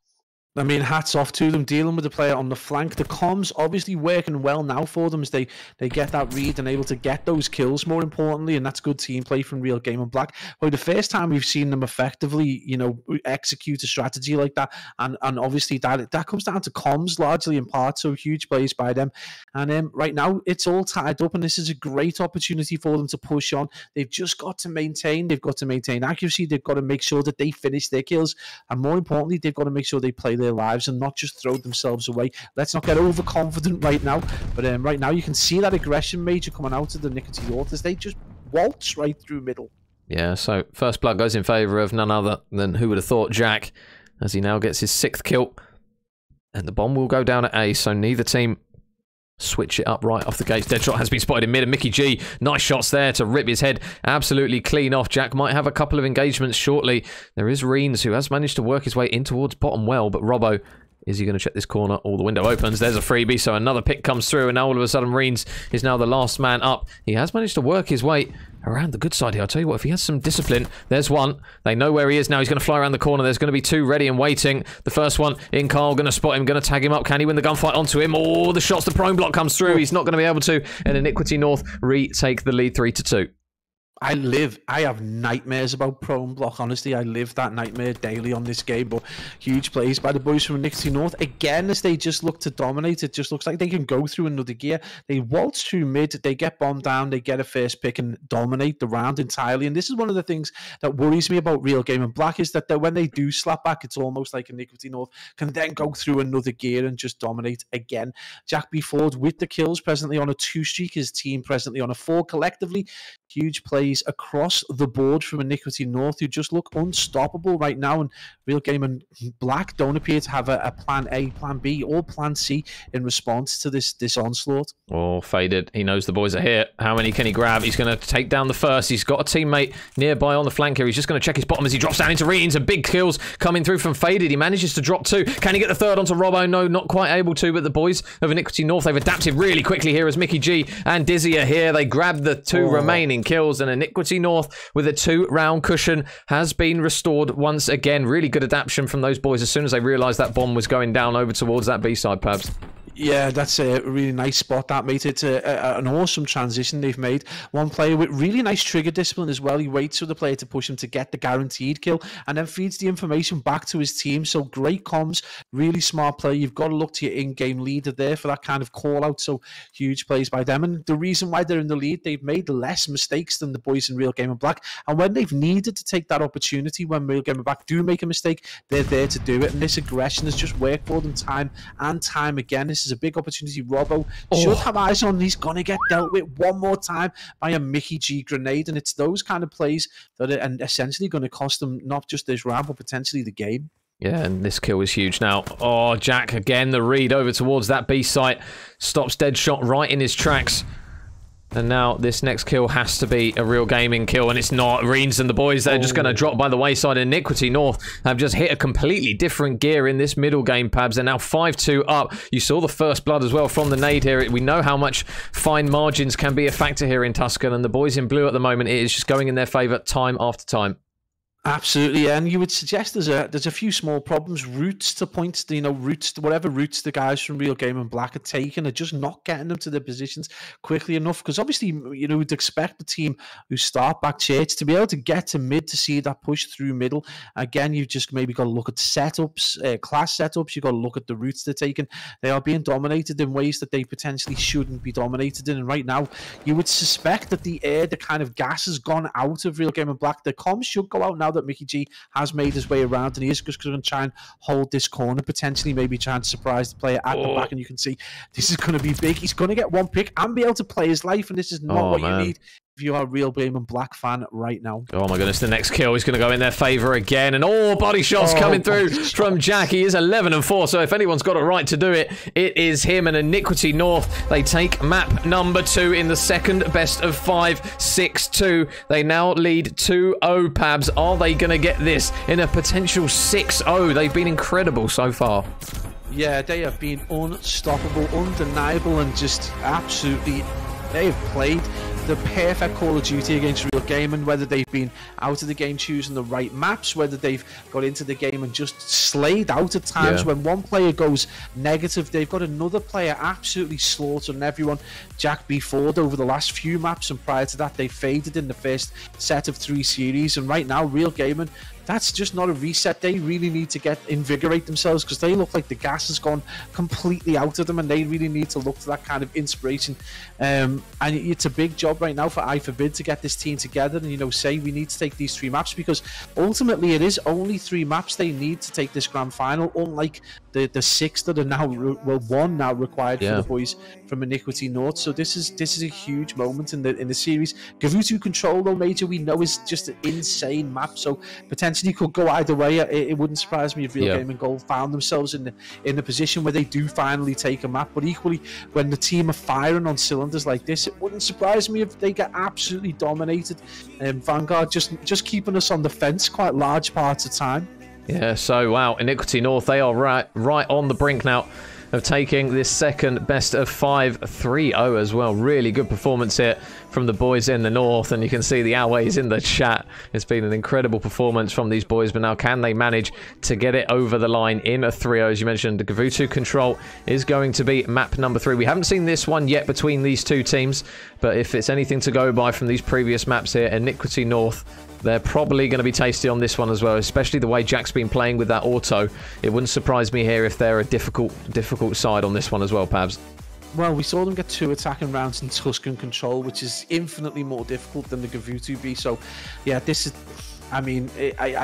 I mean, hats off to them, dealing with the player on the flank. The comms obviously working well now for them as they get that read and able to get those kills, more importantly, and that's good team play from Real Game and Black. But the first time we've seen them effectively, you know, execute a strategy like that, and obviously that comes down to comms largely in part, so huge plays by them. And right now, it's all tied up, and this is a great opportunity for them to push on. They've just got to maintain accuracy, they've got to make sure that they finish their kills, and more importantly, they've got to make sure they play their lives and not just throw themselves away. Let's not get overconfident right now, but right now you can see that aggression major coming out of the Iniquity North as they just waltz right through middle. Yeah, so first blood goes in favour of none other than, who would have thought, Jack, as he now gets his 6th kill, and the bomb will go down at A, so neither team switch it up right off the gates. Deadshot has been spotted in mid, and Mickey G, nice shots there to rip his head absolutely clean off. Jack might have a couple of engagements shortly. There is Reens, who has managed to work his way in towards bottom well, but Robbo, is he going to check this corner? Oh, the window opens. There's a freebie, so another pick comes through, and now all of a sudden Reens is now the last man up. He has managed to work his way around the good side here. I'll tell you what, if he has some discipline, there's one. They know where he is now. He's going to fly around the corner. There's going to be 2 ready and waiting. The first one in Carl, going to spot him, going to tag him up. Can he win the gunfight onto him? Oh, the shots, the prone block comes through. He's not going to be able to, and Iniquity North retake the lead 3-2. I have nightmares about prone block, honestly. I live that nightmare daily on this game, but huge plays by the boys from Iniquity North. Again, as they just look to dominate, it just looks like they can go through another gear. They waltz through mid, they get bombed down, they get a first pick and dominate the round entirely. And this is one of the things that worries me about Real Game and Black, is that when they do slap back, it's almost like Iniquity North can then go through another gear and just dominate again. Jack B. Ford with the kills, presently on a 2 streak, his team presently on a 4 collectively. Huge plays across the board from Iniquity North, who just look unstoppable right now, and Real Game and Black don't appear to have a plan A, plan B, or plan C in response to this onslaught. Oh, Faded. He knows the boys are here. How many can he grab? He's going to take down the first. He's got a teammate nearby on the flank here. He's just going to check his bottom as he drops down into Reens, and big kills coming through from Faded. He manages to drop 2. Can he get the 3rd onto Robbo? No, not quite able to, but the boys of Iniquity North, they've adapted really quickly here as Mickey G and Dizzy are here. They grab the 2 remaining kills, and Iniquity North with a 2-round cushion has been restored once again. Really good adaptation from those boys as soon as they realised that bomb was going down over towards that B-side, Pabs. Yeah, that's a really nice spot, that, mate. It's an awesome transition they've made. One player with really nice trigger discipline as well. He waits for the player to push him to get the guaranteed kill and then feeds the information back to his team. So great comms, really smart player. You've got to look to your in-game leader there for that kind of call-out. So huge plays by them. And the reason why they're in the lead, they've made less mistakes than the boys in Real Game and Black. And when they've needed to take that opportunity, when Real Game and Black do make a mistake, they're there to do it. And this aggression has just worked for them time and time again. This is a big opportunity. Robbo should have eyes on. He's going to get dealt with one more time by a Mickey G grenade, and it's those kind of plays that are essentially going to cost them not just this round, but potentially the game. Yeah, and this kill is huge now. Oh, Jack again, the read over towards that B site. Stops dead shot right in his tracks. And now this next kill has to be a Real Gaming kill, and it's not. Reens and the boys, they're just going to drop by the wayside. Iniquity North have just hit a completely different gear in this middle game, Pabs. They're now 5-2 up. You saw the first blood as well from the nade here. We know how much fine margins can be a factor here in Tuscan, and the boys in blue at the moment, it is just going in their favour time after time. Absolutely, and you would suggest there's a few small problems. Routes to points, whatever routes the guys from Real Game and Black are taking are just not getting them to their positions quickly enough. Because obviously, we'd expect the team who start back church to be able to get to mid to see that push through middle. Again, you've just maybe got to look at setups, class setups. You've got to look at the routes they're taking. They are being dominated in ways that they potentially shouldn't be dominated in. And right now, you would suspect that the kind of gas has gone out of Real Game and Black. The comms should go out now that Mickey G has made his way around, and he is just going to try and hold this corner, potentially maybe trying to surprise the player at the back. And you can see this is going to be big. He's going to get one pick and be able to play his life, and this is not what you need if you are a Real Game and Black fan right now. Oh my goodness, the next kill is going to go in their favour again. And body shots coming through from Jack. He is 11-4, so if anyone's got a right to do it, it is him. And Iniquity North, they take map number 2 in the second best of 5, 6-2. They now lead 2-0, Pabs. Are they going to get this in a potential 6-0? They've been incredible so far. Yeah, they have been unstoppable, undeniable, and just absolutely, they have played the perfect Call of Duty against Real Game, and whether they've been out of the game choosing the right maps, whether they've got into the game and just slayed out at times. When one player goes negative, they've got another player absolutely slaughtering everyone. Jack B. Ford over the last few maps, and prior to that they faded in the first set of 3 series, and right now Real Gaming, that's just not a reset. They really need to invigorate themselves, because they look like the gas has gone completely out of them, and they really need to look to that kind of inspiration. And it's a big job right now for I Forbid to get this team together and say we need to take these 3 maps, because ultimately it is only 3 maps they need to take this grand final, unlike the 6 that are now 1 now required for the boys from Iniquity North. So this is a huge moment in the series. Gavutu Control, though, Major, we know is just an insane map, so potentially could go either way. It wouldn't surprise me if Real Game and Gold found themselves in the position where they do finally take a map. But equally, when the team are firing on cylinders like this, it wouldn't surprise me if they get absolutely dominated. Vanguard just keeping us on the fence quite large parts of time. Yeah, so wow, Iniquity North, they are right on the brink now of taking this second best of 5 3-0 as well. Really good performance here from the boys in the north, and you can see the Always in the chat. It's been an incredible performance from these boys, but now can they manage to get it over the line in a 3-0? As you mentioned, the Gavutu Control is going to be map number 3. We haven't seen this one yet between these 2 teams, but if it's anything to go by from these previous maps here, Iniquity North, they're probably going to be tasty on this one as well, especially the way Jack's been playing with that auto. It wouldn't surprise me here if they're a difficult side on this one as well, Pabs. Well, we saw them get 2 attacking rounds in Tuscan Control, which is infinitely more difficult than the Gavutu be. So, yeah, this is... I mean,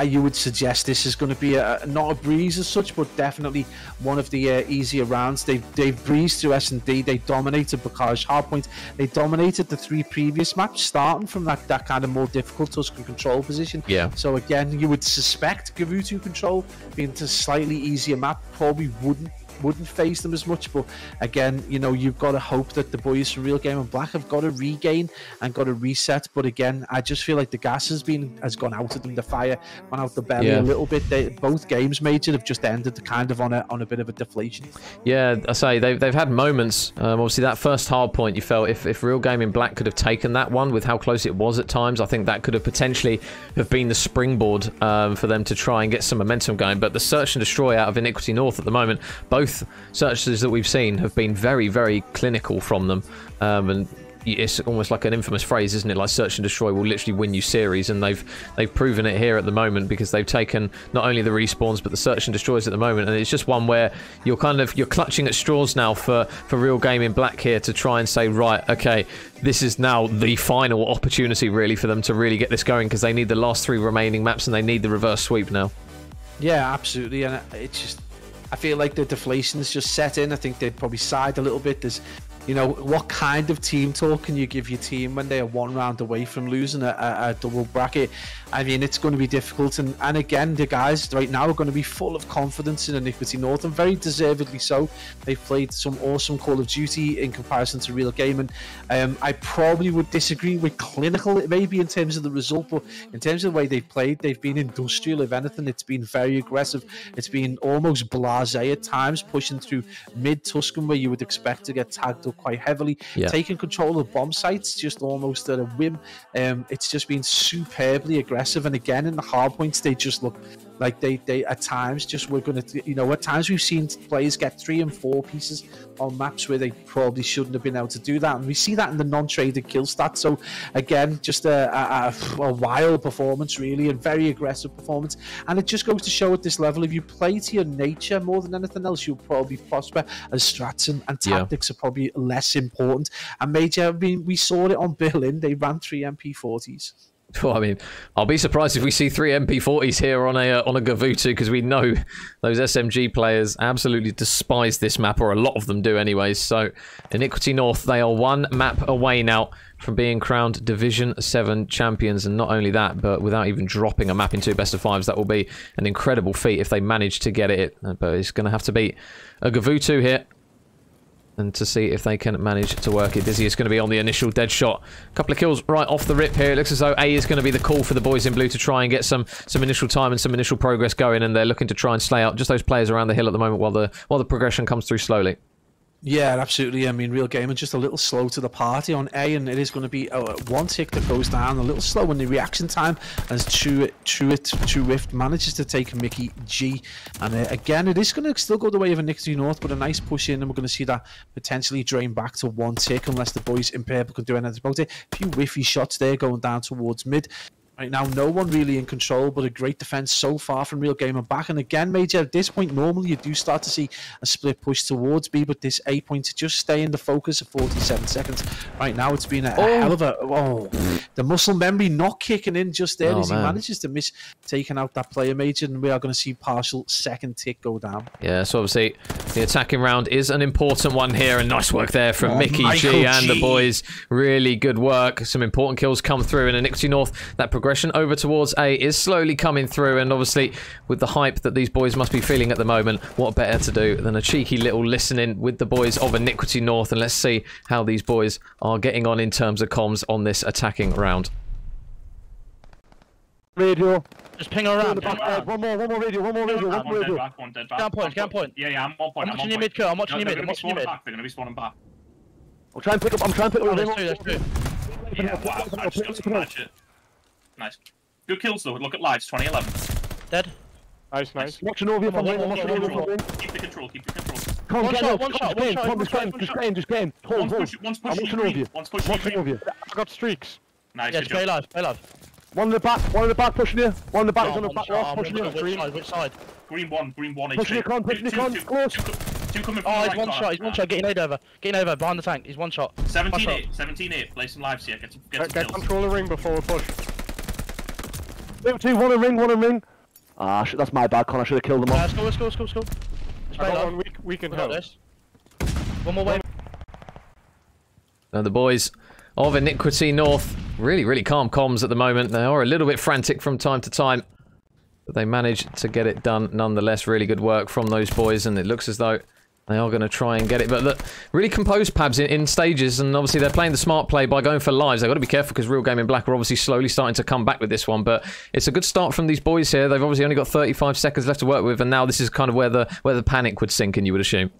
you would suggest this is going to be not a breeze as such, but definitely one of the easier rounds. They've breezed through S&D. They dominated Bacage Hardpoint. They dominated the 3 previous maps, starting from that kind of more difficult Tuscan Control position. Yeah. So again, you would suspect Gavutu Control being a slightly easier map probably wouldn't phase them as much, but again, you've got to hope that the boys from Real Game and Black have got to regain and got to reset. But again, I just feel like the gas has gone out of them. The fire went out the belly a little bit. Both games, Major, have just ended kind of on a bit of a deflation. Yeah, I say they've had moments. Obviously, that first hard point, you felt if Real Game in Black could have taken that one with how close it was at times, I think that could have potentially have been the springboard for them to try and get some momentum going. But the search and destroy out of Iniquity North at the moment, both both searches that we've seen have been very, very clinical from them. And it's almost like an infamous phrase, isn't it? Like search and destroy will literally win you series, and they've proven it here at the moment, because they've taken not only the respawns but the search and destroys at the moment, and it's just one where you're clutching at straws now for Real Gaming Black here to try and say, right, okay, this is now the final opportunity really for them to really get this going, because they need the last 3 remaining maps and they need the reverse sweep now. Yeah, absolutely, and it's just, I feel like the deflation's just set in. I think they'd probably side a little bit. There's, you know, what kind of team talk can you give your team when they are 1 round away from losing a double bracket? I mean, it's going to be difficult, and again, the guys right now are going to be full of confidence in Iniquity North, and very deservedly so. They've played some awesome Call of Duty in comparison to Real Gaming. I probably would disagree with Clinical maybe in terms of the result, but in terms of the way they've played, they've been industrial. If anything, it's been very aggressive. It's been almost blasé at times, pushing through mid-Tuscan where you would expect to get tagged up quite heavily, taking control of bomb sites just almost at a whim. It's just been superbly aggressive, and again in the hard points they just look like they at times just were going to, you know, at times we've seen players get 3 and 4 pieces on maps where they probably shouldn't have been able to do that, and we see that in the non-traded kill stats. So again, just a wild performance really, and very aggressive performance, and it just goes to show at this level, if you play to your nature more than anything else, you'll probably prosper, as strats and tactics are probably less important. And Major, I mean, we saw it on Berlin, they ran 3 MP40s. Well, I mean, I'll be surprised if we see 3 MP40s here on a Gavutu, because we know those SMG players absolutely despise this map, or a lot of them do anyways. So Iniquity North, they are 1 map away now from being crowned Division 7 champions, and not only that, but without even dropping a map into best of 5s. That will be an incredible feat if they manage to get it, but it's going to have to beat a Gavutu here, and to see if they can manage to work it. Dizzy is going to be on the initial dead shot. A couple of kills right off the rip here. It looks as though A is going to be the call for the boys in blue to try and get some initial time and some initial progress going, and they're looking to try and slay out just those players around the hill at the moment while the progression comes through slowly. Yeah, absolutely. I mean, Real Gaming just a little slow to the party on A, and it is going to be 1 tick that goes down, a little slow in the reaction time as True Rift manages to take Mickey G. And again, it is going to still go the way of Iniquity North, but a nice push in, and we're going to see that potentially drain back to 1 tick unless the boys in purple can do anything about it. A few whiffy shots there going down towards mid. Right now, no one really in control, but a great defense so far from Real Gamer back. And again, Major, at this point, normally you do start to see a split push towards B, but this A point to just stay in the focus of 47 seconds. Right now, it's been a hell of a... Oh, the muscle memory not kicking in just there as he manages to miss taking out that player, Major, and we are going to see partial 2nd tick go down. Yeah, so obviously, the attacking round is an important one here, and nice work there from Mickey G and the boys. Really good work. Some important kills come through, and Iniquity North, that progression over towards A is slowly coming through, and obviously with the hype that these boys must be feeling at the moment, what better to do than a cheeky little listening with the boys of Iniquity North, and let's see how these boys are getting on in terms of comms on this attacking round. Radio. Just ping around. One more radio. Down point. Yeah, I'm 1 point. I'm watching your mid, I'm watching your mid. They're going to be spawning back. I'm trying to pick up. Oh, there's 2. Yeah, wow, I just got some nice. Good kills though. Look at lives. 2011. Dead. Nice. Watching over you from ring. Keep the control. One shot. Just game. Hold. One's pushing over you. I got streaks. Nice. Yeah, play live. One in the back pushing you. One in the back is on the back wall pushing you. Which side? Green one. Pushing you, close. Two coming from the right. He's one shot. Getting over behind the tank. He's 1 shot. 17-8. Play some lives here. Get some kills. Control the ring before we push. 2, 1 in ring. Ah, shit, that's my bad, Con. I should have killed them all. Score. I got one we can help. One more wave. Now the boys of Iniquity North, really calm comms at the moment. They are a little bit frantic from time to time, but they manage to get it done nonetheless. Really good work from those boys, and it looks as though they are going to try and get it. But look, really composed Pabs in stages, and obviously they're playing the smart play by going for lives. They've got to be careful because Real Gaming Black are obviously slowly starting to come back with this one, but it's a good start from these boys here. They've obviously only got 35 seconds left to work with, and now this is kind of where the panic would sink in, you would assume.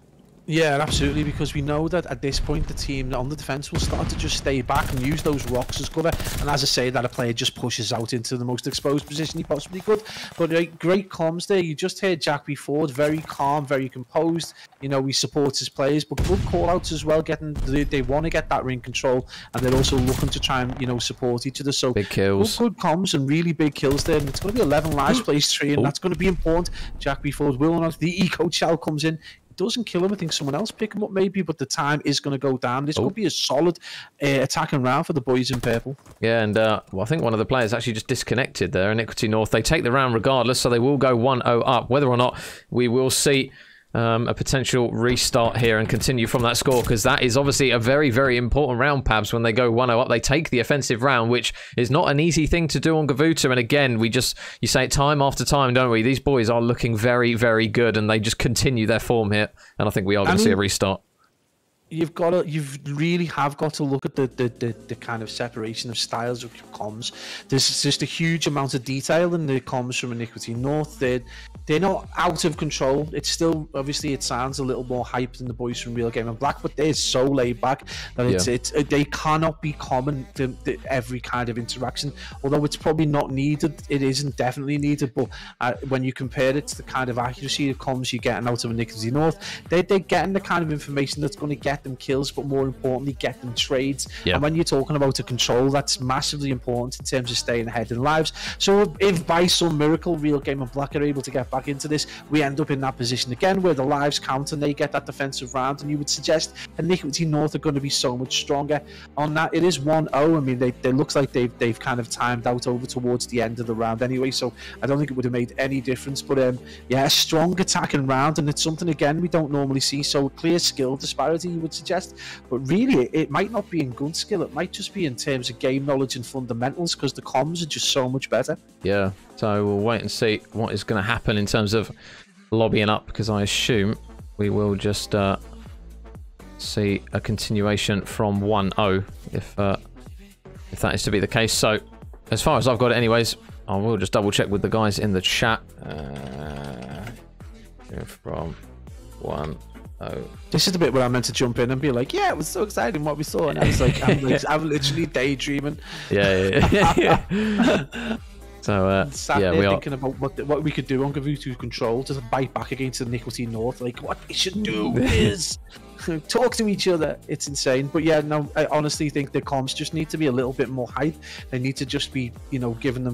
Yeah, absolutely, because we know that at this point the team on the defence will start to just stay back and use those rocks as cover, and as I say, that a player just pushes out into the most exposed position he possibly could. But great comms there. You just heard Jack B. Ford, very calm, very composed. You know, he supports his players, but good call-outs as well. They want to get that ring control, and they're also looking to try and, you know, support each other. So big kills, good comms and really big kills there, and it's going to be 11 lives plays 3, and that's going to be important. Jack B. Ford will not. The eco shell comes in. Doesn't kill him. I think someone else pick him up maybe, but the time is going to go down. This could be a solid attacking round for the boys in purple. Yeah, and well, I think one of the players actually just disconnected there. Iniquity North, they take the round regardless, so they will go 1-0 up. Whether or not we will see a potential restart here and continue from that score, because that is obviously a very, very important round, Pabs. When they go 1-0 up, they take the offensive round, which is not an easy thing to do on Gavuta. And again, you say it time after time, don't we? These boys are looking very, very good, and they just continue their form here. And I think we are going to see a restart. You really have got to look at the kind of separation of styles of comms. There's just a huge amount of detail in the comms from Iniquity North. They're not out of control. It's still, obviously, it sounds a little more hype than the boys from Real Game and Black, but they're so laid back that they cannot be common to every kind of interaction. Although it's probably not needed, it isn't definitely needed. But when you compare it to the kind of accuracy of comms you're getting out of Iniquity North, they're getting the kind of information that's going to get them kills, but more importantly, get them trades. And when you're talking about a control, that's massively important in terms of staying ahead in lives. So if by some miracle Real Game and Black are able to get back into this, we end up in that position again where the lives count and they get that defensive round, and you would suggest Iniquity North are going to be so much stronger on that. It is 1-0. I mean, they looks like they've kind of timed out over towards the end of the round anyway, so I don't think it would have made any difference. But yeah, a strong attacking round, and it's something again we don't normally see. So clear skill disparity, you would suggest, but really it might not be in gun skill, it might just be in terms of game knowledge and fundamentals, because the comms are just so much better. Yeah, so we'll wait and see what is going to happen in terms of lobbying up, because I assume we will just see a continuation from 1-0 if that is to be the case. So as far as I've got it anyways, I will just double check with the guys in the chat. From 1-0. This is the bit where I meant to jump in and be like, yeah, it was so exciting what we saw, and I was like, I'm literally daydreaming. Yeah. So yeah, we are thinking about what we could do on Gavutu control to bite back against the Iniquity North. Like, what we should do is talk to each other. It's insane. But yeah, no, I honestly think the comms just need to be a little bit more hype. They need to just be, you know, giving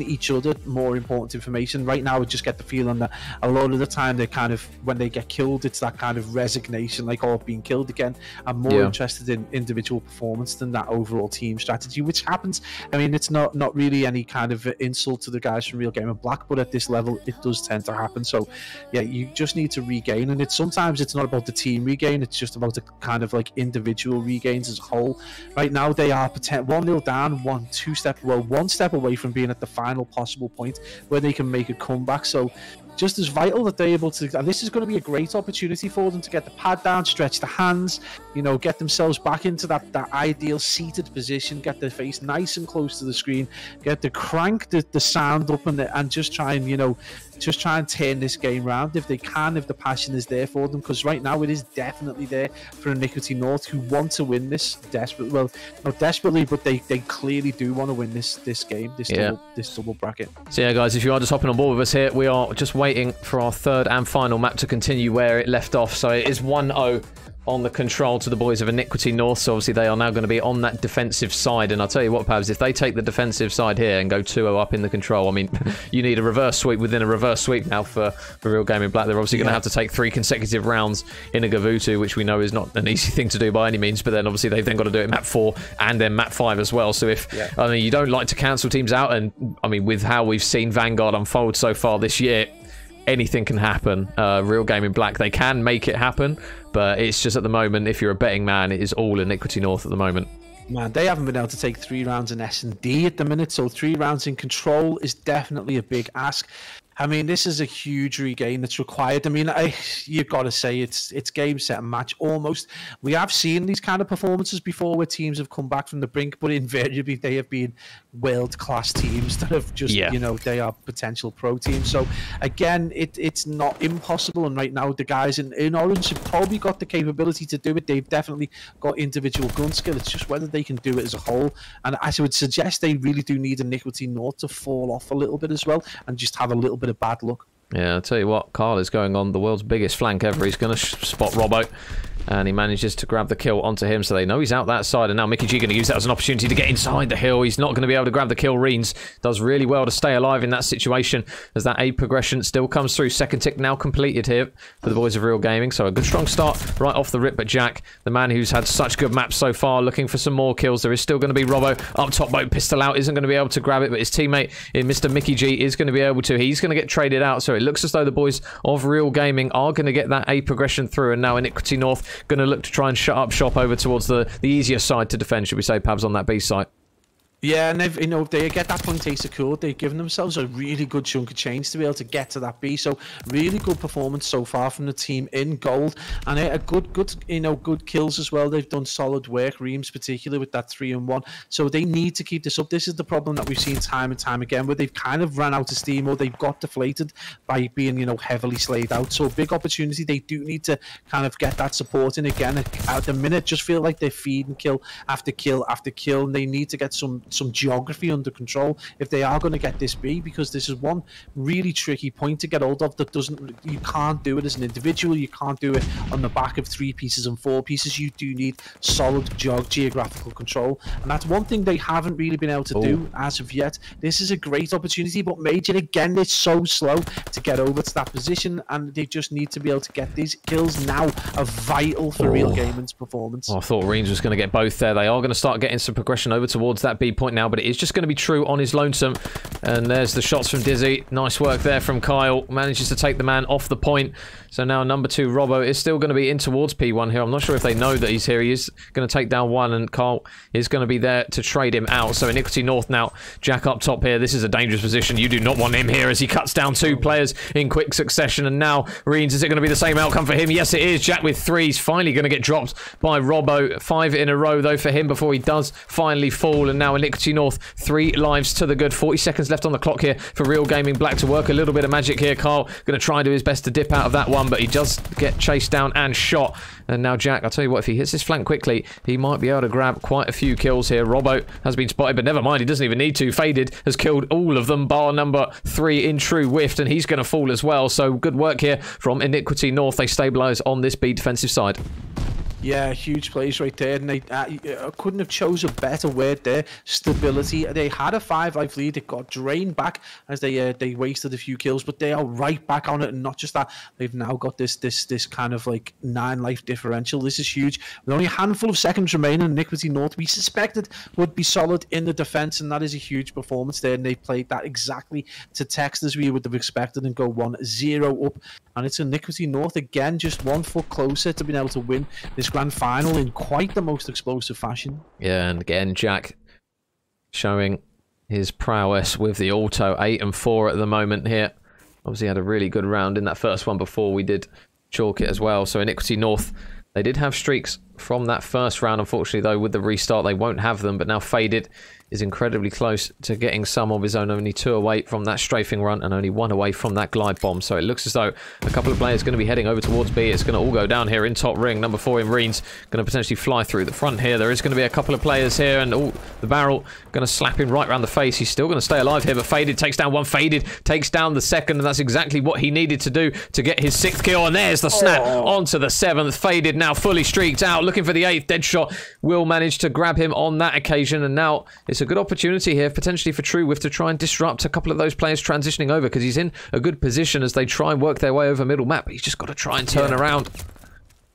each other more important information. Right now, I just get the feeling that a lot of the time they kind of, when they get killed, it's that kind of resignation, like, oh, being killed again. I'm more interested in individual performance than that overall team strategy, which happens. I mean, it's not really any kind of insult to the guys from Real Game of Black, but at this level, it does tend to happen. So yeah, you just need to regain, and sometimes it's not about the team regain. It's just about the kind of like individual regains as a whole. Right now, they are 1-0 down, one step away from being at the final possible point where they can make a comeback. So just as vital that they're able to, and this is going to be a great opportunity for them to get the pad down, stretch the hands, you know, get themselves back into that ideal seated position, get their face nice and close to the screen, get the crank the sound up, and just try and, you know, just try and turn this game round if they can, if the passion is there for them, because right now it is definitely there for Iniquity North, who want to win this desperately. Well, not desperately, but they clearly do want to win this game, this double bracket. So yeah, guys, if you are just hopping on board with us here, we are just waiting for our third and final map to continue where it left off. So it is 1-0 on the control to the boys of Iniquity North. So obviously they are now going to be on that defensive side, and I'll tell you what, Pabs, if they take the defensive side here and go 2-0 up in the control, I mean, you need a reverse sweep within a reverse sweep now for Real Game in Black. They're obviously going to have to take 3 consecutive rounds in a Gavutu, which we know is not an easy thing to do by any means, but then obviously they've then got to do it map 4 and then map 5 as well. So if I mean, you don't like to cancel teams out, and I mean, with how we've seen Vanguard unfold so far this year, anything can happen. Real Game in Black, they can make it happen, but it's just at the moment, if you're a betting man, it is all Iniquity North at the moment. Man, they haven't been able to take 3 rounds in S&D at the minute, so 3 rounds in control is definitely a big ask. I mean, this is a huge regain that's required. I mean, you've got to say it's game, set, and match almost. We have seen these kind of performances before where teams have come back from the brink, but invariably they have been world-class teams that have just, you know, they are potential pro teams. So, again, it's not impossible. And right now, the guys in Orange have probably got the capability to do it. They've definitely got individual gun skill. It's just whether they can do it as a whole. And as I would suggest, they really do need Iniquity North to fall off a little bit as well and just have a little bit of bad luck. Yeah, I'll tell you what, Carl is going on the world's biggest flank ever. He's going to spot Robbo, and he manages to grab the kill onto him, so they know he's out that side. And now Mickey G going to use that as an opportunity to get inside the hill. He's not going to be able to grab the kill. Reens does really well to stay alive in that situation as that A progression still comes through. Second tick now completed here for the boys of Real Gaming. So a good strong start right off the rip. But Jack, the man who's had such good maps so far, looking for some more kills. There is still going to be Robbo up top, boat pistol out. Isn't going to be able to grab it, but his teammate in Mr. Mickey G is going to be able to. He's going to get traded out. So it looks as though the boys of Real Gaming are going to get that A progression through. And now Iniquity North going to look to try and shut up shop over towards the easier side to defend, should we say, Pabs, on that B site. Yeah, and if, you know, if they get that point A secured, they've given themselves a really good chunk of change to be able to get to that B. So really good performance so far from the team in gold, and a good kills as well. They've done solid work, Reams particularly with that 3-1. So they need to keep this up. This is the problem that we've seen time and time again, where they've kind of ran out of steam or they've got deflated by being, you know, heavily slayed out. So big opportunity. They do need to kind of get that support in again. At the minute, just feel like they're feeding kill after kill after kill, and they need to get some geography under control if they are going to get this B, because this is one really tricky point to get hold of that you can't do it as an individual, you can't do it on the back of 3 pieces and 4 pieces. You do need solid geographical control, and that's one thing they haven't really been able to do as of yet. This is a great opportunity, but Major, again, it's so slow to get over to that position, and they just need to be able to get these kills now are vital for Real Gaming's performance. I thought Reens was going to get both there. They are going to start getting some progression over towards that B point now, but it is just going to be true on his lonesome. And there's the shots from Dizzy. Nice work there from Kyle. Manages to take the man off the point. So now number 2, Robbo, is still going to be in towards P1 here. I'm not sure if they know that he's here. He is going to take down one, and Kyle is going to be there to trade him out. So Iniquity North now. Jack up top here. This is a dangerous position. You do not want him here as he cuts down 2 players in quick succession. And now Reens, is it going to be the same outcome for him? Yes, it is. Jack with 3. He's finally going to get dropped by Robbo. 5 in a row, though, for him before he does finally fall. And now Iniquity North, 3 lives to the good. 40 seconds left on the clock here for Real Gaming. Black to work a little bit of magic here. Carl going to try and do his best to dip out of that one, but he does get chased down and shot. And now Jack, I'll tell you what, if he hits this flank quickly, he might be able to grab quite a few kills here. Robbo has been spotted, but never mind, he doesn't even need to. Faded has killed all of them, bar number 3 in true whiffed, and he's going to fall as well. So good work here from Iniquity North. They stabilise on this B defensive side. Yeah, huge plays right there, and they couldn't have chose a better word there. Stability. They had a 5-life lead. It got drained back as they wasted a few kills, but they are right back on it. And not just that, they've now got this kind of like 9-life differential. This is huge. With only a handful of seconds remaining, Iniquity North, we suspected, would be solid in the defense, and that is a huge performance there. And they played that exactly to text as we would have expected and go 1-0 up. And it's Iniquity North again, just 1 foot closer to being able to win this grand final in quite the most explosive fashion. Yeah, and again, Jack showing his prowess with the auto. 8 and 4 at the moment here. Obviously had a really good round in that first one before we did chalk it as well. So Iniquity North, they did have streaks from that first round. Unfortunately, though, with the restart, they won't have them. But now Faded is incredibly close to getting some of his own. Only 2 away from that strafing run and only 1 away from that glide bomb. So it looks as though a couple of players are going to be heading over towards B. It's going to all go down here in top ring. Number 4 in Reens going to potentially fly through the front here. There is going to be a couple of players here, and the barrel going to slap him right around the face. He's still going to stay alive here, but Faded takes down one. Faded takes down the second, and that's exactly what he needed to do to get his 6th kill. And there's the snap onto the 7th. Faded now fully streaked out, looking for the 8th. Deadshot will manage to grab him on that occasion, and now it's a good opportunity here potentially for TrueWift to try and disrupt a couple of those players transitioning over, because he's in a good position as they try and work their way over middle map, but he's just got to try and turn around.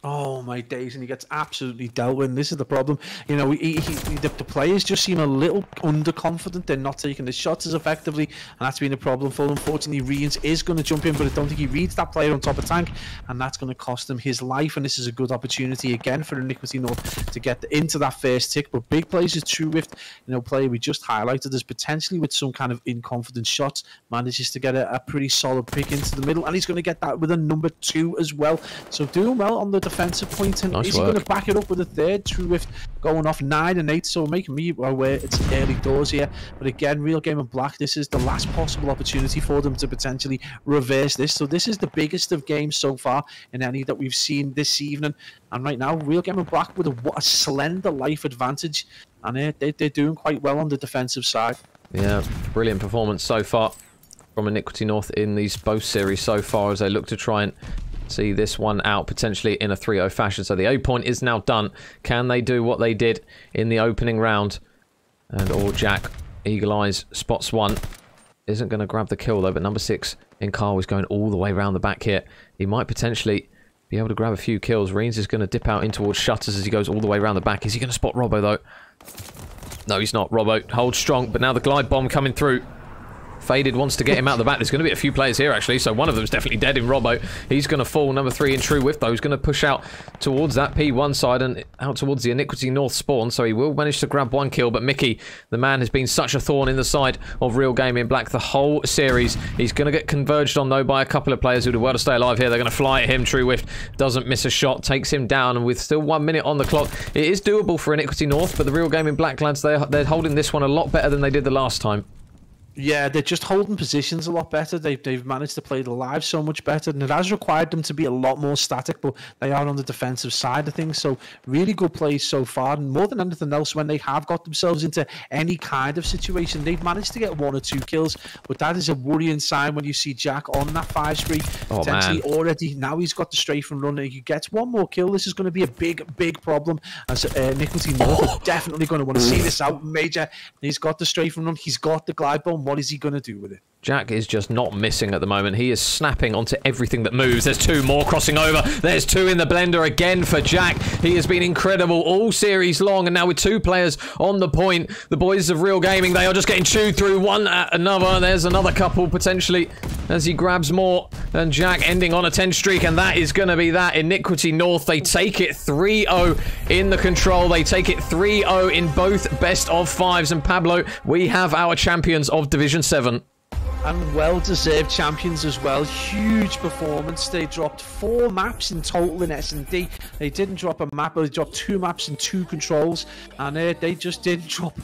Oh my days, and he gets absolutely dealt with. And this is the problem. You know, the players just seem a little underconfident. They're not taking the shots as effectively, and that's been a problem for them. Unfortunately, Reans is going to jump in, but I don't think he reads that player on top of tank, and that's going to cost him his life. And this is a good opportunity again for Iniquity North to get into that first tick. But big plays is True Rift, you know, player we just highlighted as potentially with some kind of in-confidence shots, manages to get a pretty solid pick into the middle, and he's going to get that with a number 2 as well. So doing well on the defensive point, and is he going to back it up with a third? True Rift going off 9 and 8, so making me aware it's early doors here. But again, Real Game and Black, this is the last possible opportunity for them to potentially reverse this. So this is the biggest of games so far in any that we've seen this evening. And right now, Real Game and Black with a slender life advantage, and they're doing quite well on the defensive side. Yeah, brilliant performance so far from Iniquity North in these both series so far, as they look to try and see this one out potentially in a 3-0 fashion. So the A point is now done. Can they do what they did in the opening round? And Jack, Eagle Eyes, spots one. Isn't going to grab the kill though, but number 6 in Carl is going all the way around the back here. He might potentially be able to grab a few kills. Reans is going to dip out in towards Shutters as he goes all the way around the back. Is he going to spot Robbo though? No, he's not. Robbo holds strong, but now the glide bomb coming through. Faded wants to get him out the back. There's going to be a few players here, actually, so one of them's definitely dead in Robbo. He's going to fall. Number 3 in True Whiff, though, he's going to push out towards that P1 side and out towards the Iniquity North spawn, so he will manage to grab 1 kill, but Mickey, the man, has been such a thorn in the side of Real Game in Black the whole series. He's going to get converged on, though, by a couple of players who do well to stay alive here. They're going to fly at him. True Whiff doesn't miss a shot, takes him down, and with still 1 minute on the clock, it is doable for Iniquity North, but the Real Game in Black lads, they're holding this one a lot better than they did the last time. Yeah, they're just holding positions a lot better. They've managed to play the live so much better, and it has required them to be a lot more static, but they are on the defensive side of things. So really good plays so far, and more than anything else, when they have got themselves into any kind of situation, they've managed to get 1 or 2 kills, but that is a worrying sign when you see Jack on that 5 spree, potentially already. Now he's got the strafe and run, and he gets 1 more kill. This is going to be a big problem, as Iniquity North are definitely going to want to see this out major. He's got the strafe and run, he's got the glide bomb. What is he going to do with it? Jack is just not missing at the moment. He is snapping onto everything that moves. There's 2 more crossing over. There's 2 in the blender again for Jack. He has been incredible all series long, and now with 2 players on the point, the boys of Real Gaming, they are just getting chewed through one at another. There's another couple potentially as he grabs more, and Jack ending on a 10 streak, and that is going to be that. Iniquity North, they take it 3-0 in the control. They take it 3-0 in both best of 5s, and Pablo, we have our champions of Division 7. And well-deserved champions as well. Huge performance. They dropped 4 maps in total in S&D. They didn't drop a map, but they dropped 2 maps and 2 controls. And they just didn't drop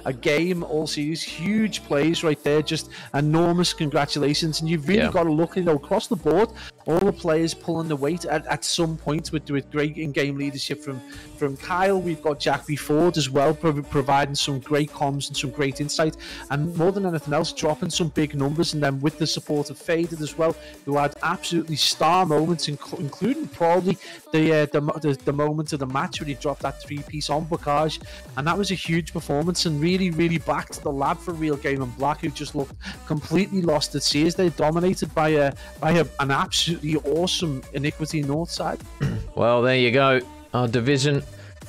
a game all series. Huge plays right there. Just enormous congratulations. And you've really got to look, you know, across the board. All the players pulling the weight at some point with great in-game leadership from Kyle. We've got Jack B. Ford as well, providing some great comms and some great insight. And more than anything else, dropping some big numbers, and then with the support of Faded as well, who had absolutely star moments, including probably the moment of the match when he dropped that 3-piece on Bocage, and that was a huge performance, and really backed the lad for Real Game and Black, who just looked completely lost at sea as they're dominated by an absolutely awesome Iniquity North side. Well, there you go, our Division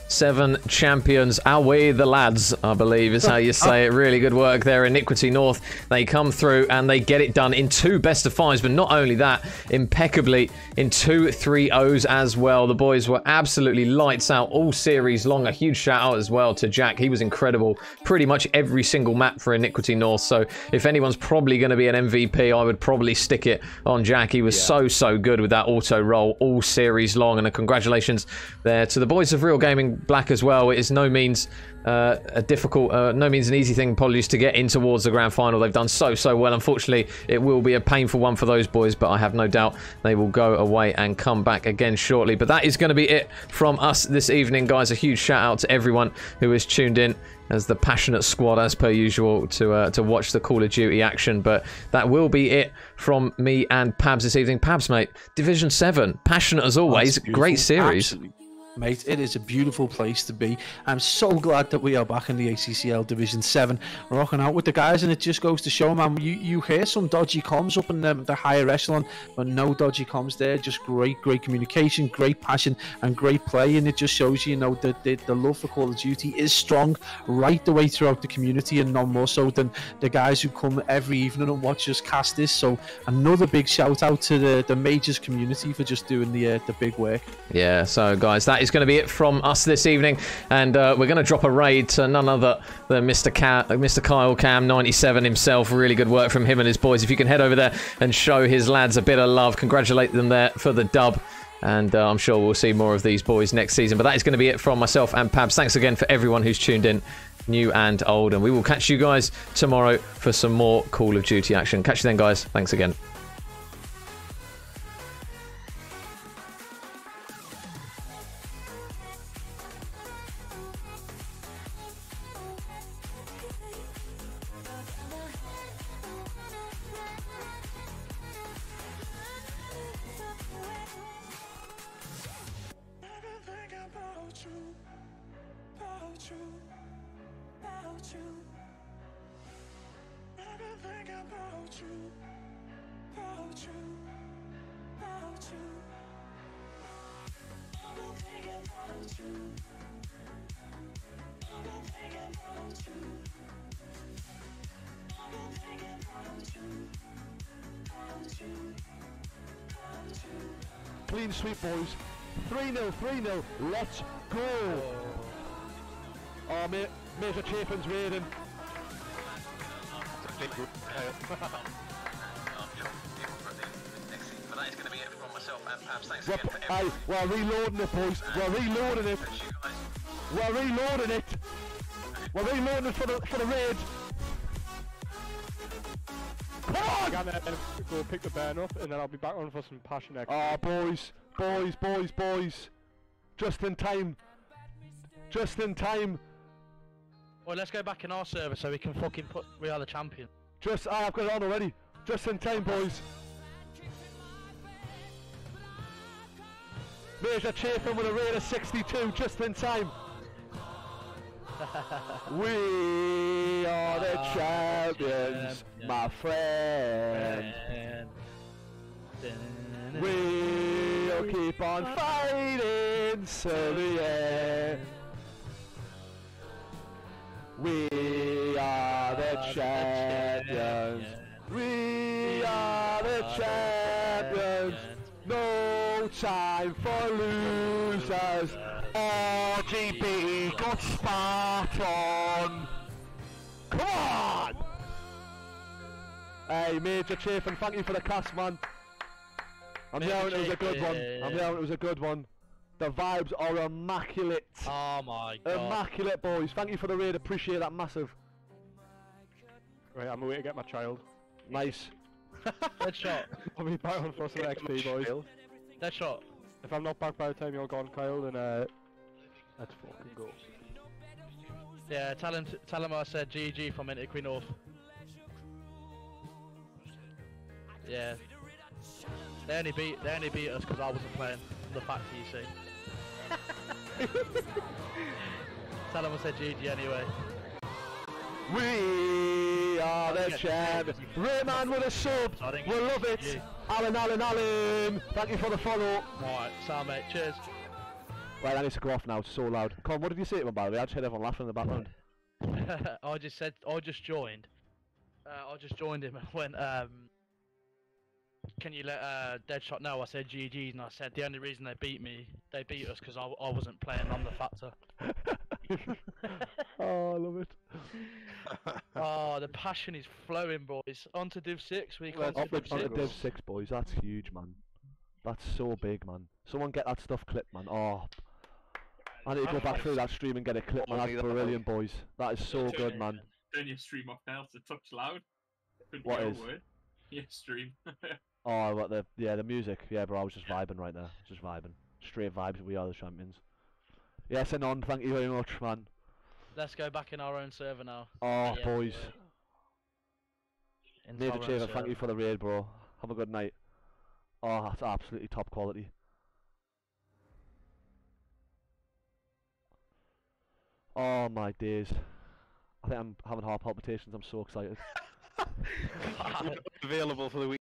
7 champions. Away the lads, I believe is how you say it. Really good work there. Iniquity North, they come through and they get it done in 2 best of 5s, but not only that, impeccably in 2 3-0s as well. The boys were absolutely lights out all series long. A huge shout out as well to Jack. He was incredible pretty much every single map for Iniquity North, so if anyone's probably going to be an MVP, I would probably stick it on Jack. He was so good with that auto roll all series long, and a congratulations there to the boys of Real Gaming Black as well. It is no means no means an easy thing, apologies, to get in towards the grand final. They've done so well. Unfortunately, it will be a painful one for those boys, but I have no doubt they will go away and come back again shortly. But that is going to be it from us this evening, guys. A huge shout out to everyone who has tuned in as the passionate squad, as per usual, to watch the Call of Duty action. But that will be it from me and Pabs this evening. Pabs, mate, Division 7, passionate as always. Great series. Absolutely. Mate, it is a beautiful place to be. I'm so glad that we are back in the ACCL Division 7, rocking out with the guys, and it just goes to show, man, you hear some dodgy comms up in the higher echelon, but no dodgy comms there, just great communication, great passion, and great play, and it just shows you, know, that the love for Call of Duty is strong right the way throughout the community, and none more so than the guys who come every evening and watch us cast this. So another big shout out to the Majors community for just doing the big work. Yeah, so guys, that is going to be it from us this evening, and we're going to drop a raid to none other than Mr. Kyle Cam 97 himself. Really good work from him and his boys. If you can head over there and show his lads a bit of love, congratulate them there for the dub, and I'm sure we'll see more of these boys next season. But that is going to be it from myself and Pabs. Thanks again for everyone who's tuned in, new and old, and we will catch you guys tomorrow for some more Call of Duty action. Catch you then, guys. Thanks again. Clean sweep, boys. 3-0, 3-0. Let's go. Oh, Major Chapin's raiding. We're reloading it, boys. We're reloading it. We're reloading it. We're reloading it for the raid. Come on! I'm gonna go pick the burn up, and then I'll be back on for some passion next. Oh, boys. Just in time. Just in time. Well, let's go back in our server so we can fucking put we are the champion. I've got it on already. Just in time, boys. Major Chapin with a rate of 62, just in time. We are the champions, my friend. We'll keep on fighting till the end. We are the champions. We are the champions. No time for losers. RGB got Spartan. Come on! Hey, Major Chafin, thank you for the cast, man. I'm hearing it was a good one. I'm hearing it was a good one. The vibes are immaculate. Oh my god. Immaculate, boys. Thank you for the raid. Appreciate that massive. Right, I'm away to get my child. Nice. Deadshot. I'll be back on for some XP, boys. Deadshot. If I'm not back by the time you're gone, Kyle, then let's fucking go. Yeah, tell him I said GG from Iniquity North. Yeah. They only beat us because I wasn't playing. The fact you see. Tell him I said GG anyway. We are the champions. Rayman with a sub. We love it. Alan. Thank you for the follow. Alright, Sam, mate. Cheers. Right, I need to go off now. It's so loud. Come on, what did you say to him, by the way? I just heard everyone laughing in the background. I just joined. I just joined him and went, can you let Deadshot know? I said GG's, and I said the only reason they beat us because I wasn't playing on the factor. Oh, I love it. Oh, the passion is flowing, boys. On to Div 6. On to Div 6, boys. That's huge, man. That's so big, man. Someone get that stuff clipped, man. Oh, I need to go back through that stream and get it clipped, man. That's brilliant, boys. That is so good, man. Turn your stream off now. It's a touch loud. What is? Your stream. Oh, what the music. Yeah, bro. I was just vibing right there. Just vibing. Straight vibes. We are the champions. Yes, and on. Thank you very much, man. Let's go back in our own server now. Oh, yeah, boys. Major Chaver, thank you for the raid, bro. Have a good night. Oh, that's absolutely top quality. Oh my days. I think I'm having heart palpitations. I'm so excited. Available for the week.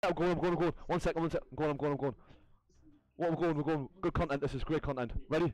I'm going. 1 second. I'm going. What, we're going. Good content. This is great content. Ready?